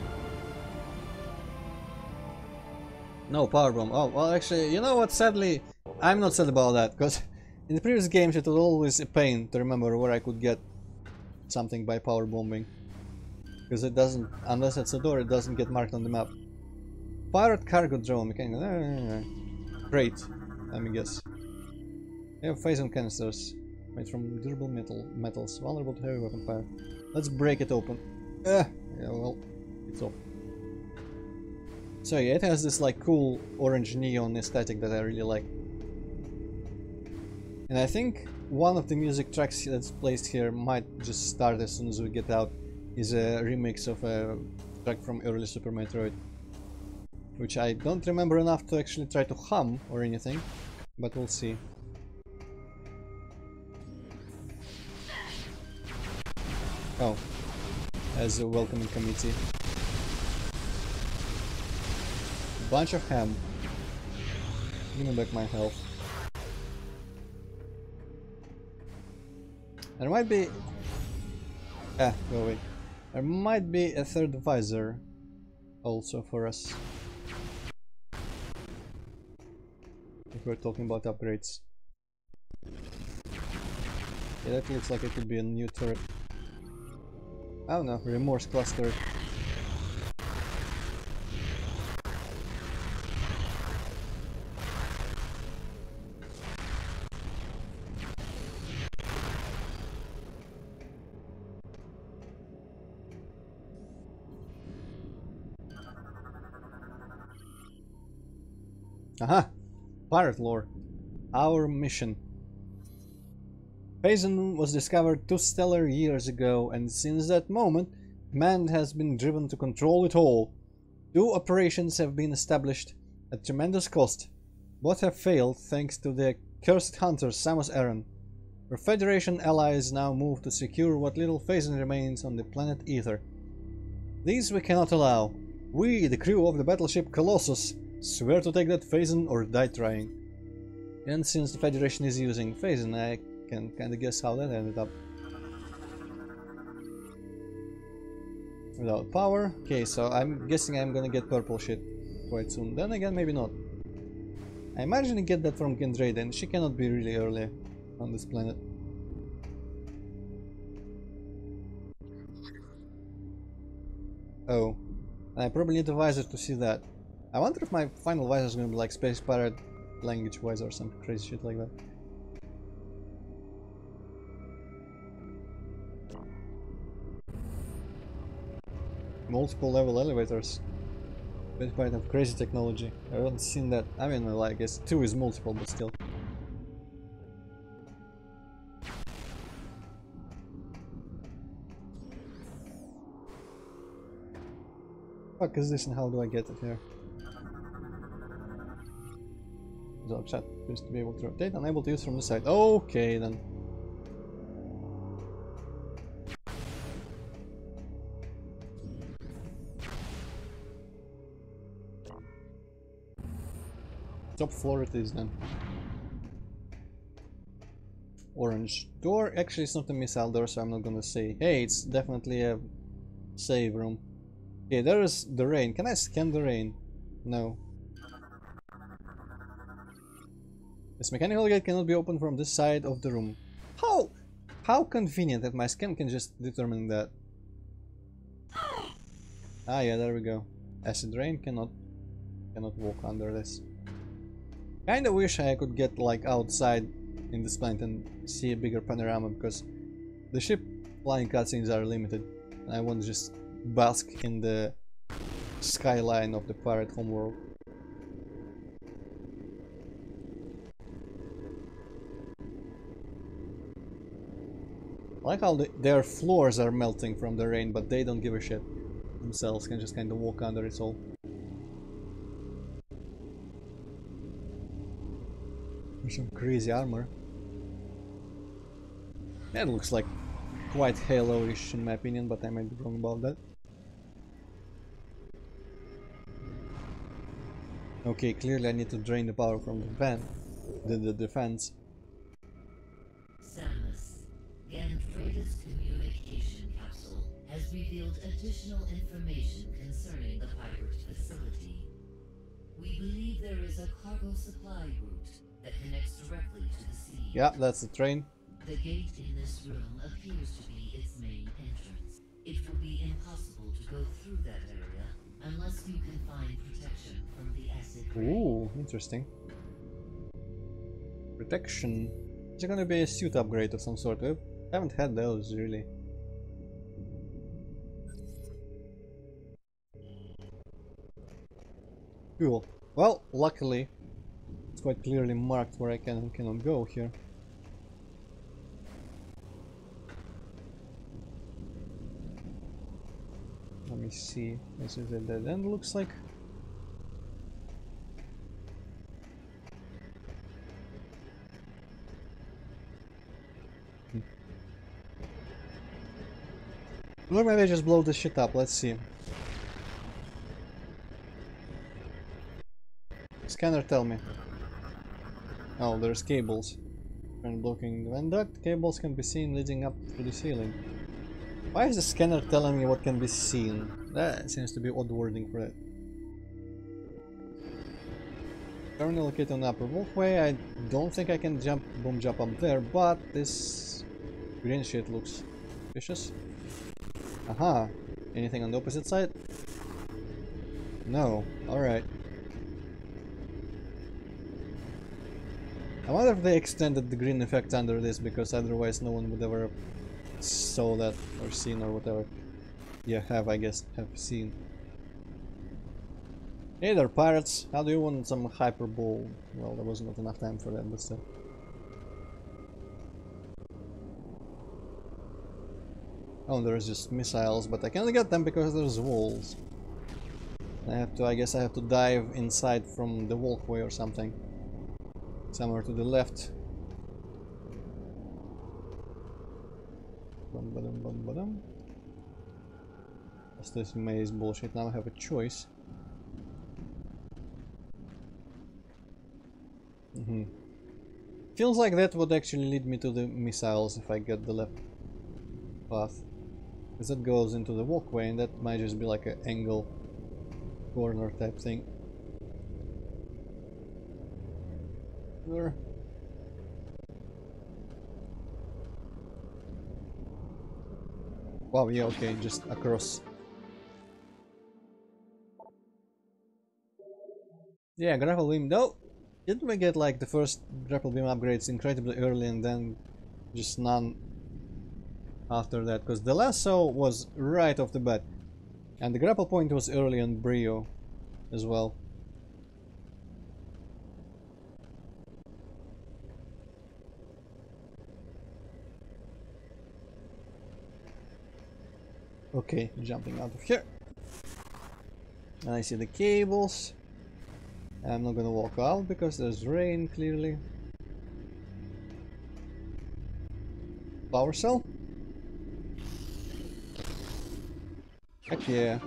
No power bomb. Oh, well actually, you know what, sadly, I'm not sad about that, because in the previous games it was always a pain to remember where I could get something by power bombing. Because it doesn't, unless it's a door, it doesn't get marked on the map. Pirate cargo drone, mechanical. Great, let me guess. We have phase and canisters made from durable metals, vulnerable to heavy weapon fire. Let's break it open. Yeah, well, it's open. So yeah, it has this like cool orange neon aesthetic that I really like. And I think one of the music tracks that's placed here might just start as soon as we get out. Is a remix of a track from early Super Metroid, which I don't remember enough to actually try to hum or anything, but we'll see. Oh, as a welcoming committee. Bunch of ham. Give me back my health. There might be... Ah, go away. There might be a third visor also for us. If we're talking about upgrades. Yeah, that looks like it could be a new turret. I don't know, remorse cluster. Aha! Pirate lore. Our mission. Phazon was discovered 2 stellar years ago, and since that moment, man has been driven to control it all. 2 operations have been established at tremendous cost. Both have failed thanks to the cursed hunter Samus Aran. Our Federation allies now move to secure what little Phazon remains on the planet Ether. This we cannot allow. We, the crew of the battleship Colossus, swear to take that Phazon or die trying. And since the Federation is using Phazon, I can kinda guess how that ended up. Without power. Okay, so I'm guessing I'm gonna get purple shit quite soon. Then again, maybe not. I imagine I get that from Gandrayda, and she cannot be really early on this planet. Oh, I probably need a visor to see that. I wonder if my final visor is gonna be like Space Pirate language visor or some crazy shit like that. Multiple level elevators. Space Pirate have crazy technology. I haven't seen that. I mean, well, I guess 2 is multiple, but still. Fuck is this and how do I get it here? The shot appears to be able to rotate, unable to use from the side. Okay then. Top floor it is then. Orange door. Actually it's not a missile door, so I'm not gonna say. Hey, it's definitely a save room. Okay, there is the rain. Can I scan the rain? No. This mechanical gate cannot be opened from this side of the room. How convenient that my scan can just determine that. Ah yeah, there we go. Acid rain cannot walk under this. Kinda wish I could get like outside in this planet and see a bigger panorama, because the ship flying cutscenes are limited. I want to just bask in the skyline of the pirate homeworld. I like how their floors are melting from the rain, but they don't give a shit. Themselves can just kind of walk under it all. Some crazy armor. That looks like quite Halo-ish in my opinion, but I might be wrong about that. Okay, clearly I need to drain the power from the van, the defense. Samus, Gandrayda's communication capsule has revealed additional information concerning the pirate facility. We believe there is a cargo supply route that connects directly to the sea. Yeah, that's the train. The gate in this room appears to be its main entrance. It will be impossible to go through that area unless you can find protection from the acid rain. Ooh, interesting. Protection. Is it gonna be a suit upgrade of some sort? I haven't had those really. Cool. Well, luckily, it's quite clearly marked where I can and cannot go here. Let me see. This is a dead end, looks like. Or maybe I just blow this shit up, let's see. Scanner, tell me. Oh, there's cables. When blocking the vent duct, cables can be seen leading up to the ceiling. Why is the scanner telling me what can be seen? That seems to be odd wording for it. Currently located on the upper walkway. I don't think I can boom jump up there, but this green shit looks vicious. Aha! Anything on the opposite side? No. Alright. I wonder if they extended the green effect under this, because otherwise no one would ever saw that or seen or whatever. Yeah, have seen. Hey there, pirates! How do you want some hyperbole? Well, there was not enough time for that, but still. Oh, there's just missiles, but I can't get them because there's walls. I guess I have to dive inside from the walkway or something. Somewhere to the left. What's this maze bullshit? Now I have a choice. Feels like that would actually lead me to the missiles if I get the left path. Because that goes into the walkway and that might just be like an angle corner type thing. Sure. Wow, yeah, okay, just across. Yeah, grapple beam. No, didn't we get like the first grapple beam upgrades incredibly early and then just none after that? Because the lasso was right off the bat, and the grapple point was early on Brio as well. Okay, jumping out of here. And I see the cables. I'm not gonna walk out because there's rain, clearly. Power cell? Heck yeah.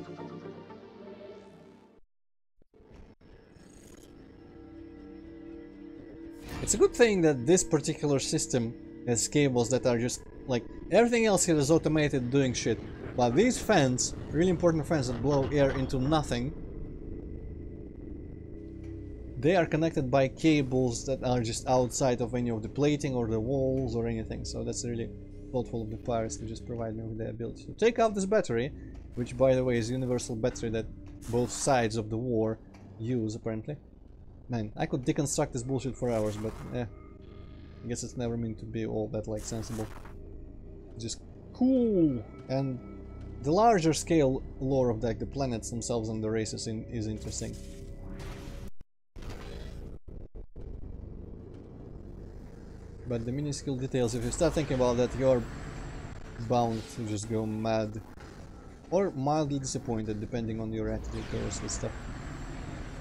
It's a good thing that this particular system has cables that are just like everything else here is automated doing shit. But these fans, really important fans that blow air into nothing, they are connected by cables that are just outside of any of the plating or the walls or anything. So that's really thoughtful of the pirates to just provide me with the ability to take out this battery, which by the way is a universal battery that both sides of the war use apparently. Man, I could deconstruct this bullshit for hours, but I guess it's never meant to be all that like sensible. Just cool. And the larger scale lore of like the planets themselves and the races is interesting. But the minuscule details, if you start thinking about that, you're bound to just go mad. Or mildly disappointed, depending on your attitude towards this stuff.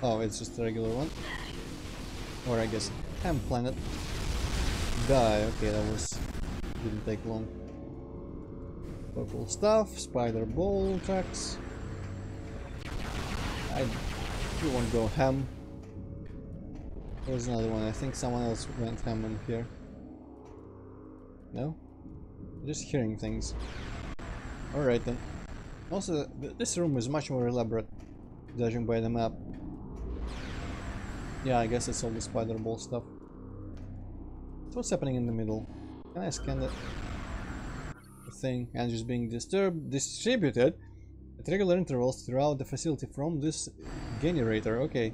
Oh, it's just a regular one. Or I guess, Ham Planet. Die, okay, that was... didn't take long. Purple stuff, spider ball tracks. I do want to go ham. There's another one, I think someone else went ham in here. No? Just hearing things. Alright then. Also, this room is much more elaborate, judging by the map. Yeah, I guess it's all the spider ball stuff. So what's happening in the middle? Can I scan the thing? And just being distributed at regular intervals throughout the facility from this generator. Okay.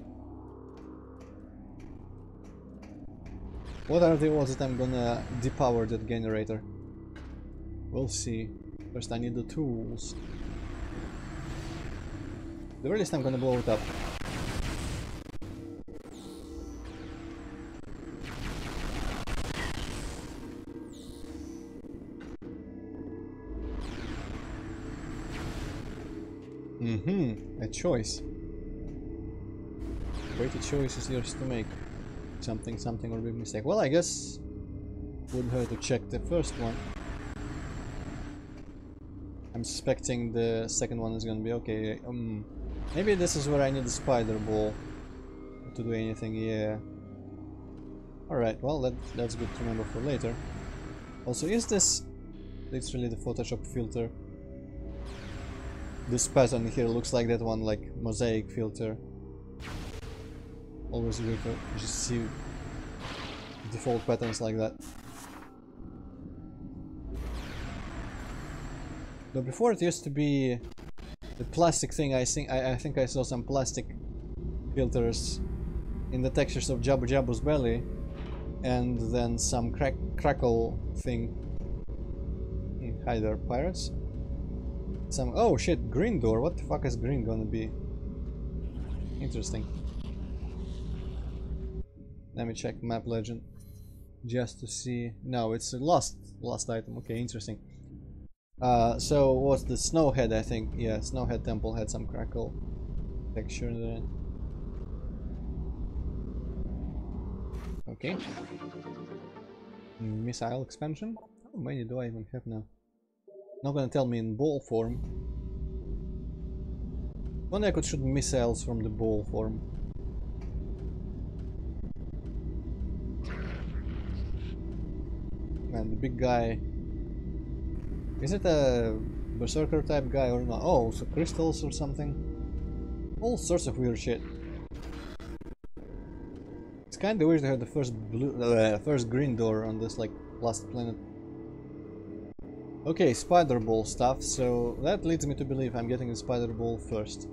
What are the odds that I'm gonna depower that generator? We'll see. First I need the tools. The very least I'm gonna blow it up. A choice. Great, a choice is yours to make. Something or big mistake. Well, I guess wouldn't hurt to check the first one. I'm suspecting the second one is gonna be okay. Maybe this is where I need the spider ball to do anything. Yeah. Alright, well that's good to remember for later. Also, is this literally the Photoshop filter? This pattern here looks like that one, like mosaic filter. Always good to just see default patterns like that. But before it used to be the plastic thing. I think I saw some plastic filters in the textures of Jabu Jabu's belly, and then some crackle thing. Hi there, pirates. Some oh shit, green door. What the fuck is green gonna be? Interesting. Let me check map legend just to see. No, it's a lost item. Okay, interesting. So what's the Snowhead? I think yeah, Snowhead Temple had some crackle texture there. Okay. Missile expansion. How many do I even have now? Not gonna tell me in ball form. Only I could shoot missiles from the ball form. Man, the big guy. Is it a berserker type guy or not? Oh, so crystals or something. All sorts of weird shit. It's kinda weird to have the first green door on this like last planet. Okay, spider ball stuff, so that leads me to believe I'm getting the spider ball first.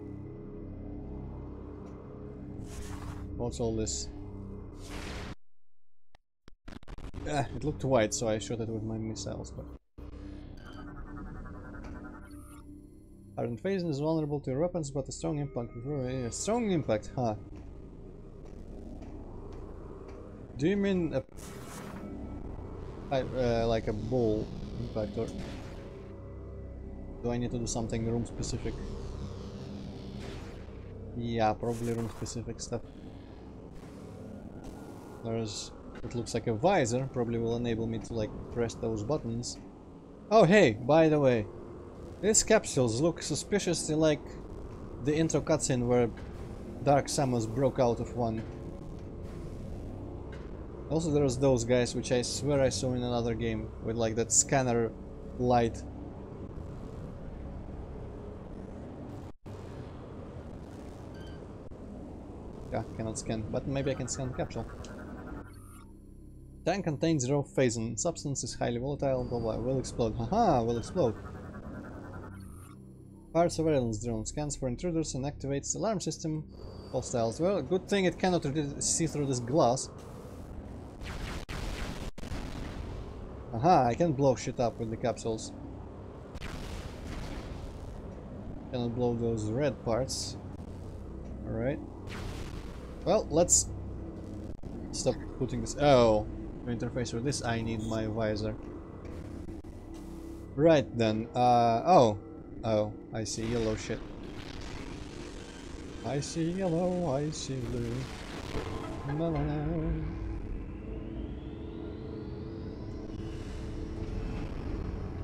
What's all this? It looked white, so I shot it with my missiles, but... Hardened phase is vulnerable to your weapons, but a strong impact... strong impact, huh? Do you mean like a ball impact, or... do I need to do something room specific? Yeah, probably room specific stuff. There's... it looks like a visor, probably will enable me to like press those buttons. Oh hey, by the way, these capsules look suspiciously like the intro cutscene where Dark Samus broke out of one. Also there's those guys which I swear I saw in another game with like that scanner light. Yeah, cannot scan, but maybe I can scan the capsule. Tank contains raw phazon. Substance is highly volatile, blah blah, will explode. Haha, will explode. Fire surveillance drone scans for intruders and activates alarm system. Hostiles. Well, good thing it cannot see through this glass. Aha, I can blow shit up with the capsules. Cannot blow those red parts. Alright. Well, let's stop putting this. Oh, to interface with this, I need my visor. Right then. Oh, I see yellow shit. I see yellow, I see blue. No, no, no.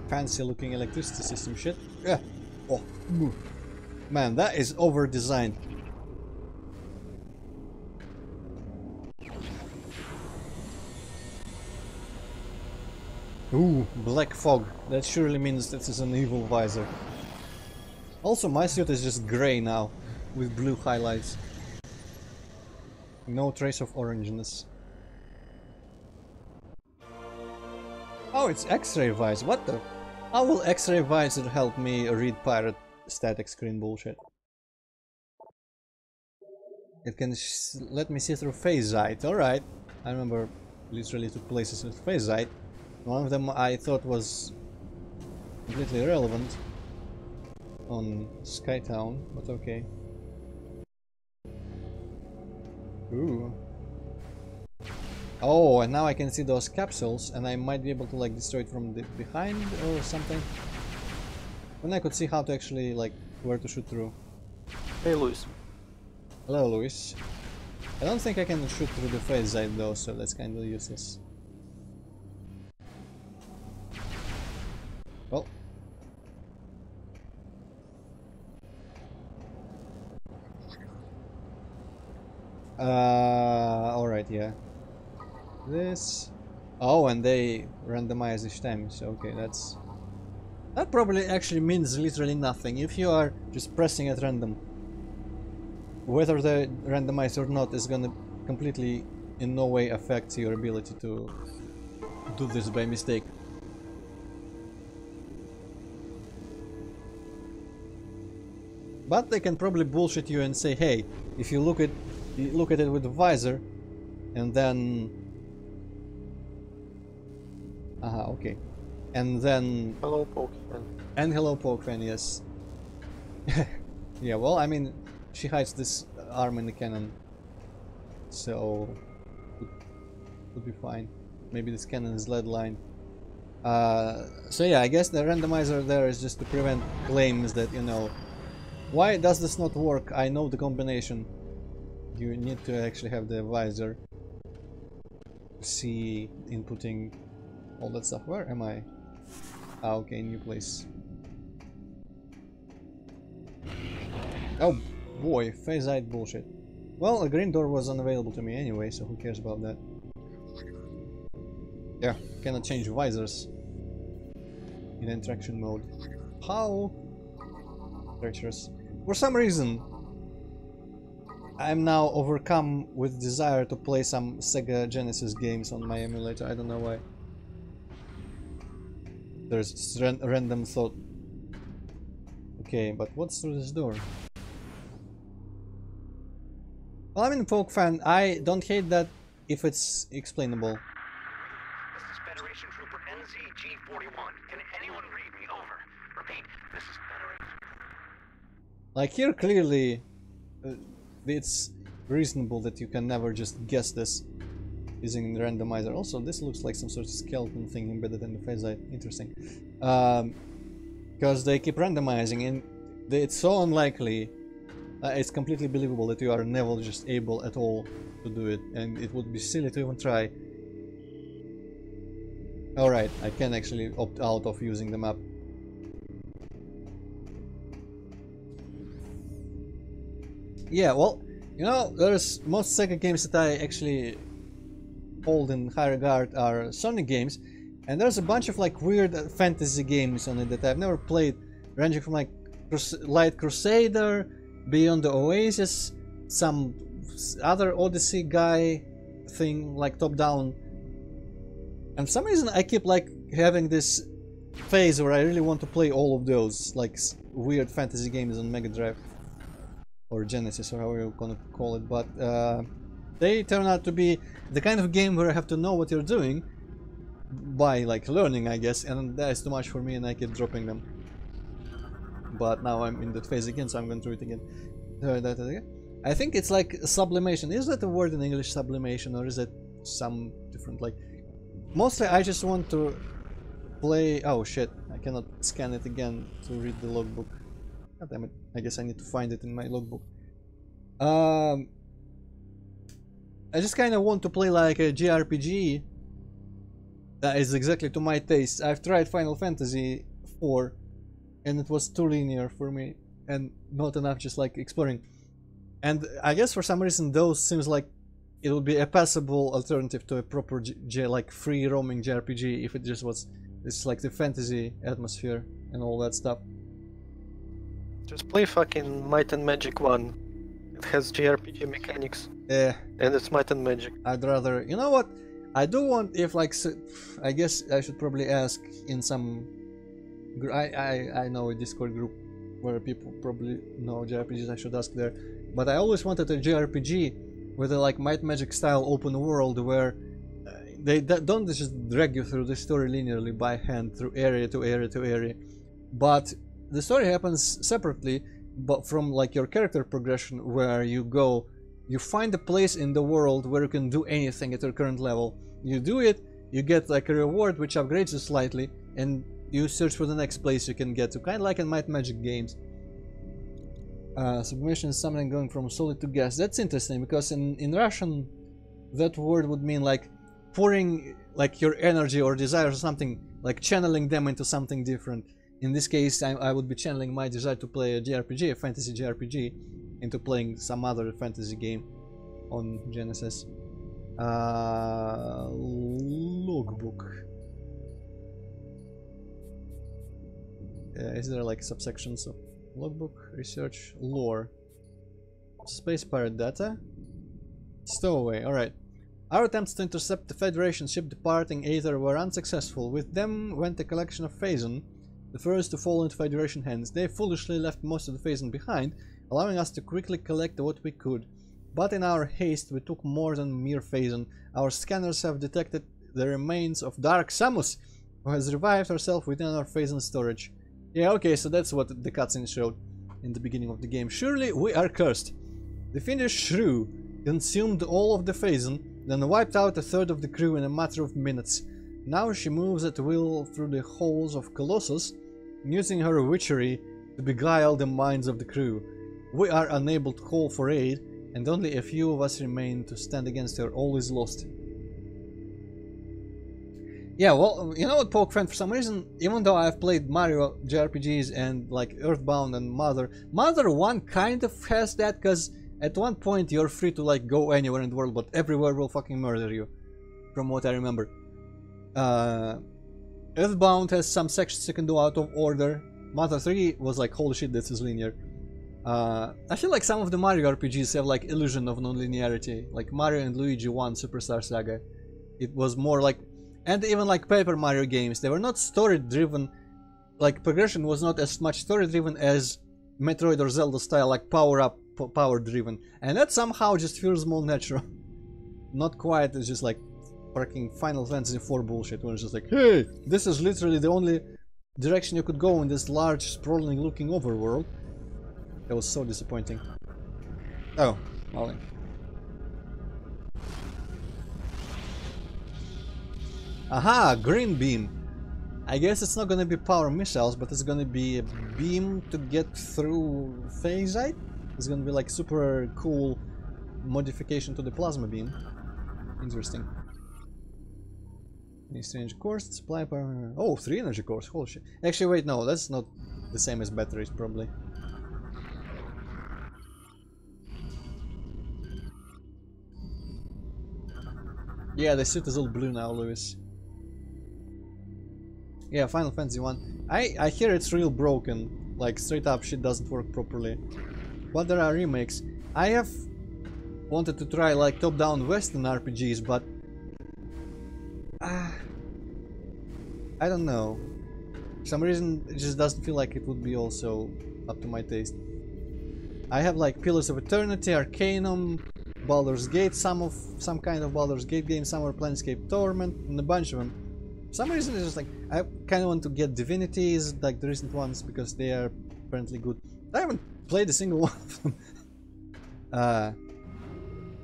Fancy looking electricity system shit. Yeah. Oh, man, that is over designed. Ooh, black fog. That surely means this is an evil visor. Also, my suit is just grey now, with blue highlights. No trace of orangeness. Oh, it's X-ray visor. What the? How will X-ray visor help me read pirate static screen bullshit? It can let me see through phasite. Alright. I remember literally two places with phasite. One of them I thought was completely irrelevant on Skytown, but okay. Ooh. Oh, and now I can see those capsules, and I might be able to like destroy it from the behind or something. Then I could see how to actually like where to shoot through. Hey, Luis. Hello, Luis. I don't think I can shoot through the phasite though, so that's kind of useless. Well. Alright, yeah. This... oh, and they randomize each time, so okay, that's... that probably actually means literally nothing. If you are just pressing at random, whether they're randomized or not is gonna completely in no way affect your ability to do this by mistake. But they can probably bullshit you and say, hey, if you look at it with the visor, and then... aha, okay. And then... hello, Pokemon. And hello, Pokemon, yes. Yeah, well, I mean, she hides this arm in the cannon, so... would be fine. Maybe this cannon is lead lined. So yeah, I guess the randomizer there is just to prevent claims that, you know, why does this not work? I know the combination. You need to actually have the visor to see inputting all that stuff. Where am I? Ah, okay, new place. Oh boy, phasite bullshit. Well, a green door was unavailable to me anyway, so who cares about that? Yeah, cannot change visors in interaction mode. How treacherous. For some reason, I'm now overcome with desire to play some Sega Genesis games on my emulator. I don't know why. There's random thought. Okay, but what's through this door? Well, I mean, Poke fan, I don't hate that if it's explainable. This is Federation Trooper NZG-41. Can anyone read me? Over. Repeat, this is Federation. Like here, clearly, it's reasonable that you can never just guess this using the randomizer. Also, this looks like some sort of skeleton thing embedded in the phasite. Interesting. Because they keep randomizing, and it's so unlikely. It's completely believable that you are never just able at all to do it, and it would be silly to even try. Alright, I can actually opt out of using the map. Yeah, well, you know, there's most Sega games that I actually hold in high regard are Sonic games, and there's a bunch of like weird fantasy games on it that I've never played, ranging from like Light Crusader, Beyond the Oasis, some other Odyssey guy thing, like top-down. And for some reason I keep like having this phase where I really want to play all of those like weird fantasy games on Mega Drive or Genesis or however you're gonna call it, but they turn out to be the kind of game where I have to know what you're doing by like learning, I guess, and that is too much for me and I keep dropping them. But now I'm in that phase again, so I'm going to do it again. I think it's like sublimation. Is that a word in English, sublimation, or is it some different, like... Mostly I just want to play... Oh shit, I cannot scan it again to read the logbook. God damn it, I guess I need to find it in my logbook. I just kind of want to play like a JRPG that is exactly to my taste. I've tried Final Fantasy IV, and it was too linear for me and not enough just like exploring. And I guess for some reason those seems like it would be a passable alternative to a proper like free roaming JRPG if it just was this like the fantasy atmosphere and all that stuff. Just play fucking Might and Magic 1. It has JRPG mechanics. Yeah. And it's Might and Magic. I'd rather, you know what? I do want, if like, I guess I should probably ask in some I know a Discord group where people probably know JRPGs, I should ask there. But I always wanted a JRPG with a like Might Magic style open world where they don't just drag you through the story linearly by hand through area to area to area, but the story happens separately, but from like your character progression where you go, you find a place in the world where you can do anything at your current level. You do it, you get like a reward which upgrades you slightly, and you search for the next place you can get to, kind of like in Might Magic games. Sublimation is something going from solid to gas. That's interesting because in Russian that word would mean like pouring like your energy or desire or something, like channeling them into something different. In this case I would be channeling my desire to play a JRPG, a fantasy JRPG, into playing some other fantasy game on Genesis. Logbook. Is there like subsections of logbook, research, lore, space pirate data, stowaway? Alright. Our attempts to intercept the Federation ship departing Aether were unsuccessful. With them went a collection of Phazon, the first to fall into Federation hands. They foolishly left most of the Phazon behind, allowing us to quickly collect what we could. But in our haste we took more than mere Phazon. Our scanners have detected the remains of Dark Samus, who has revived herself within our Phazon storage. Yeah, okay, so that's what the cutscene showed in the beginning of the game. Surely we are cursed. The fiendish shrew consumed all of the Phazon, then wiped out a third of the crew in a matter of minutes. Now she moves at will through the halls of Colossus, using her witchery to beguile the minds of the crew. We are unable to call for aid, and only a few of us remain to stand against her. All is lost. Yeah, well, you know what, Pokefan, for some reason, even though I've played Mario JRPGs and like Earthbound and Mother 1 kind of has that, because at one point you're free to like go anywhere in the world, but everywhere will fucking murder you, from what I remember. Earthbound has some sections you can do out of order. Mother 3 was like, holy shit, this is linear. I feel like some of the Mario RPGs have like illusion of non-linearity, like Mario and Luigi 1 Superstar Saga. It was more like, And even like Paper Mario games, they were not story driven. Like progression was not as much story driven as Metroid or Zelda style, like power up, power driven. And that somehow just feels more natural. Not quite, it's just like fucking Final Fantasy IV bullshit, where it's just like, hey, this is literally the only direction you could go in this large, sprawling looking overworld. That was so disappointing. Oh, Molly. Aha, green beam. I guess it's not gonna be power missiles, but it's gonna be a beam to get through phasite. It's gonna be like super cool modification to the plasma beam. Interesting. Any strange cores, supply power. Oh, 3 energy cores, holy shit. Actually, wait, no, that's not the same as batteries, probably. Yeah, the suit is all blue now, Lewis. Yeah, Final Fantasy 1. I hear it's real broken. Like, straight up shit doesn't work properly. But there are remakes. I have wanted to try like top-down Western RPGs, but I don't know. For some reason it just doesn't feel like it would be also up to my taste. I have like Pillars of Eternity, Arcanum, Baldur's Gate, some kind of Baldur's Gate game, somewhere Planescape Torment, and a bunch of them. For some reason it's just like I kind of want to get Divinities, like the recent ones, because they are apparently good. I haven't played a single one of them.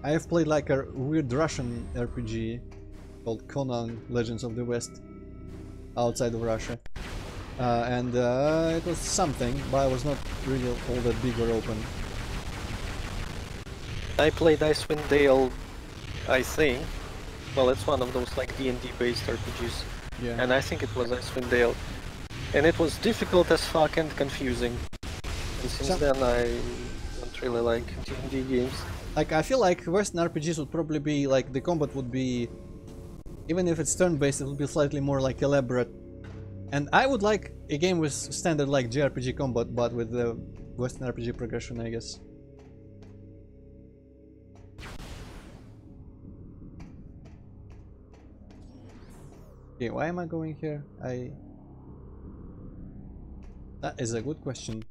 I have played like a weird Russian RPG called Conan Legends of the West outside of Russia. And it was something, but it was not really all that big or open. I played Icewind Dale, I think. Well, it's one of those like D&D based RPGs. Yeah. And I think it was Icewind Dale. And it was difficult as fuck and confusing. And since then I don't really like D&D games. Like, I feel like Western RPGs would probably be like, the combat would be, even if it's turn-based, it would be slightly more like elaborate. And I would like a game with standard like JRPG combat, but with the Western RPG progression, I guess. Okay, why am I going here? That is a good question.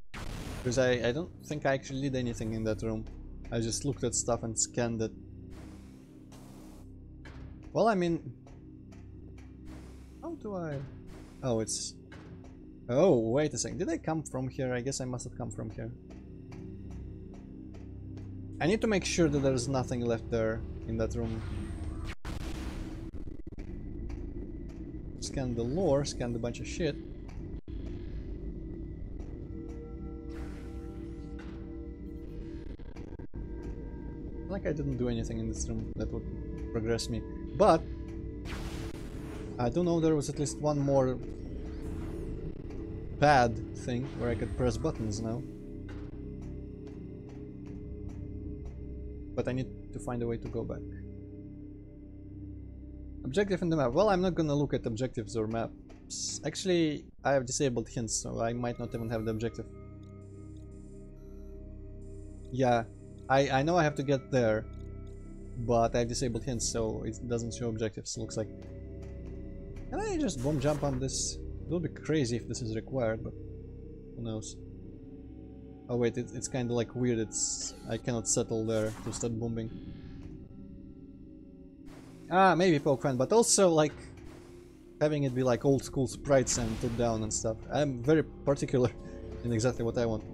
Because I don't think I actually did anything in that room. I just looked at stuff and scanned it. Well, I mean... How do I... Oh, it's... Oh, wait a second. Did I come from here? I guess I must have come from here. I need to make sure that there's nothing left there in that room. Scan the lore, scan a bunch of shit. Like I didn't do anything in this room that would progress me. But I do know there was at least one more pad thing where I could press buttons now. But I need to find a way to go back. Objective in the map. Well, I'm not gonna look at objectives or maps. Actually, I have disabled hints, so I might not even have the objective. Yeah, I know I have to get there, but I've disabled hints, so it doesn't show objectives, looks like. Can I just bomb jump on this? It will be crazy if this is required, but who knows. Oh wait, it's kinda like weird, I cannot settle there to start bombing. Ah, maybe poke fan, but also like having it be like old school sprites and top down and stuff. I'm very particular in exactly what I want.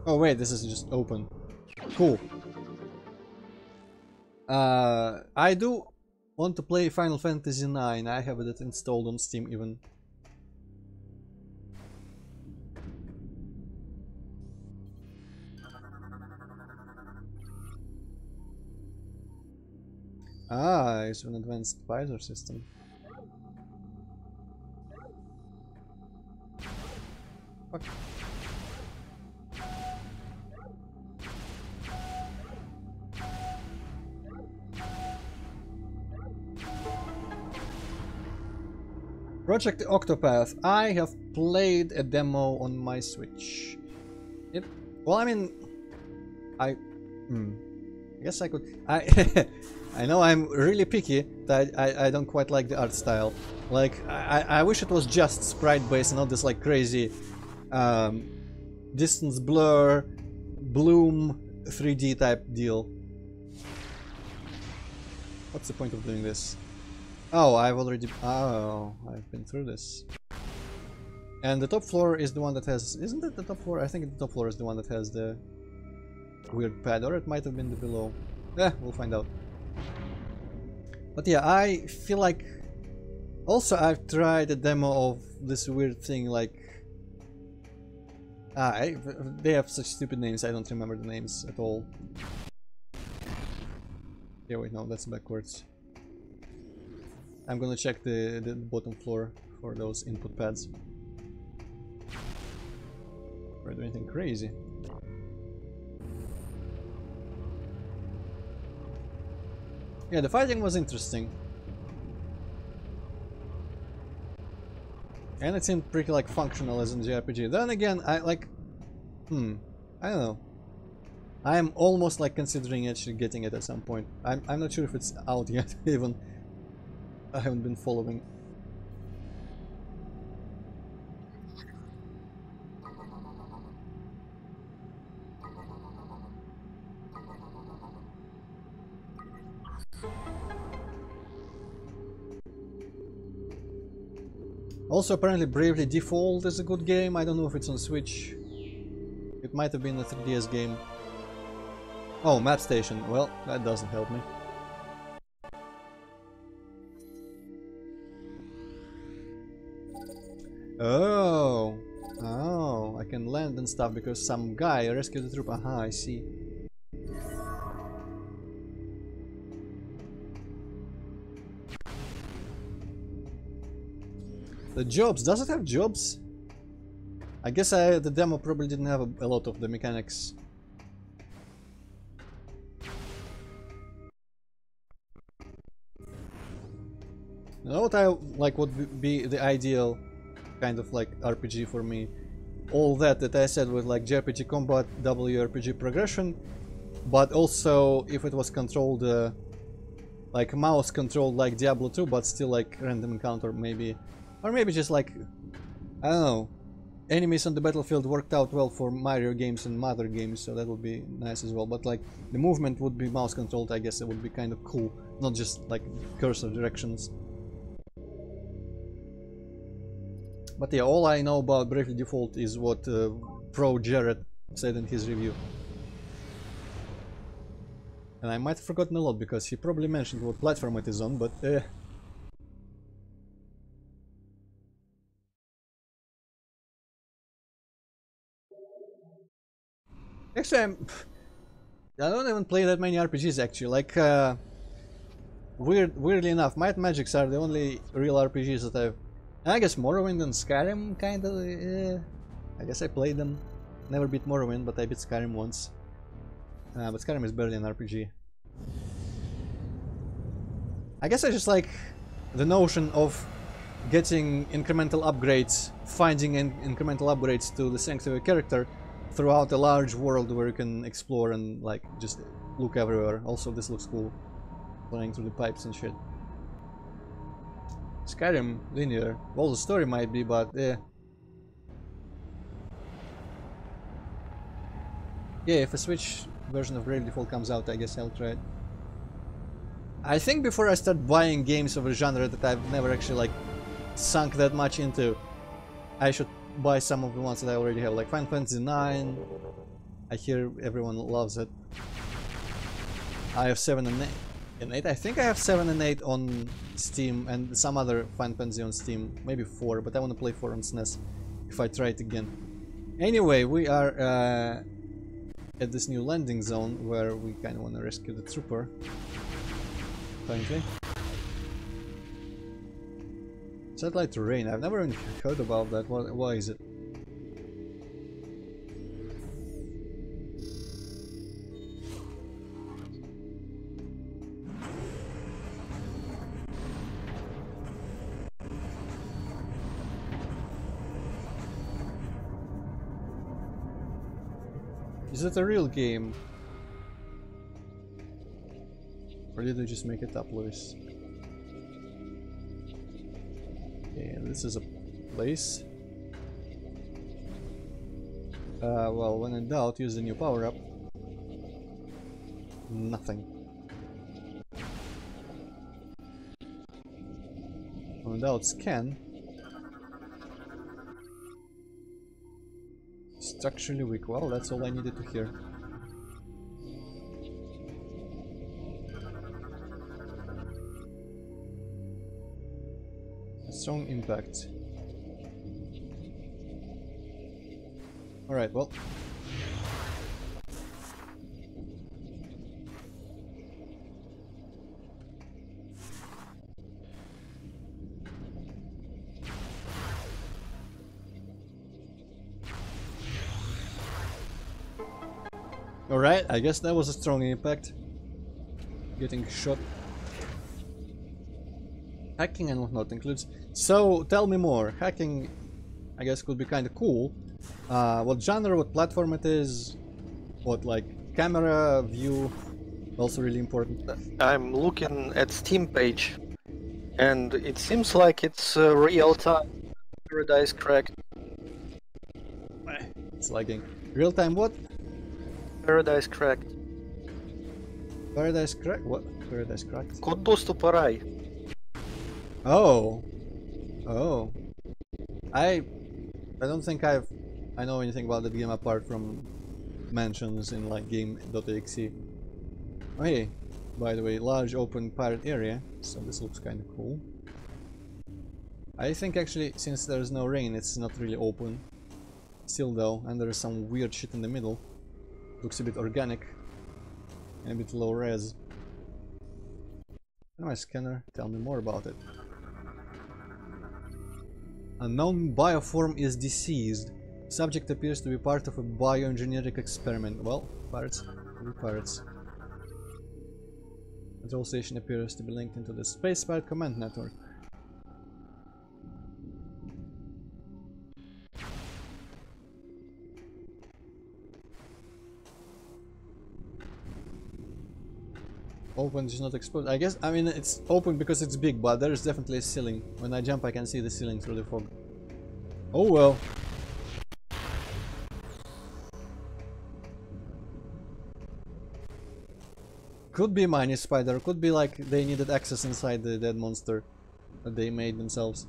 Oh wait, this is just open. Cool. I do want to play Final Fantasy IX. I have it installed on Steam even. Ah, it's an advanced visor system. Fuck. Project Octopath. I have played a demo on my Switch. Well, I mean, I guess I could. I I know I'm really picky. That I don't quite like the art style. Like I wish it was just sprite based and not this like crazy distance blur, bloom, 3D type deal. What's the point of doing this? Oh, I've been through this. And the top floor is the one that has... Isn't it the top floor? I think the top floor is the one that has the weird pad, or it might have been the below. We'll find out. But yeah, I feel like... Also, I've tried a demo of this weird thing, like... they have such stupid names, I don't remember the names at all. Yeah, wait, no, that's backwards. I'm gonna check the bottom floor for those input pads. Or do anything crazy. Yeah, the fighting was interesting. And it seemed pretty like functional as in JRPG. Then again, I like... I don't know. I'm almost like considering actually getting it at some point. I'm not sure if it's out yet, even. I haven't been following. Also, apparently Bravely Default is a good game. I don't know if it's on Switch. It might have been a 3DS game. Oh, Map Station. Well, that doesn't help me. Oh, I can land and stuff because some guy rescued the troop. Aha, I see. The jobs, does it have jobs? I guess the demo probably didn't have a lot of the mechanics. You know what I like would be the ideal kind of like RPG for me? All that I said with like JRPG combat, WRPG progression, but also if it was controlled like mouse controlled like Diablo 2, but still like random encounter maybe. Or maybe just like, I don't know, enemies on the battlefield worked out well for Mario games and Mother games, so that would be nice as well. But like, the movement would be mouse controlled, I guess it would be kind of cool, not just like cursor directions. But yeah, all I know about Bravely Default is what Pro Jared said in his review. And I might have forgotten a lot, because he probably mentioned what platform it is on, but actually, I don't even play that many RPGs actually. Like, weirdly enough, Might and Magics are the only real RPGs that I've. And I guess Morrowind and Skyrim kind of. I guess I played them. Never beat Morrowind, but I beat Skyrim once. But Skyrim is barely an RPG. I guess I just like the notion of getting incremental upgrades, finding incremental upgrades to the strength of a character throughout a large world where you can explore and like just look everywhere. Also, this looks cool, flying through the pipes and shit. Skyrim linear. Well, the story might be, but yeah, if a Switch version of Bravely Default comes out, I guess I'll try it. I think before I start buying games of a genre that I've never actually like sunk that much into, I should buy some of the ones that I already have, like Final Fantasy 9. I hear everyone loves it. I have 7 and 8. I think I have 7 and 8 on Steam, and some other Final Fantasy on Steam, maybe 4, but I want to play 4 on SNES if I try it again. Anyway, we are at this new landing zone where we kind of want to rescue the trooper, apparently. Satellite terrain, I've never even heard about that. Why is it? Is it a real game? Or did they just make it up, Lewis? Okay, this is a place. Well, when in doubt, use the new power-up. Nothing. When in doubt, scan. Structurally weak. Well, that's all I needed to hear. A strong impact. Alright, well. Alright, I guess that was a strong impact. Getting shot. Hacking and whatnot includes... So, tell me more. Hacking, I guess, could be kind of cool. What genre, what platform it is, what, like, camera, view, also really important. I'm looking at Steam page, and it seems like it's real-time Paradise Cracked. It's lagging. Real-time what? Paradise Cracked. Paradise Crack? What? Paradise Cracked? Код доступа рай. Oh. Oh. I don't think I know anything about that game apart from mentions in like game.exe. Oh hey, by the way, large open pirate area, so this looks kind of cool. I think actually, since there's no rain, it's not really open. Still though, and there's some weird shit in the middle. Looks a bit organic and a bit low res. My scanner, tell me more about it. Unknown bioform is deceased. Subject appears to be part of a bioengineering experiment. Well, pirates will be pirates. Control station appears to be linked into the Space Pirate Command Network. Open is not exposed. I guess, I mean, it's open because it's big, but there is definitely a ceiling. When I jump, I can see the ceiling through the fog. Oh well. Could be Mini Spider, could be like they needed access inside the dead monster that they made themselves.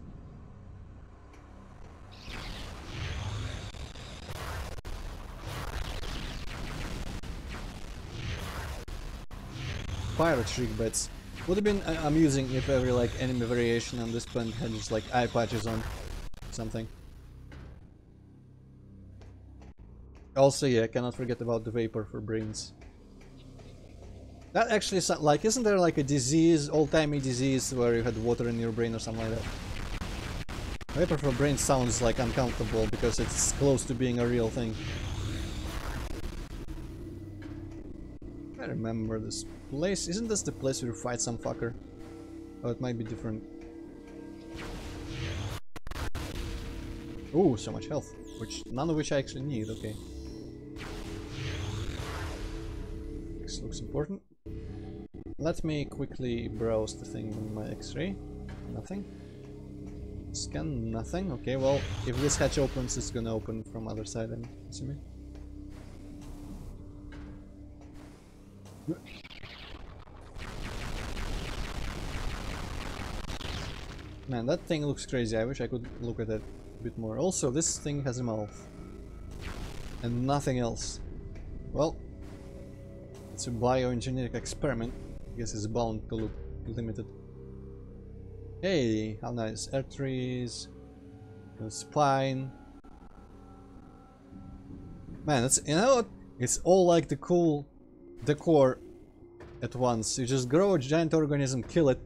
Pirate shriek bets. Would have been amusing if every like enemy variation on this planet had just like eye patches on something. Also, yeah, cannot forget about the vapor for brains. That actually sounds like, isn't there like a disease, old-timey disease where you had water in your brain or something like that? Vapor for brain sounds like uncomfortable because it's close to being a real thing. I remember this place. Isn't this the place where you fight some fucker? Oh, it might be different. Ooh, so much health. None of which I actually need, okay. This looks important. Let me quickly browse the thing on my X-ray. Nothing. Scan, nothing. Okay, well, if this hatch opens, it's gonna open from other side, I'm assuming. Man, that thing looks crazy. I wish I could look at it a bit more. Also, this thing has a mouth. And nothing else. Well, it's a bioengineering experiment. I guess it's bound to look limited. Hey, how nice. Arteries. Spine. Man, that's, you know what? It's all like the cool decor at once. You just grow a giant organism, kill it,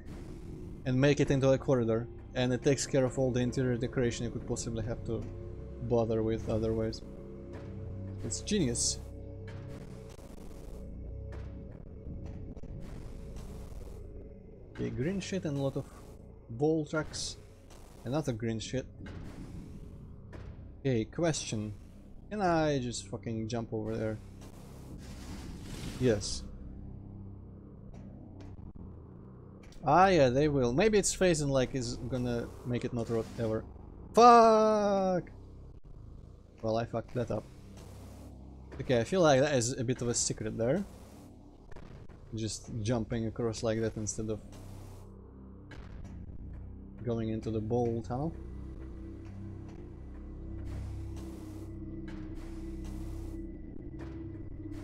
and make it into a corridor, and it takes care of all the interior decoration you could possibly have to bother with otherwise. It's genius. Okay, green shit and a lot of ball tracks. Another green shit. Okay, question. Can I just fucking jump over there? Yes. Ah, yeah, they will. Maybe its phasing like is gonna make it not rot ever. Fuck! Well, I fucked that up. Okay, I feel like that is a bit of a secret there. Just jumping across like that instead of going into the bowl tunnel.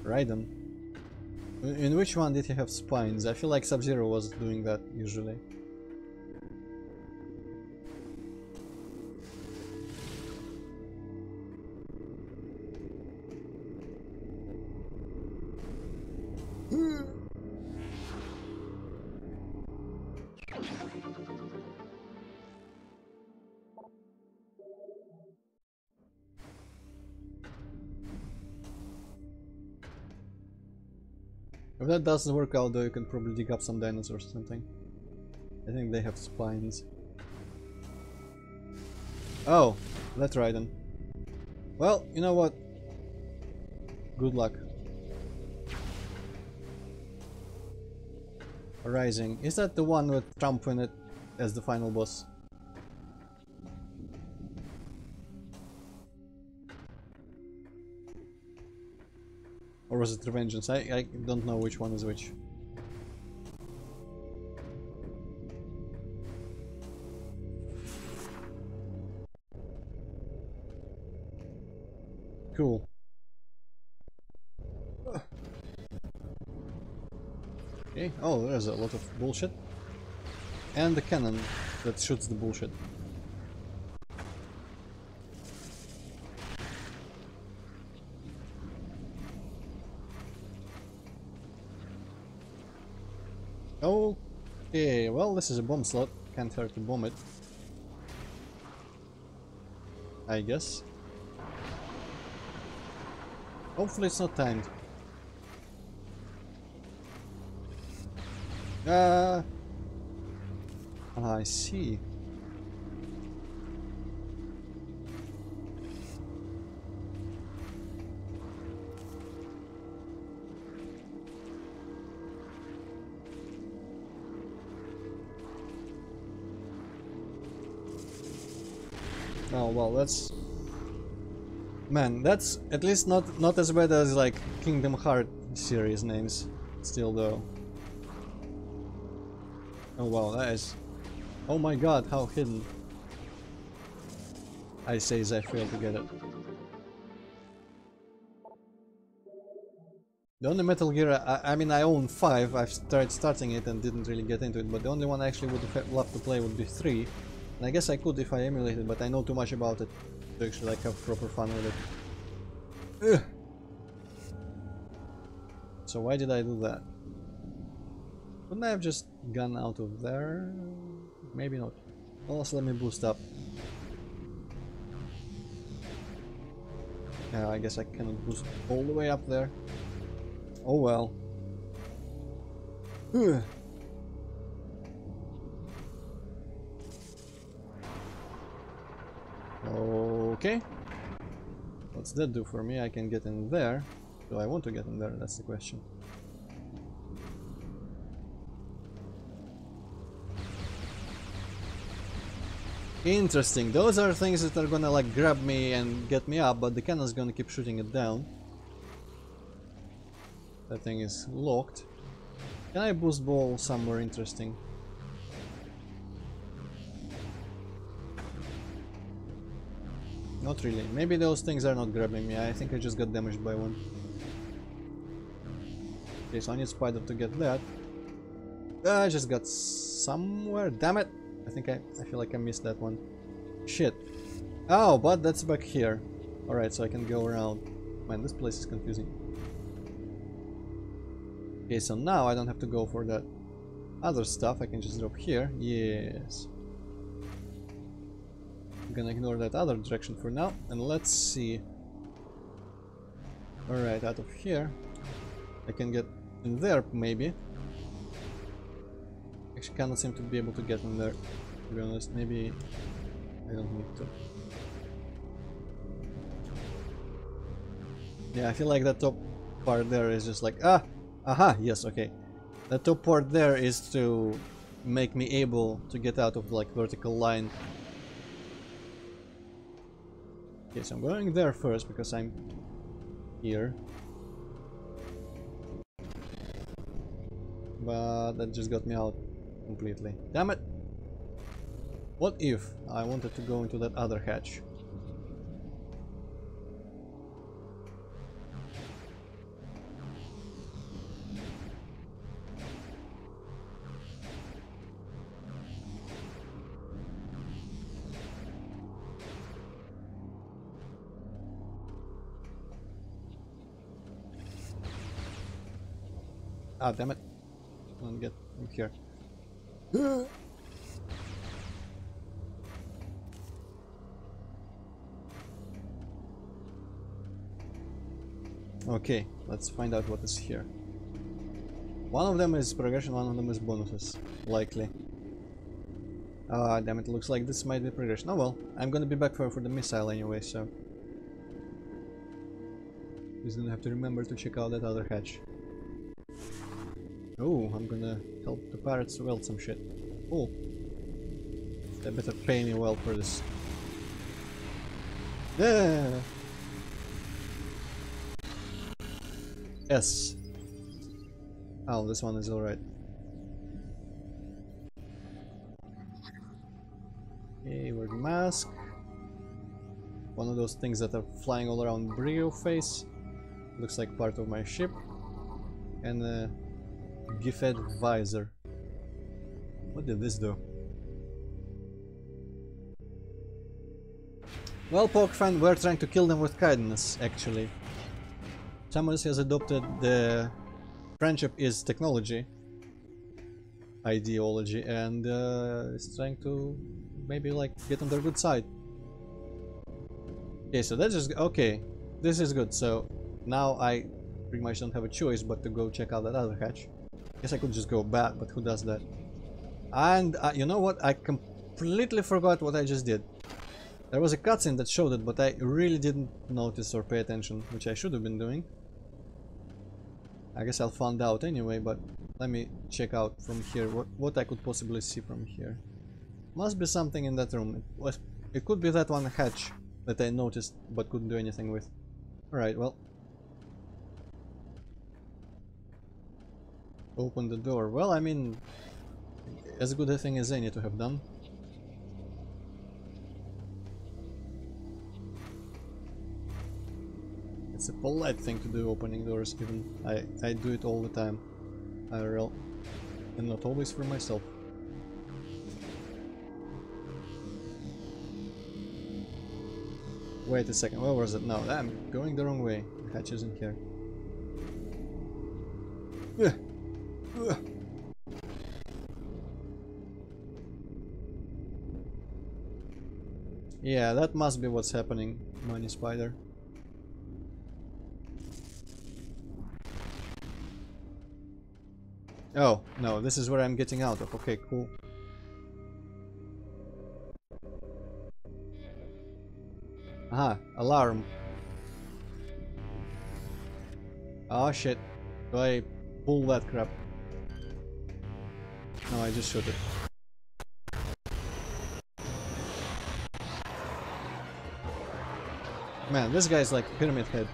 Raiden. In which one did he have spines? I feel like Sub-Zero was doing that usually. If that doesn't work out though, you can probably dig up some dinosaurs or something. I think they have spines. Oh, that's Raiden. Well, you know what? Good luck. Rising. Is that the one with Trump in it as the final boss? Or was it Revengeance? I don't know which one is which. Cool. Okay. Oh, there's a lot of bullshit. And the cannon that shoots the bullshit. Okay, well, this is a bomb slot. Can't hurt to bomb it. I guess. Hopefully it's not timed. I see. Oh well, that's... Man, that's at least not as bad as like Kingdom Hearts series names. Still though. Oh wow, that is... Oh my god, how hidden. I say as I fail to get it. The only Metal Gear, I mean I own 5, I've starting it and didn't really get into it, but the only one I actually would have loved to play would be 3. And I guess I could if I emulated, but I know too much about it to actually like have proper fun with it. Ugh. So why did I do that? Couldn't I have just gone out of there? Maybe not. Also, let me boost up. Yeah, I guess I cannot boost all the way up there. Oh well. Ugh. Okay. What's that do for me? I can get in there. Do I want to get in there? That's the question. Interesting. Those are things that are gonna like grab me and get me up, but the cannon's gonna keep shooting it down. That thing is locked. Can I boost ball somewhere interesting? Not really. Maybe those things are not grabbing me. I think I just got damaged by one. Okay, so I need Spider to get that. I just got somewhere. Damn it! I feel like I missed that one. Shit. Oh, but that's back here. Alright, so I can go around. Man, this place is confusing. Okay, so now I don't have to go for that other stuff. I can just drop here. Yes. I'm gonna ignore that other direction for now, and let's see. Alright, out of here I can get in there, maybe. Actually cannot seem to be able to get in there, to be honest. Maybe I don't need to. Yeah, I feel like that top part there is just like, aha, yes, okay. That top part there is to make me able to get out of like vertical line. Okay, so I'm going there first because I'm here. But that just got me out completely. Damn it! What if I wanted to go into that other hatch? Ah, damn it. Don't get from here. Okay, let's find out what is here. One of them is progression, one of them is bonuses. Likely. Ah, damn it, looks like this might be progression. Oh well, I'm gonna be back for the missile anyway, so... Just gonna have to remember to check out that other hatch. Oh, I'm gonna help the pirates weld some shit. Cool. They better pay me well for this. Yeah. Yes. Oh, this one is alright. Okay, wear the mask. One of those things that are flying all around Brio face. Looks like part of my ship. And a Giffed visor. What did this do? Well, Pokefan, we're trying to kill them with kindness, actually. Samus has adopted the friendship is technology ideology and is trying to maybe like get on their good side. Okay, so that's just okay. This is good. So now I pretty much don't have a choice but to go check out that other hatch. Guess I could just go back, but who does that? And you know what? I completely forgot what I just did. There was a cutscene that showed it, but I really didn't notice or pay attention, which I should have been doing. I guess I'll find out anyway, but let me check out from here what I could possibly see from here. Must be something in that room. It could be that one hatch that I noticed but couldn't do anything with. Alright, well. Open the door. Well, I mean, as good a thing as any to have done. It's a polite thing to do, opening doors, even I do it all the time. IRL. And not always for myself. Wait a second, where was it now? I'm going the wrong way. The hatch isn't here. Yeah, that must be what's happening, Money Spider. Oh, no, this is where I'm getting out of. Okay, cool. Aha, alarm. Oh shit. Do I pull that crap? No, I just shoot it. Man, this guy's like Pyramid Head.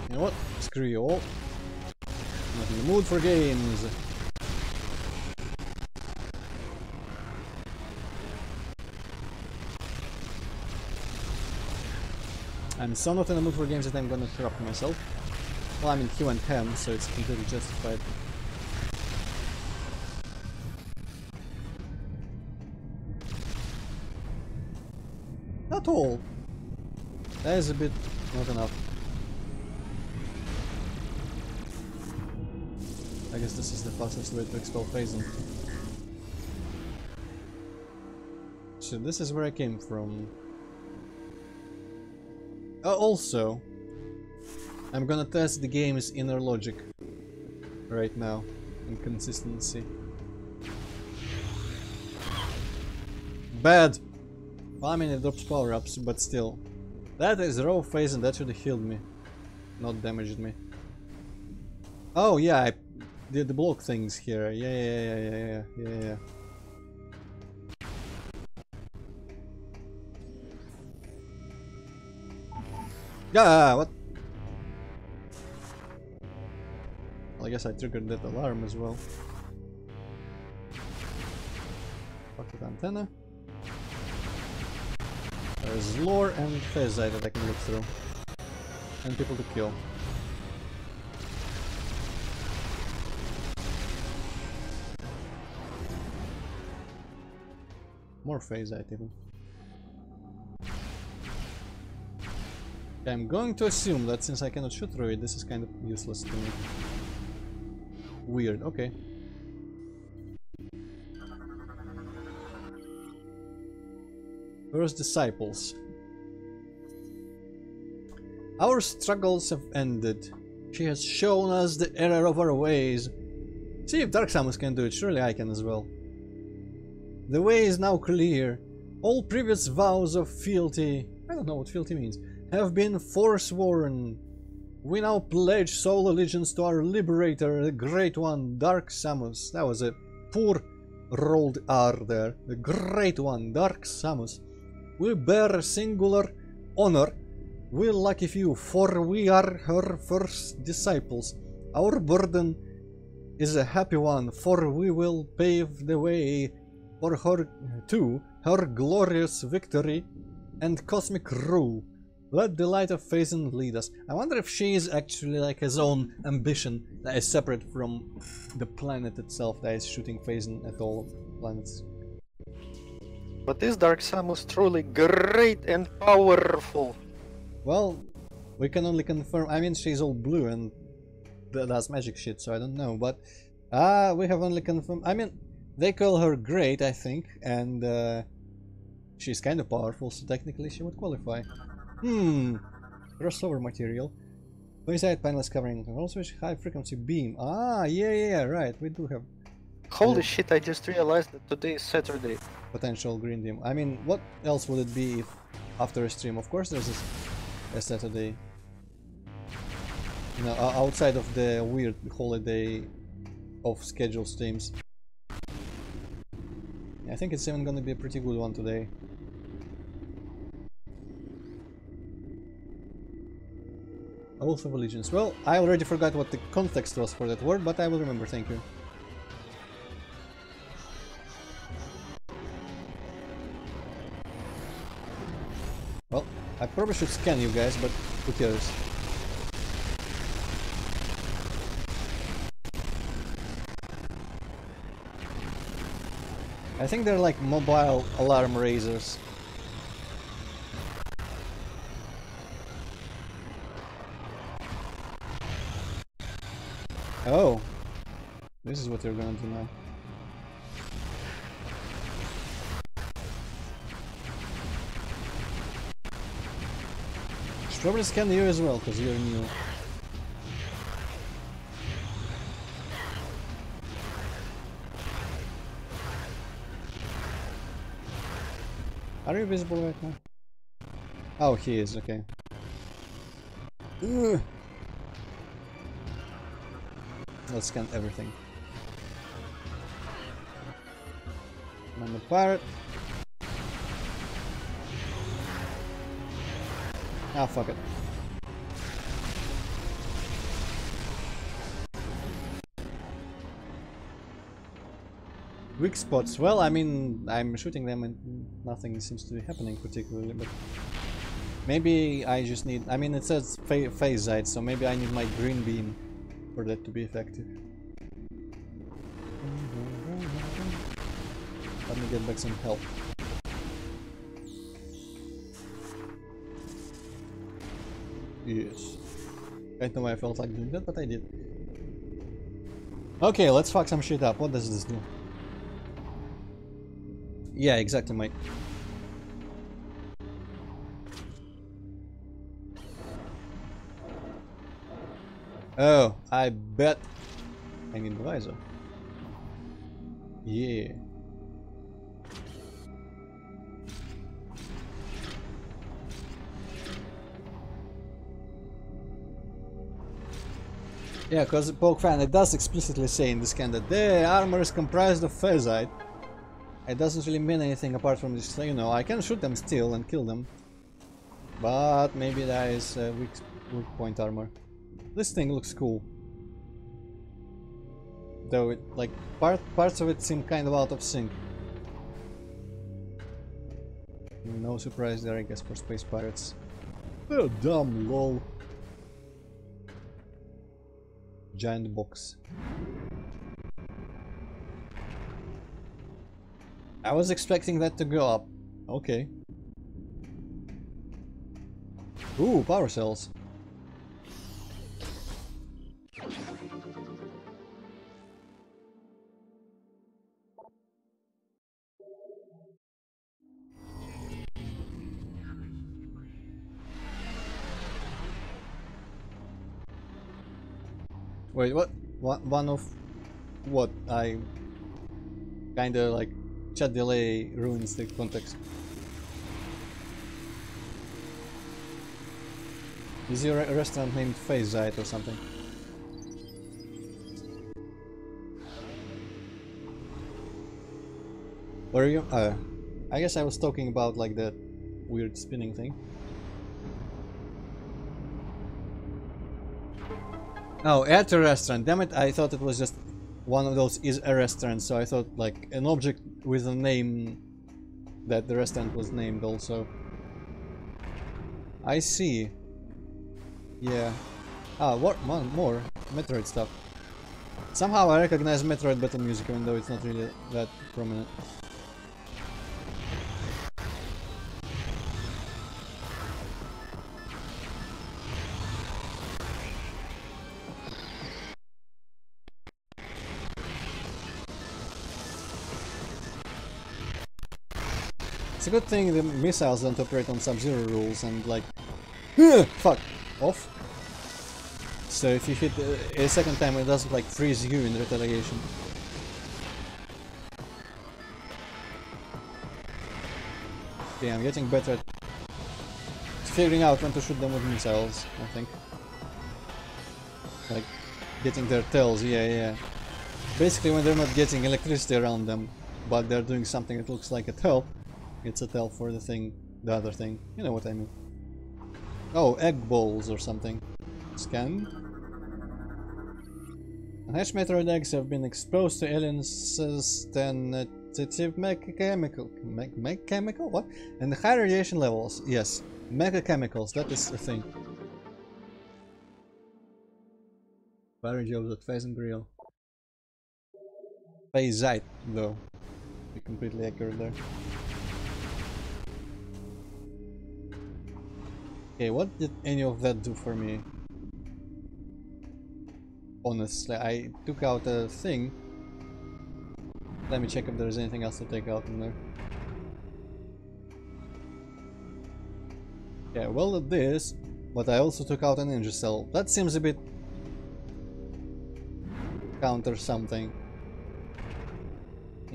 You know what? Screw you all. I'm not in the mood for games. I'm so not in the mood for games that I'm gonna corrupt myself. Well, I mean, he went ham, so it's completely justified. Not all. That is a bit not enough. I guess this is the fastest way to expel Phazon. So this is where I came from. Also, I'm gonna test the game's inner logic right now and consistency. Bad! Well, I mean, it drops power-ups, but still. That is raw phase and that should have healed me. Not damaged me. Oh yeah, I did the block things here. Yeah. Yeah, what? Well, I guess I triggered that alarm as well. Pocket antenna. There's lore and phasite that I can look through. And people to kill. More phasite even. I'm going to assume that since I cannot shoot through it, this is kind of useless to me. Weird, okay. First disciples. Our struggles have ended. She has shown us the error of our ways. See if Dark Samus can do it, surely I can as well. The way is now clear. All previous vows of fealty, I don't know what fealty means, have been forsworn. We now pledge sole allegiance to our liberator, the Great One, Dark Samus. That was a poor rolled R there. The Great One, Dark Samus. We bear singular honor. We lucky few, for we are her first disciples. Our burden is a happy one, for we will pave the way for her to her glorious victory and cosmic rule. Let the light of Phazon lead us. I wonder if she is actually like his own ambition that is separate from the planet itself that is shooting Phazon at all planets. But is Dark Samus truly great and powerful? Well, we can only confirm. I mean, she's all blue and does magic shit, so I don't know. But we have only confirmed. I mean, they call her great, I think, and she's kind of powerful, so technically she would qualify. Crossover material. Inside panels covering control switch, high frequency beam. Ah, yeah, right. We do have. Holy shit! I just realized that today is Saturday. Potential green beam. I mean, what else would it be if after a stream? Of course, there's a Saturday. You know, outside of the weird holiday off schedule streams. I think it's even gonna be a pretty good one today. Oath of Allegiance. Well, I already forgot what the context was for that word, but I will remember, thank you. Well, I probably should scan you guys, but who cares? I think they're like mobile alarm raisers. Oh, this is what they're gonna do now. Should probably scan you as well, because you're new. Are you visible right now? Oh, he is, okay. Ugh. Let's scan everything. I'm the pirate. Ah, fuck it. Weak spots. Well, I mean, I'm shooting them and nothing seems to be happening particularly, but maybe I just need... I mean, it says phasite, so maybe I need my green beam for that to be effective. Let me get back some help. Yes. I don't know why I felt like doing that, but I did. Okay, let's fuck some shit up. What does this do? Yeah, exactly, mate. Oh, I bet I need the visor. Yeah. Yeah, because Poke Fan, it does explicitly say in the scan that the armor is comprised of phasite. It doesn't really mean anything apart from this, you know, I can shoot them still and kill them. But maybe that is weak point armor. This thing looks cool. Though it, like, parts of it seem kind of out of sync. No surprise there, I guess, for space pirates. They're dumb, lol. Giant box. I was expecting that to go up. Okay. Ooh, power cells. Wait, what? One of what? I kinda like chat delay ruins the context. Is your restaurant named Phasite or something? Or you? I guess I was talking about like that weird spinning thing. Oh, at a restaurant. Damn it! I thought it was just one of those is a restaurant. So I thought like an object with a name that the restaurant was named also. I see. Yeah. Ah, what? More Metroid stuff. Somehow I recognize Metroid battle music, even though it's not really that prominent. It's a good thing the missiles don't operate on Sub-Zero rules and like... fuck! Off. So if you hit a second time it doesn't like freeze you in retaliation. Okay, I'm getting better at figuring out when to shoot them with missiles, I think. Like, getting their tails, yeah. Basically when they're not getting electricity around them, but they're doing something that looks like a tail, it's a tail for the thing, the other thing. You know what I mean. Oh, egg balls or something. Scan. Hatch Metroid eggs have been exposed to alien sensitive mechanical what? And high radiation levels. Yes, mechanicals. That is a thing. Parody of that phase and grill. Phasite, though. Be completely accurate there. Okay, what did any of that do for me? Honestly, I took out a thing. Let me check if there's anything else to take out in there. Yeah, well it is, but I also took out an ninja cell. That seems a bit... counter something.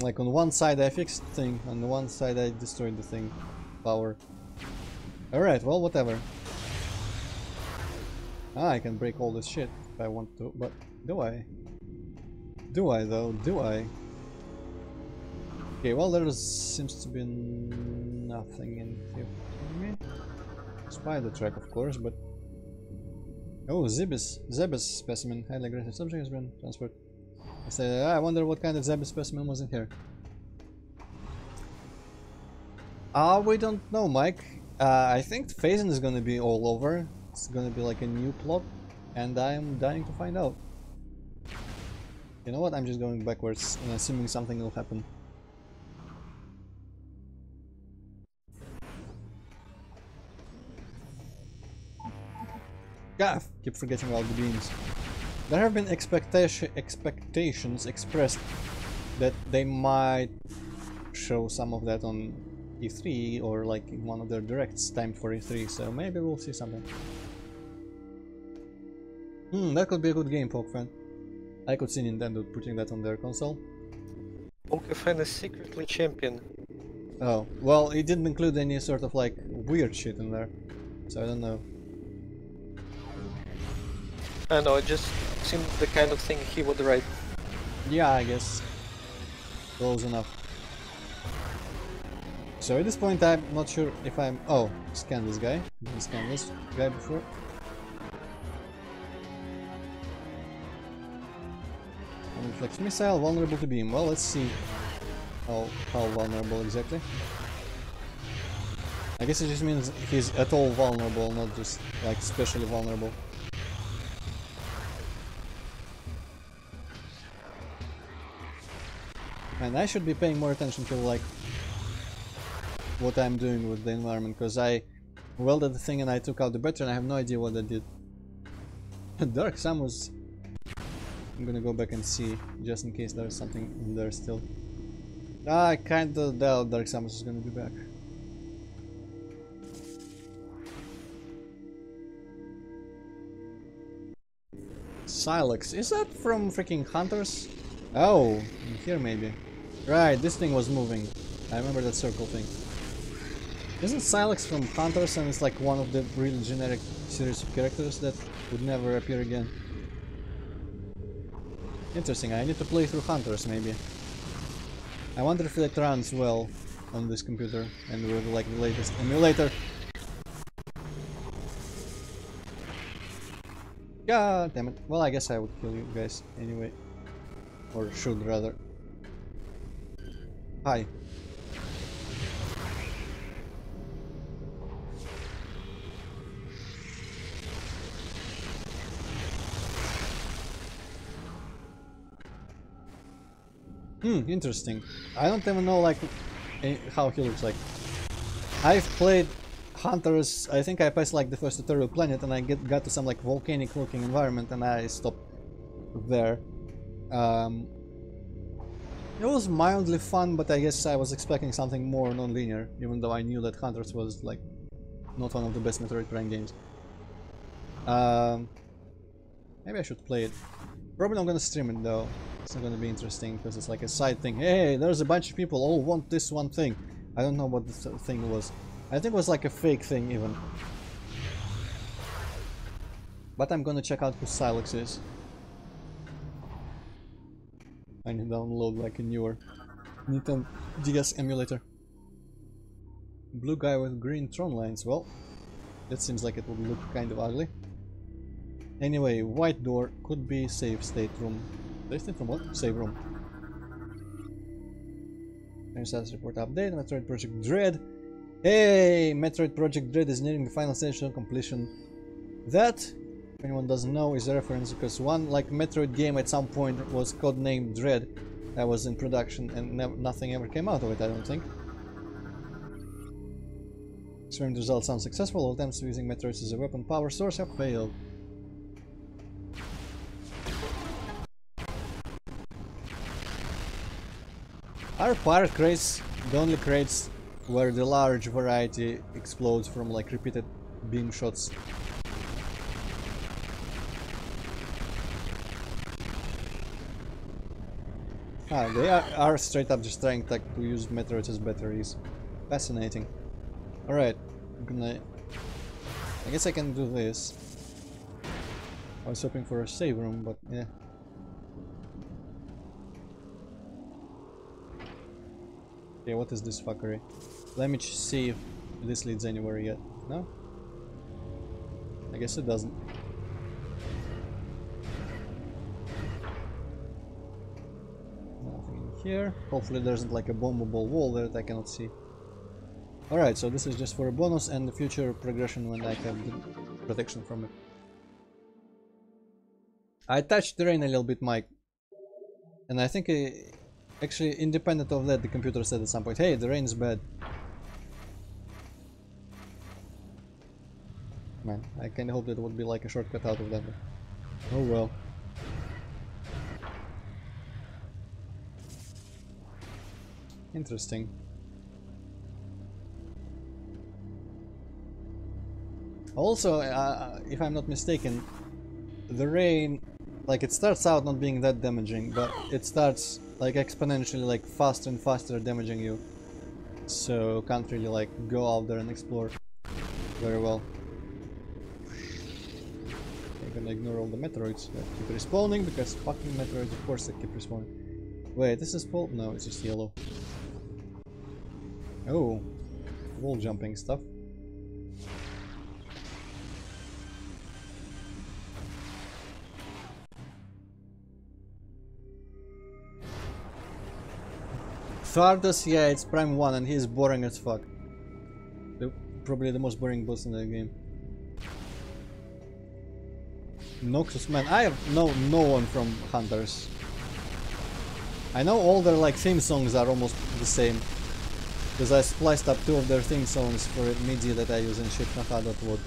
Like on one side I fixed the thing, on the one side I destroyed the thing. Power. Alright, well whatever. Ah, I can break all this shit if I want to, but do I? Do I though? Do I? Okay, well there seems to be nothing in here for me. Spider track of course, but... Oh, Zebus specimen. Highly aggressive subject has been transferred. I said, I wonder what kind of Zebus specimen was in here. We don't know, Mike. I think phasing is gonna be all over. It's gonna be like a new plot, and I'm dying to find out. You know what? I'm just going backwards and assuming something will happen. Gaff! Keep forgetting about the beams. There have been expectations expressed that they might show some of that on E3 or like in one of their directs timed for E3, so maybe we'll see something. That could be a good game, Pokefan. I could see Nintendo putting that on their console. Pokefan is secretly champion. Oh, well, it didn't include any sort of like weird shit in there, so I don't know. I know, it just seemed the kind of thing he would write. Yeah, I guess. Close enough. So at this point I'm not sure if I'm... Oh, scan this guy. Didn't scan this guy before. Reflex missile, vulnerable to beam. Well, let's see how vulnerable exactly. I guess it just means he's at all vulnerable, not just like specially vulnerable. And I should be paying more attention to like what I'm doing with the environment, because I welded the thing and I took out the battery and I have no idea what I did. Dark Samus. I'm gonna go back and see, just in case there's something in there still. I kinda doubt Dark Samus is gonna be back. Silex, is that from freaking Hunters? Oh, here maybe. Right, this thing was moving. I remember that circle thing. Isn't Silex from Hunters, and it's like one of the really generic series of characters that would never appear again? Interesting, I need to play through Hunters maybe. I wonder if that runs well on this computer and with like the latest emulator. God damn it. Well, I guess I would kill you guys anyway. Or should rather. Hi. Interesting. I don't even know like how he looks like. I've played Hunters, I think I passed like the first tutorial planet and I got to some like volcanic looking environment and I stopped there. It was mildly fun, but I guess I was expecting something more non-linear, even though I knew that Hunters was like not one of the best Metroid Prime games. Maybe I should play it. Probably not gonna stream it though. It's not gonna be interesting because it's like a side thing. Hey, there's a bunch of people all want this one thing. I don't know what this thing was. I think it was like a fake thing even. But I'm gonna check out who Silex is. I need to download like a newer Nintendo DS emulator. Blue guy with green Tron lines. Well, that seems like it would look kind of ugly. Anyway, white door could be save state room. Save state room? What? Save room. Status report update. Metroid Project Dread. Hey! Metroid Project Dread is nearing the final stage of completion. That, if anyone doesn't know, is a reference because one like Metroid game at some point was codenamed Dread that was in production and nothing ever came out of it, I don't think. Experiment results sound successful. All attempts using Metroids as a weapon power source have failed. Are pirate crates the only crates where the large variety explodes from like repeated beam shots? Ah, they are straight up just trying to use Metroids as batteries. Fascinating. Alright, I guess I can do this. I was hoping for a save room, but yeah. Okay, what is this fuckery? Let me see if this leads anywhere yet. No? I guess it doesn't. Nothing in here. Hopefully there isn't like a bombable wall there that I cannot see. Alright, so this is just for a bonus and the future progression when I have the protection from it. I touched the rain a little bit, Mike. And I think actually, independent of that, the computer said at some point, hey, the rain is bad. Man, I kinda hope that it would be like a shortcut out of that. Oh well. Interesting. Also, if I'm not mistaken, the rain, like it starts out not being that damaging, but it starts like exponentially like faster and faster damaging you. So can't really like go out there and explore very well. Okay, gonna ignore all the Metroids that keep respawning, because fucking Metroids, of course, they keep respawning. Wait, this is full? No, it's just yellow. Oh, wall jumping stuff. Thardos, yeah, it's Prime 1 and he's boring as fuck. Probably the most boring boss in the game. Noxus, man, I have no one from Hunters. I know all their like theme songs are almost the same, because I spliced up 2 of their theme songs for MIDI that I use in shipnaha.wod.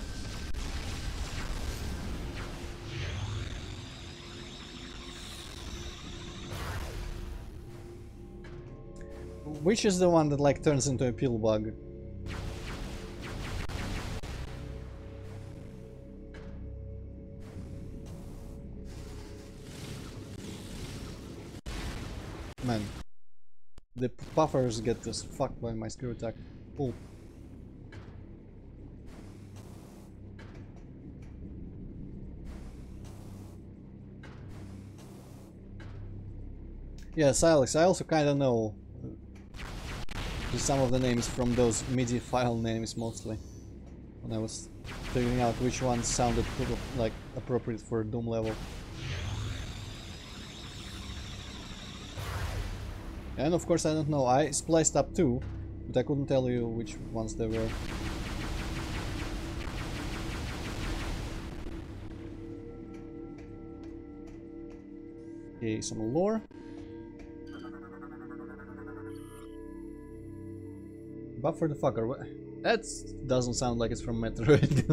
Which is the one that like turns into a pill bug? Man, the puffers get just fucked by my screw attack. Cool. Yeah, Silex, I also kinda know some of the names from those MIDI file names mostly. When I was figuring out which ones sounded like appropriate for a Doom level. And of course I don't know, I spliced up 2, but I couldn't tell you which ones they were. Okay, some lore. Buffer the fucker, that doesn't sound like it's from Metroid.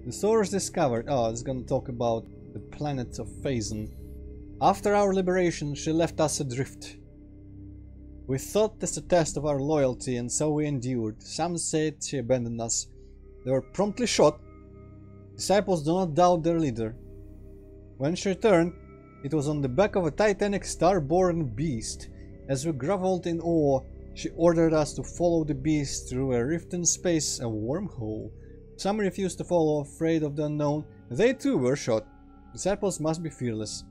The source discovered. Oh, it's gonna talk about the planet of Phazon. After our liberation, she left us adrift. We thought this a test of our loyalty, and so we endured. Some said she abandoned us. They were promptly shot. Disciples do not doubt their leader. When she returned, it was on the back of a titanic star-born beast. As we groveled in awe, she ordered us to follow the beast through a rift in space, a wormhole. Some refused to follow, afraid of the unknown. They too were shot. Disciples must be fearless.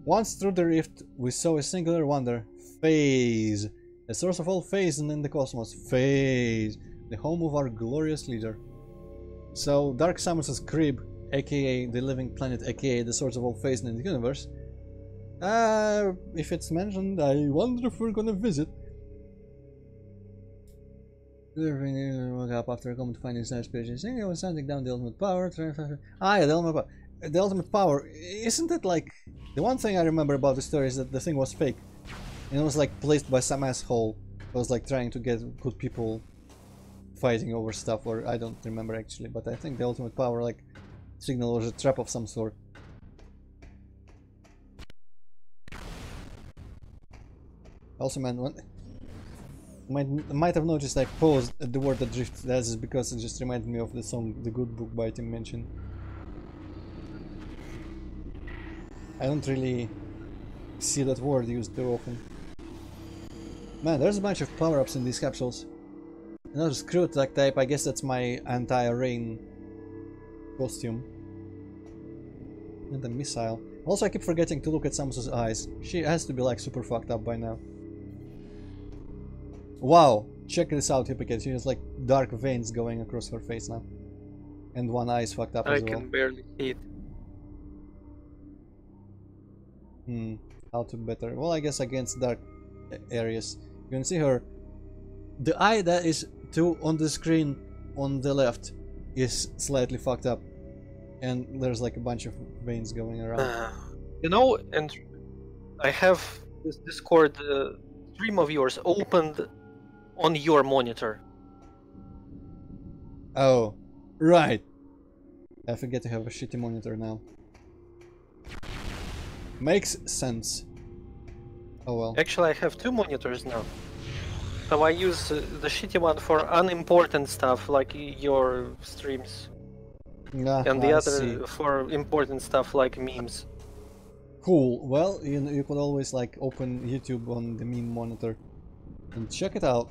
Once through the rift, we saw a singular wonder. Phase. The source of all Phazon in the cosmos. Phase. The home of our glorious leader. So, Dark Samus's crib, aka the living planet, aka the source of all Phazon in the universe. If it's mentioned, I wonder if we're gonna visit. Woke up after a comment to find inside space. I was sounding down the ultimate power. Ah, yeah, the ultimate power. The ultimate power. Isn't it like the one thing I remember about the story is that the thing was fake, and it was like placed by some asshole who was like trying to get good people fighting over stuff, or I don't remember actually, but I think the ultimate power like signal was a trap of some sort. Also, man, might have noticed I paused at the word adrift. That is because it just reminded me of the song "The Good Book" by Tim Minchin. I don't really see that word used too often. Man, there's a bunch of power-ups in these capsules. Another screw attack type, I guess that's my anti-rain costume. And a missile. Also, I keep forgetting to look at Samus's eyes. She has to be like super fucked up by now. Wow! Check this out, Hippocate. She has like dark veins going across her face now. And one eye is fucked up as well. I can barely see it. How to better? Well, I guess against dark areas. You can see her. The eye that is on the screen on the left is slightly fucked up. And there's like a bunch of veins going around. You know, and I have this Discord stream of yours opened on your monitor. Oh, right. I forget to have a shitty monitor now. Makes sense. Oh well. Actually, I have 2 monitors now. So I use the shitty one for unimportant stuff like your streams. And the other for important stuff like memes. Cool. Well, you could always like open YouTube on the meme monitor and check it out.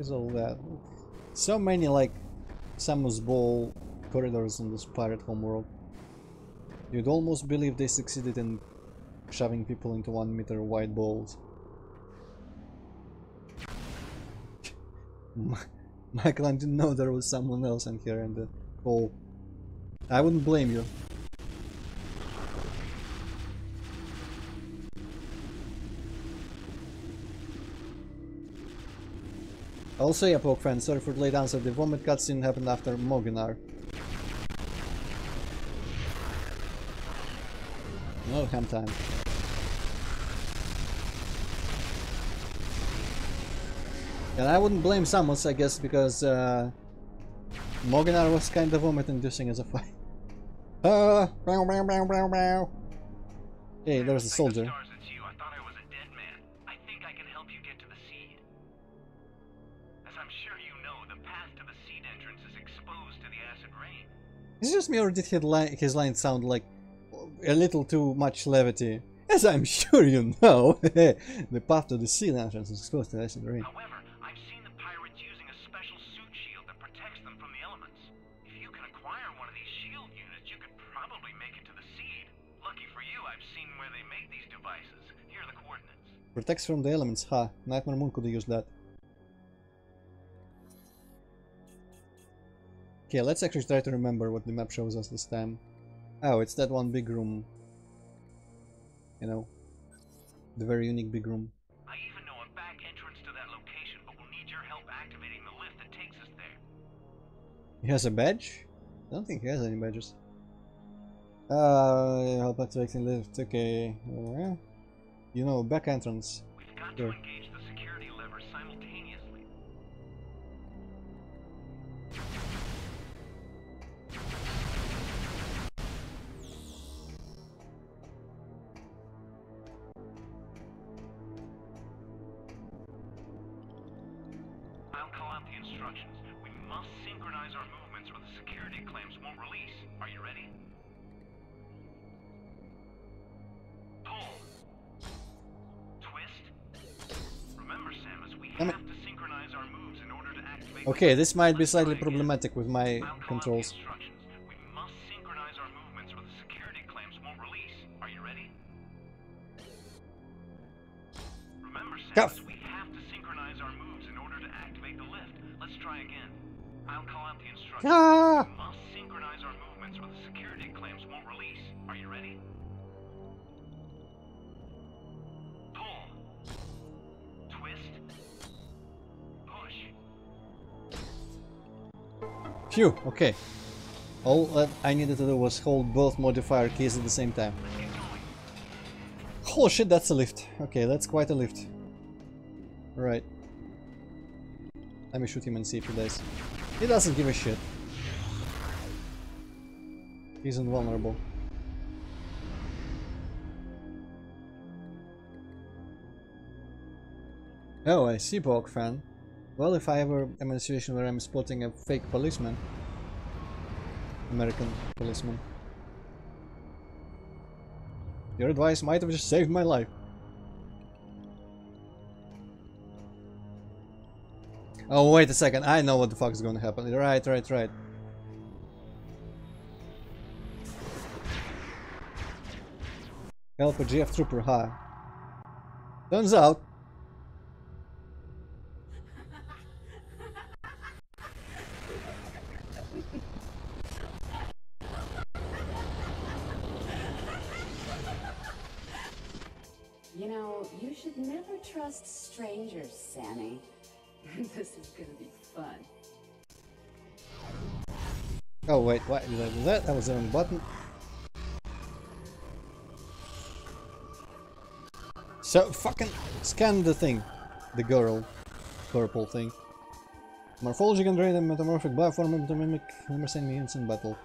is all that? So many like Samus Ball corridors in this pirate homeworld. You'd almost believe they succeeded in shoving people into 1 meter wide balls. Michael, I didn't know there was someone else in here in the hole. I wouldn't blame you. Also, yeah, Poke fan, sorry for the late answer. The vomit cutscene happened after Moginar. No ham time. And I wouldn't blame Samus, I guess, because Moginar was kind of vomit-inducing as a fight. Hey, there's a soldier. Is it just me, or did his line sound like a little too much levity? As I'm sure you know, the path to the sea entrance is exposed to the acid rain. However, I've seen the pirates using a special suit shield that protects them from the elements. If you can acquire one of these shield units, you could probably make it to the seed. Lucky for you, I've seen where they made these devices. Here are the coordinates. Protects from the elements, ha. Nightmare Moon could use that. Okay, let's actually try to remember what the map shows us this time. Oh, it's that one big room. You know, the very unique big room. I even know a back entrance to that location, but we'll need your help activating the lift that takes us there. He has a badge? I don't think he has any badges. Help activating lift, okay. You know, back entrance. We've got Sure. to engage the security lever simultaneously. I'll call out the instructions. We must synchronize our movements or the security claims won't release. Are you ready? Pull. Twist. Remember, Samus, we have to synchronize our moves in order to activate. Okay, this might be slightly problematic with my I'll call out the controls. instructions. We must synchronize our movements or the security claims won't release. Are you ready? Remember, Cuff. Samus, we have to synchronize our moves in order to activate the lift. Let's try again. I'll call out the instructions. Ah! We must synchronize our movements or the security claims won't release. Are you ready? Pull. Twist. Push. Phew, okay. All that I needed to do was hold both modifier keys at the same time. Oh shit, that's a lift. Okay, that's quite a lift. Right. Let me shoot him and see if he dies. He doesn't give a shit. He's invulnerable. Oh, I see, Bog fan. Well, if I ever am in a situation where I'm spotting a fake policeman, American policeman, your advice might have just saved my life. Oh, wait a second, I know what the fuck is gonna happen. Right. Help a GF trooper, huh? Turns out. You know, you should never trust strangers, Sammy. This is gonna be fun. Oh wait, why did I do that? That was the wrong button. So fucking scan the thing. The girl. Purple thing. Morphology Gandrayda, metamorphic bioform to mimic numerous mutants in battle.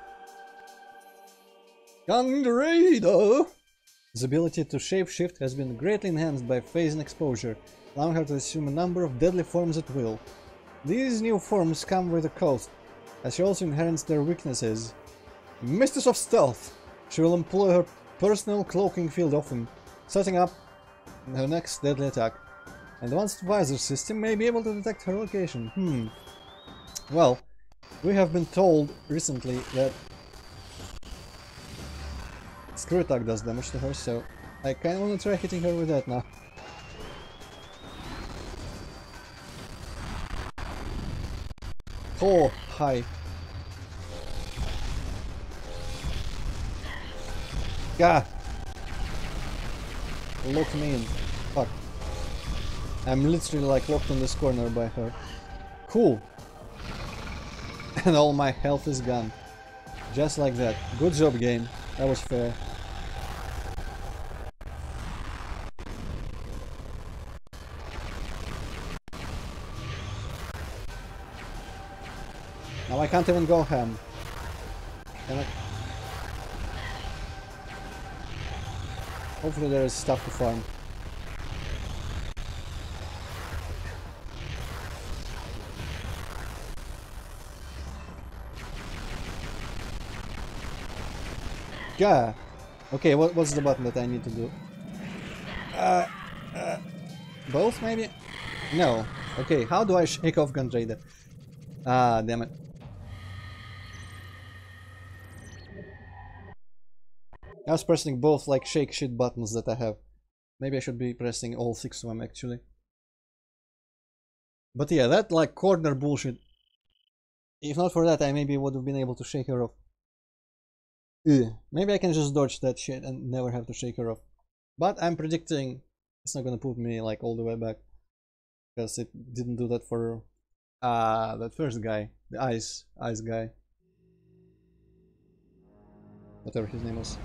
Gandrayda! His ability to shapeshift has been greatly enhanced by phase and exposure, allowing her to assume a number of deadly forms at will. These new forms come with a cost, as she also inherits their weaknesses. Mistress of Stealth! She will employ her personal cloaking field often, setting up her next deadly attack. Advanced visor system may be able to detect her location. Well, we have been told recently that screw attack does damage to her, so I kinda wanna try hitting her with that now. Oh, hi. Gah! Lock me in. Fuck. I'm literally like locked in this corner by her. Cool. And all my health is gone. Just like that. Good job, game. That was fair. Now I can't even go ham. Can I? Hopefully there is stuff to farm. Yeah. Okay, what's the button that I need to do? Both maybe? No. Okay, how do I shake off Gandrayda? Ah, damn it. I was pressing both like shake shit buttons that I have. Maybe I should be pressing all 6 of them actually. But yeah, that like corner bullshit. If not for that, I maybe would have been able to shake her off. Maybe I can just dodge that shit and never have to shake her off. But I'm predicting it's not gonna put me like all the way back. Because it didn't do that for that first guy. The ice guy. Whatever his name was.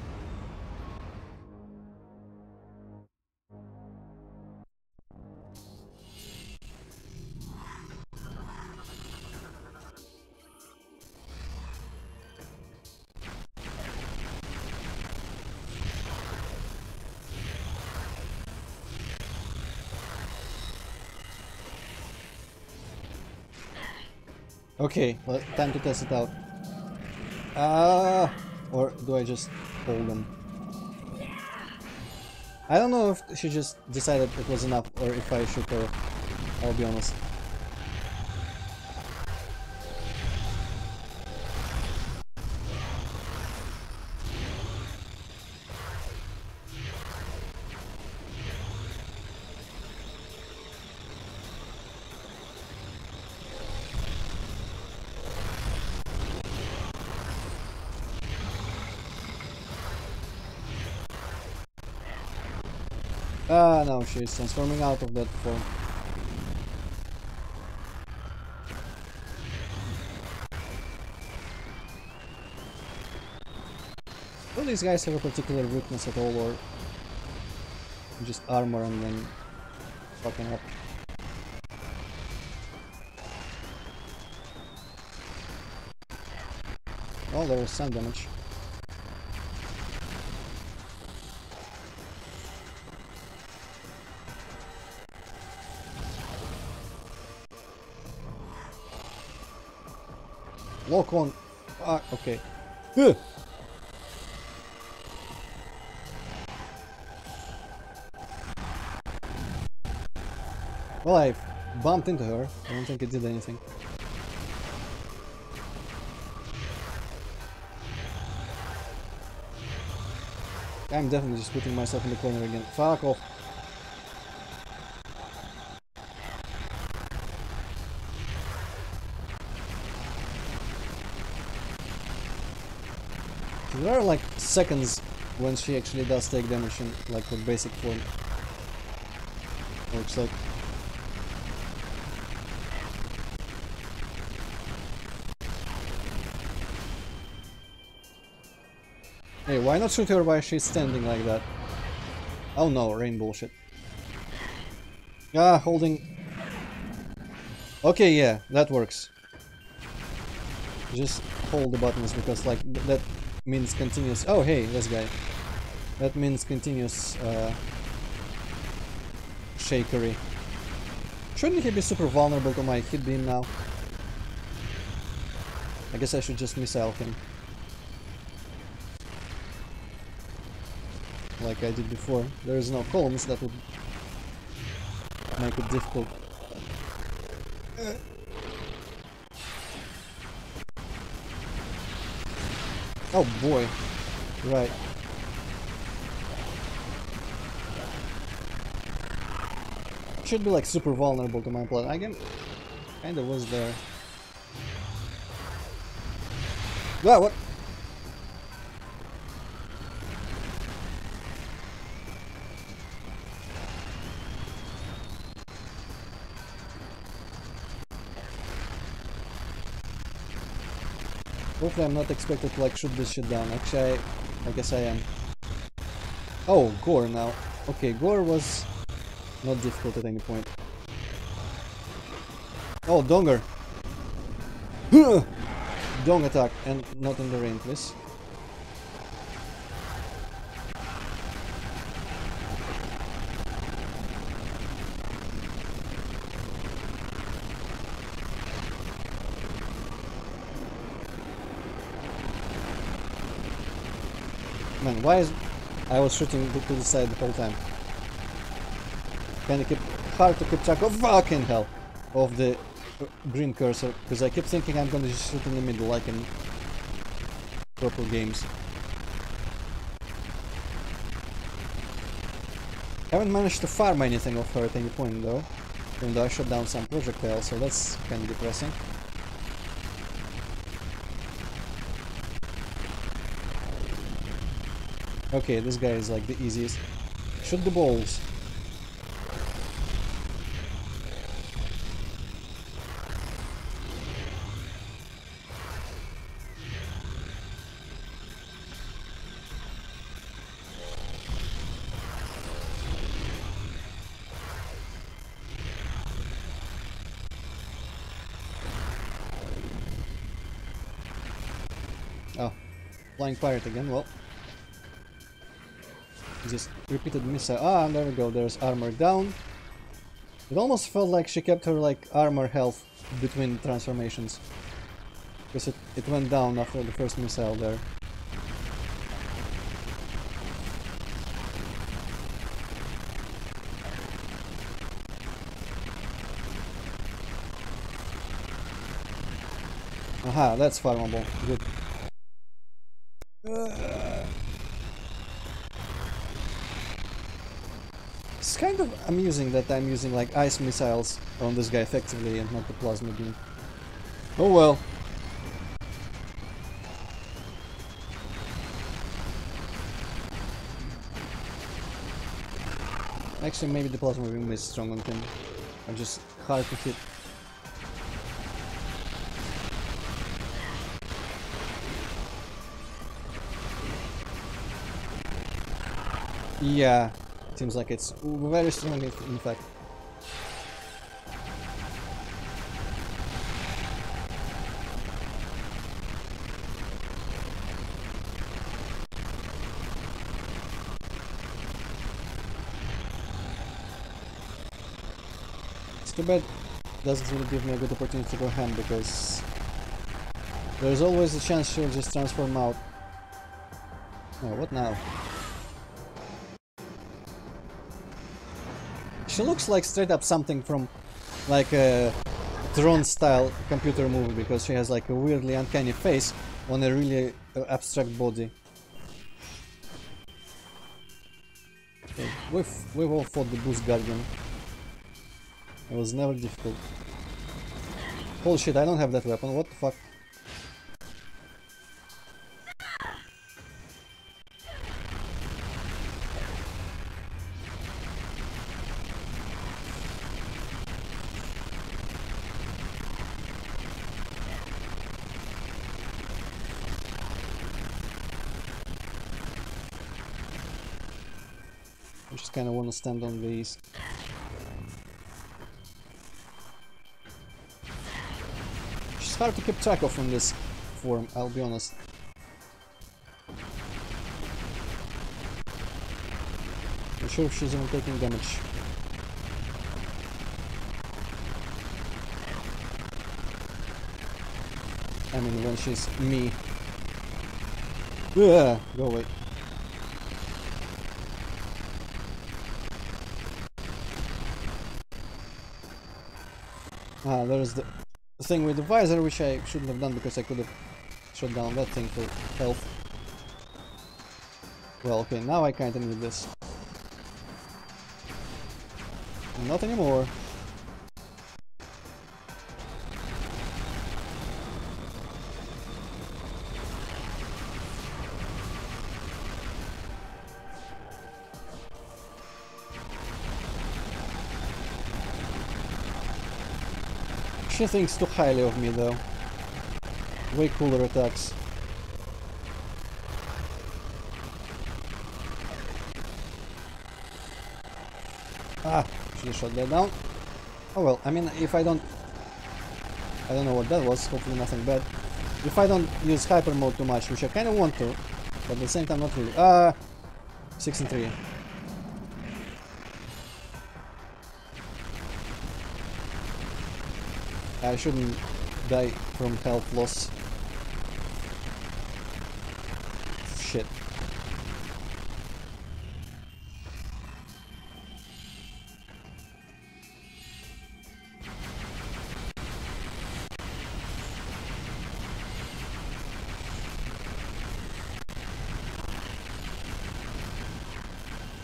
Okay, well, time to test it out. Or do I just hold them? I don't know if she just decided it was enough or if I shook her. I'll be honest. Ah, no, she's transforming out of that form. Do these guys have a particular weakness at all, or just armor and then fucking up? Oh, there was some damage. Lock on. Ah, okay. Well, I bumped into her. I don't think it did anything. I'm definitely just putting myself in the corner again. Fuck off. There are like seconds when she actually does take damage in like her basic form. Looks like. Hey, why not shoot her while she's standing like that? Oh no, rain bullshit. Ah, holding. Okay, yeah, that works. Just hold the buttons because like that means continuous. Oh hey, this guy. That means continuous shakery. Shouldn't he be super vulnerable to my hit beam now? I guess I should just missile him. Like I did before. There is no columns that would make it difficult. Oh boy, right. Should be like super vulnerable to my blood. I kinda was there. Wow, what? Hopefully I'm not expected to like shoot this shit down. Actually, I guess I am. Oh, gore now. Okay, gore was not difficult at any point. Oh, donger! Dong attack, and not in the rain, please. Man, why is... I was shooting to the side the whole time. Kinda hard to keep track of, fucking hell, of the green cursor, because I keep thinking I'm gonna just shoot in the middle like in purple games. Haven't managed to farm anything of her at any point though, even though I shot down some projectiles, so that's kinda depressing. Okay, this guy is like the easiest. Shoot the balls. Oh, flying pirate again, well. Just repeated missile. Ah, there we go, there's armor down. It almost felt like she kept her like armor health between transformations. Because it went down after the first missile there. Aha, that's farmable. Good. It's kind of amusing that I'm using like ice missiles on this guy effectively and not the plasma beam. Oh well. Actually, maybe the plasma beam is strong on him. I'm just hard to hit. Yeah, seems like it's very strong in fact. It's too bad it doesn't really give me a good opportunity to go ham because there's always a chance she'll just transform out. Oh, what now? She looks like straight up something from like a Tron style computer movie because she has like a weirdly uncanny face on a really abstract body. Okay, we've all fought the Boost Guardian. It was never difficult. Holy shit, I don't have that weapon, what the fuck? I just kind of want to stand on these. It's hard to keep track of in this form, I'll be honest. I'm sure if she's even taking damage. I mean, when she's me. Yeah, go away. There's the thing with the visor, which I shouldn't have done because I could have shut down that thing for health. Well, okay, now I kinda need this. Not anymore. She thinks too highly of me though. Way cooler attacks. Ah, should have shot that down. Oh well, I mean, if I don't know what that was, hopefully nothing bad. If I don't use hyper mode too much, which I kinda want to, but at the same time not really. 6 and 3. I shouldn't die from health loss. Shit.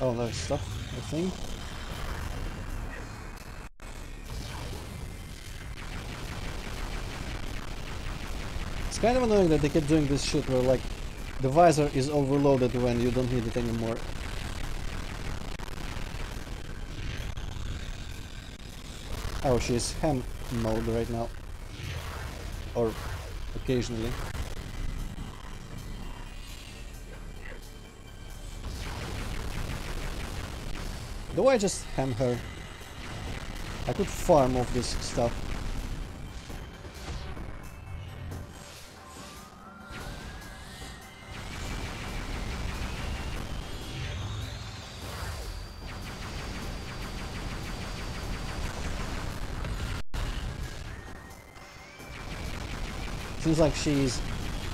Oh, there's stuff, I think. It's kind of annoying that they keep doing this shit where, like, the visor is overloaded when you don't need it anymore. Oh, she's ham mode right now. Or occasionally. Do I just ham her? I could farm off this stuff. Seems like she's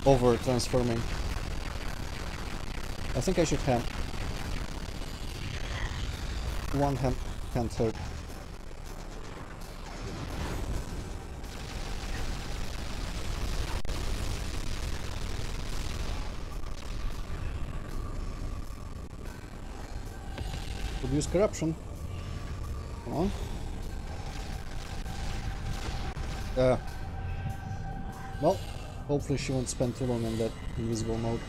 over transforming. I think I should ham. One ham can't hurt. Could use corruption. Come on. Well, hopefully she won't spend too long in that invisible mode.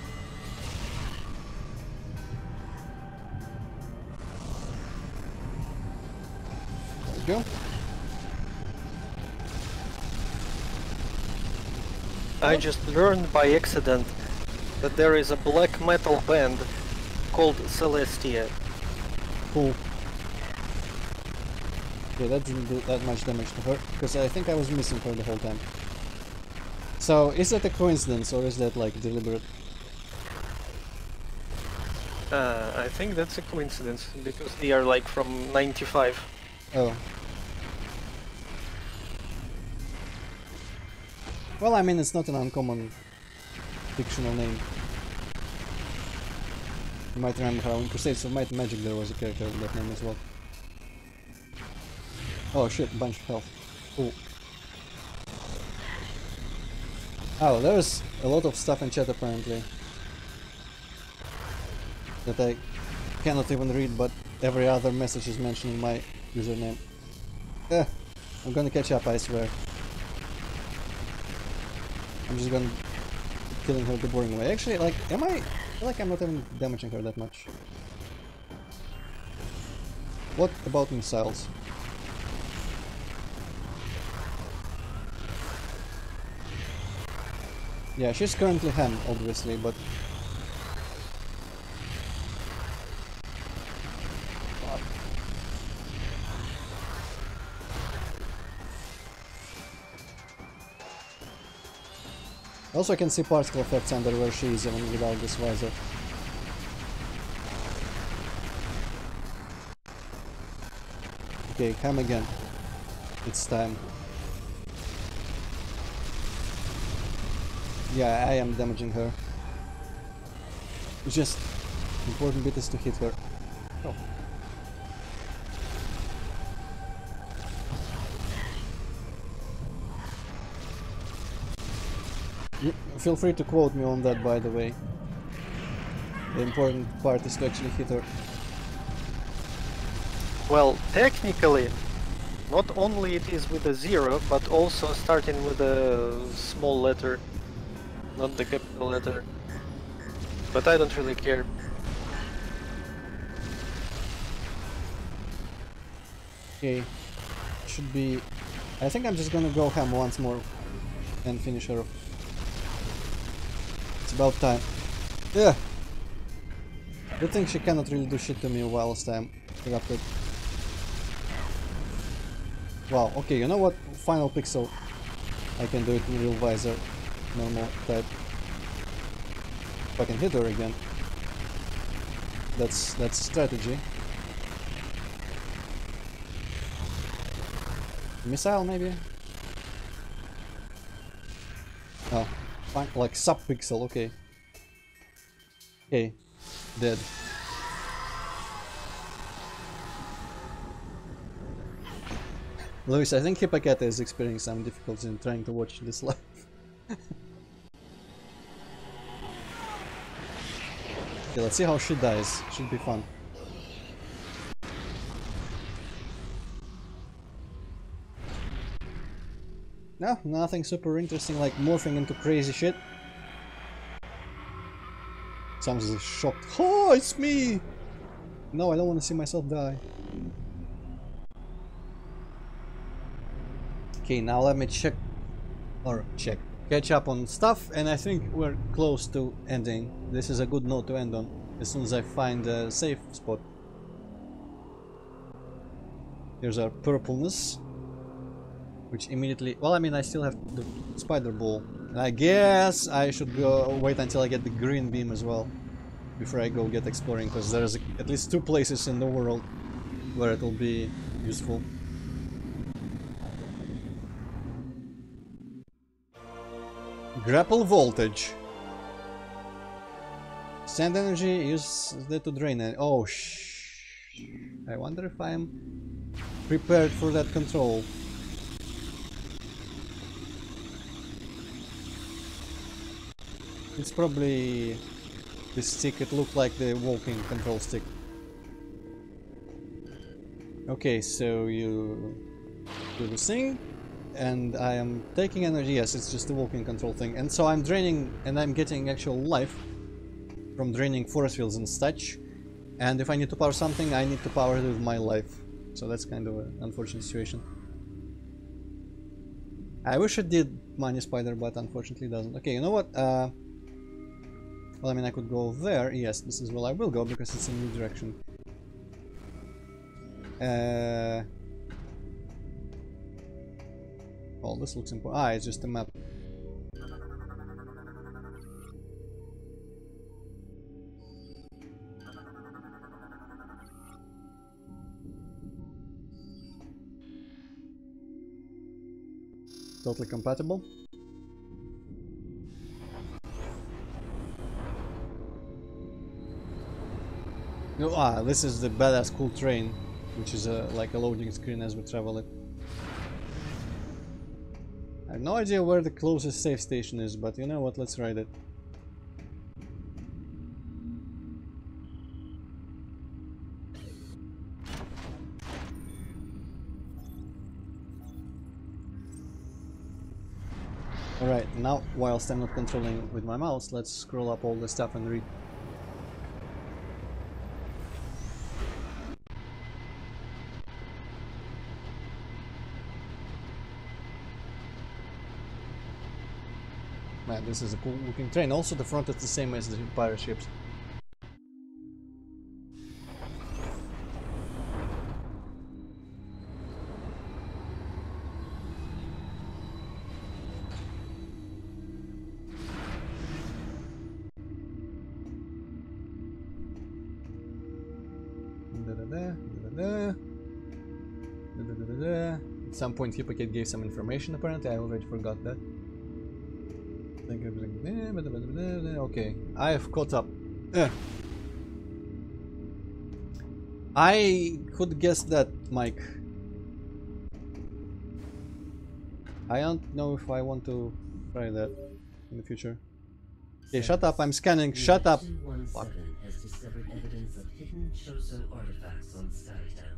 There we go. I just learned by accident that there is a black metal band called Celestia. Cool. Yeah, that didn't do that much damage to her, because I think I was missing her the whole time. So, is that a coincidence, or is that, like, deliberate? I think that's a coincidence, because they are, like, from 95. Oh. Well, I mean, it's not an uncommon fictional name. You might remember how in Crusades of Might and Magic there was a character with that name as well. Oh shit, bunch of health. Cool. Oh, there's a lot of stuff in chat apparently that I cannot even read, but every other message is mentioning my username. I'm gonna catch up, I swear. I'm just gonna keep killing her the boring way. Actually, like, I feel like I'm not even damaging her that much. What about missiles? Yeah, she's currently ham, obviously, but... Also, I can see particle effects under where she is even without this visor. Okay, ham again. It's time. Yeah, I am damaging her. It's just important bit is to hit her. Oh. Feel free to quote me on that, by the way. The important part is to actually hit her. Well, technically, not only it is with a 0, but also starting with a small letter, not the capital letter. But I don't really care. Okay, should be... I think I'm just gonna go ham once more and finish her off. It's about time. Yeah! Good thing she cannot really do shit to me whilst I'm erupted. Wow, okay, you know what? Final pixel. I can do it in real visor. Normal type. If I can hit her again. That's strategy. Missile maybe? Oh, fine, like sub-pixel, okay. Okay, dead. Luis, I think Hippocata is experiencing some difficulties in trying to watch this live. Okay, let's see how she dies. Should be fun. No, nothing super interesting like morphing into crazy shit. Someone's shocked. Oh, it's me! No, I don't want to see myself die. Okay, now let me check. Catch up on stuff, and I think we're close to ending. This is a good note to end on, as soon as I find a safe spot. Here's our purpleness. Which immediately... Well, I mean, I still have the spider ball. And I guess I should go wait until I get the green beam as well. Before I go get exploring, because there's at least 2 places in the world where it will be useful. Grapple voltage. Send energy, use that to drain it. Oh, I wonder if I'm prepared for that control. It's probably the stick. It looked like the walking control stick. Okay, so you do this thing, and I am taking energy. Yes, it's just the walking control thing. And so I'm draining, and I'm getting actual life from draining force fields and such. And if I need to power something, I need to power it with my life. So that's kind of an unfortunate situation. I wish it did Money Spider, but unfortunately it doesn't. Okay, you know what? Well, I mean, I could go there. Yes, this is where I will go because it's in new direction. Well, this looks important. Ah, it's just a map. Totally compatible. Ah, this is the badass cool train, which is like a loading screen as we travel it. I have no idea where the closest safe station is, but you know what, let's ride it. Alright, now whilst I'm not controlling with my mouse, let's scroll up all the stuff and read. Man, this is a cool looking train. Also, the front is the same as the pirate ships. At some point, Hippocate gave some information, apparently. I already forgot that. Okay, I have caught up. I could guess that, Mike. I don't know if I want to try that. in the future. Okay, shut up, I'm scanning, shut up! 217 has discovered evidence of hidden Choso artifacts on Skytown.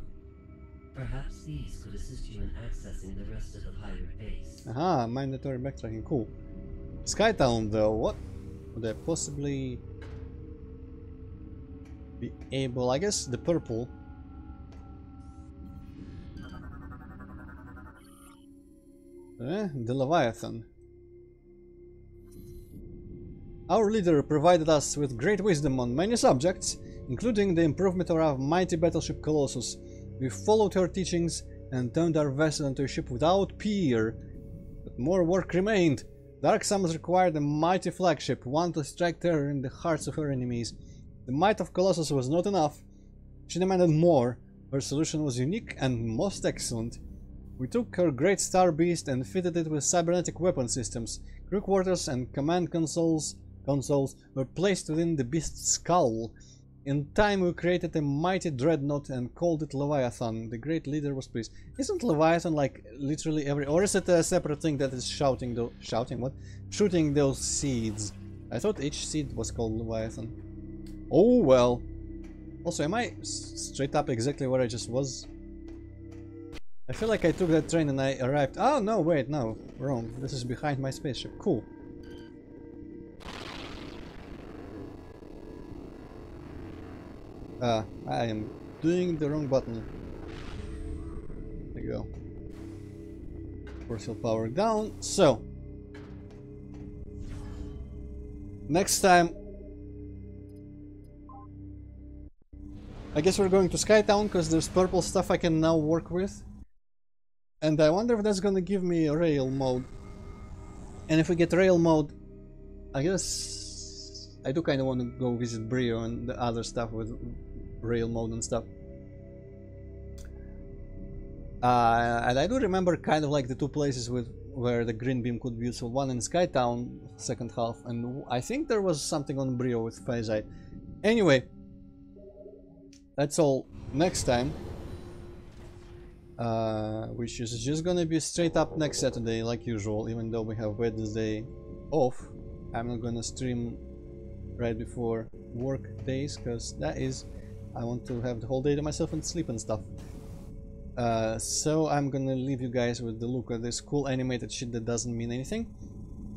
Perhaps these could assist you in accessing the rest of the pirate base. Aha, mandatory backtracking, cool. Skytown though, what would I possibly be able? I guess the purple. The Leviathan. Our leader provided us with great wisdom on many subjects, including the improvement of our mighty battleship Colossus. We followed her teachings and turned our vessel into a ship without peer. But more work remained. Dark Summons required a mighty flagship, one to strike terror in the hearts of her enemies. The might of Colossus was not enough. She demanded more. Her solution was unique and most excellent. We took her great star beast and fitted it with cybernetic weapon systems. Crew quarters and command consoles were placed within the beast's skull. In time we created a mighty dreadnought and called it Leviathan. The great leader was pleased. Isn't Leviathan like literally every... or is it a separate thing that is shouting what? Shooting those seeds. I thought each seed was called Leviathan. Oh well. Also, am I straight up exactly where I just was? I feel like I took that train and I arrived... oh no, wait, no. Wrong. This is behind my spaceship. Cool. I am doing the wrong button. There you go. Force power down. So, next time, I guess we're going to Skytown because there's purple stuff I can now work with. And I wonder if that's gonna give me a rail mode. And if we get rail mode, I guess I do kind of want to go visit Brio and the other stuff with rail mode and stuff. And I do remember kind of like the two places where the green beam could be useful. One in Skytown, second half, and I think there was something on Brio with Phasite. Anyway, that's all next time. Which is just gonna be straight up next Saturday like usual, even though we have Wednesday off. I'm not gonna stream right before work days because that is, I want to have the whole day to myself and sleep and stuff. So I'm gonna leave you guys with the look at this cool animated shit that doesn't mean anything.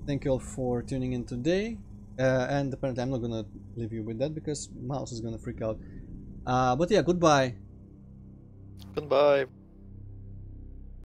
Thank you all for tuning in today, and apparently I'm not gonna leave you with that because mouse is gonna freak out. But yeah, goodbye. Goodbye.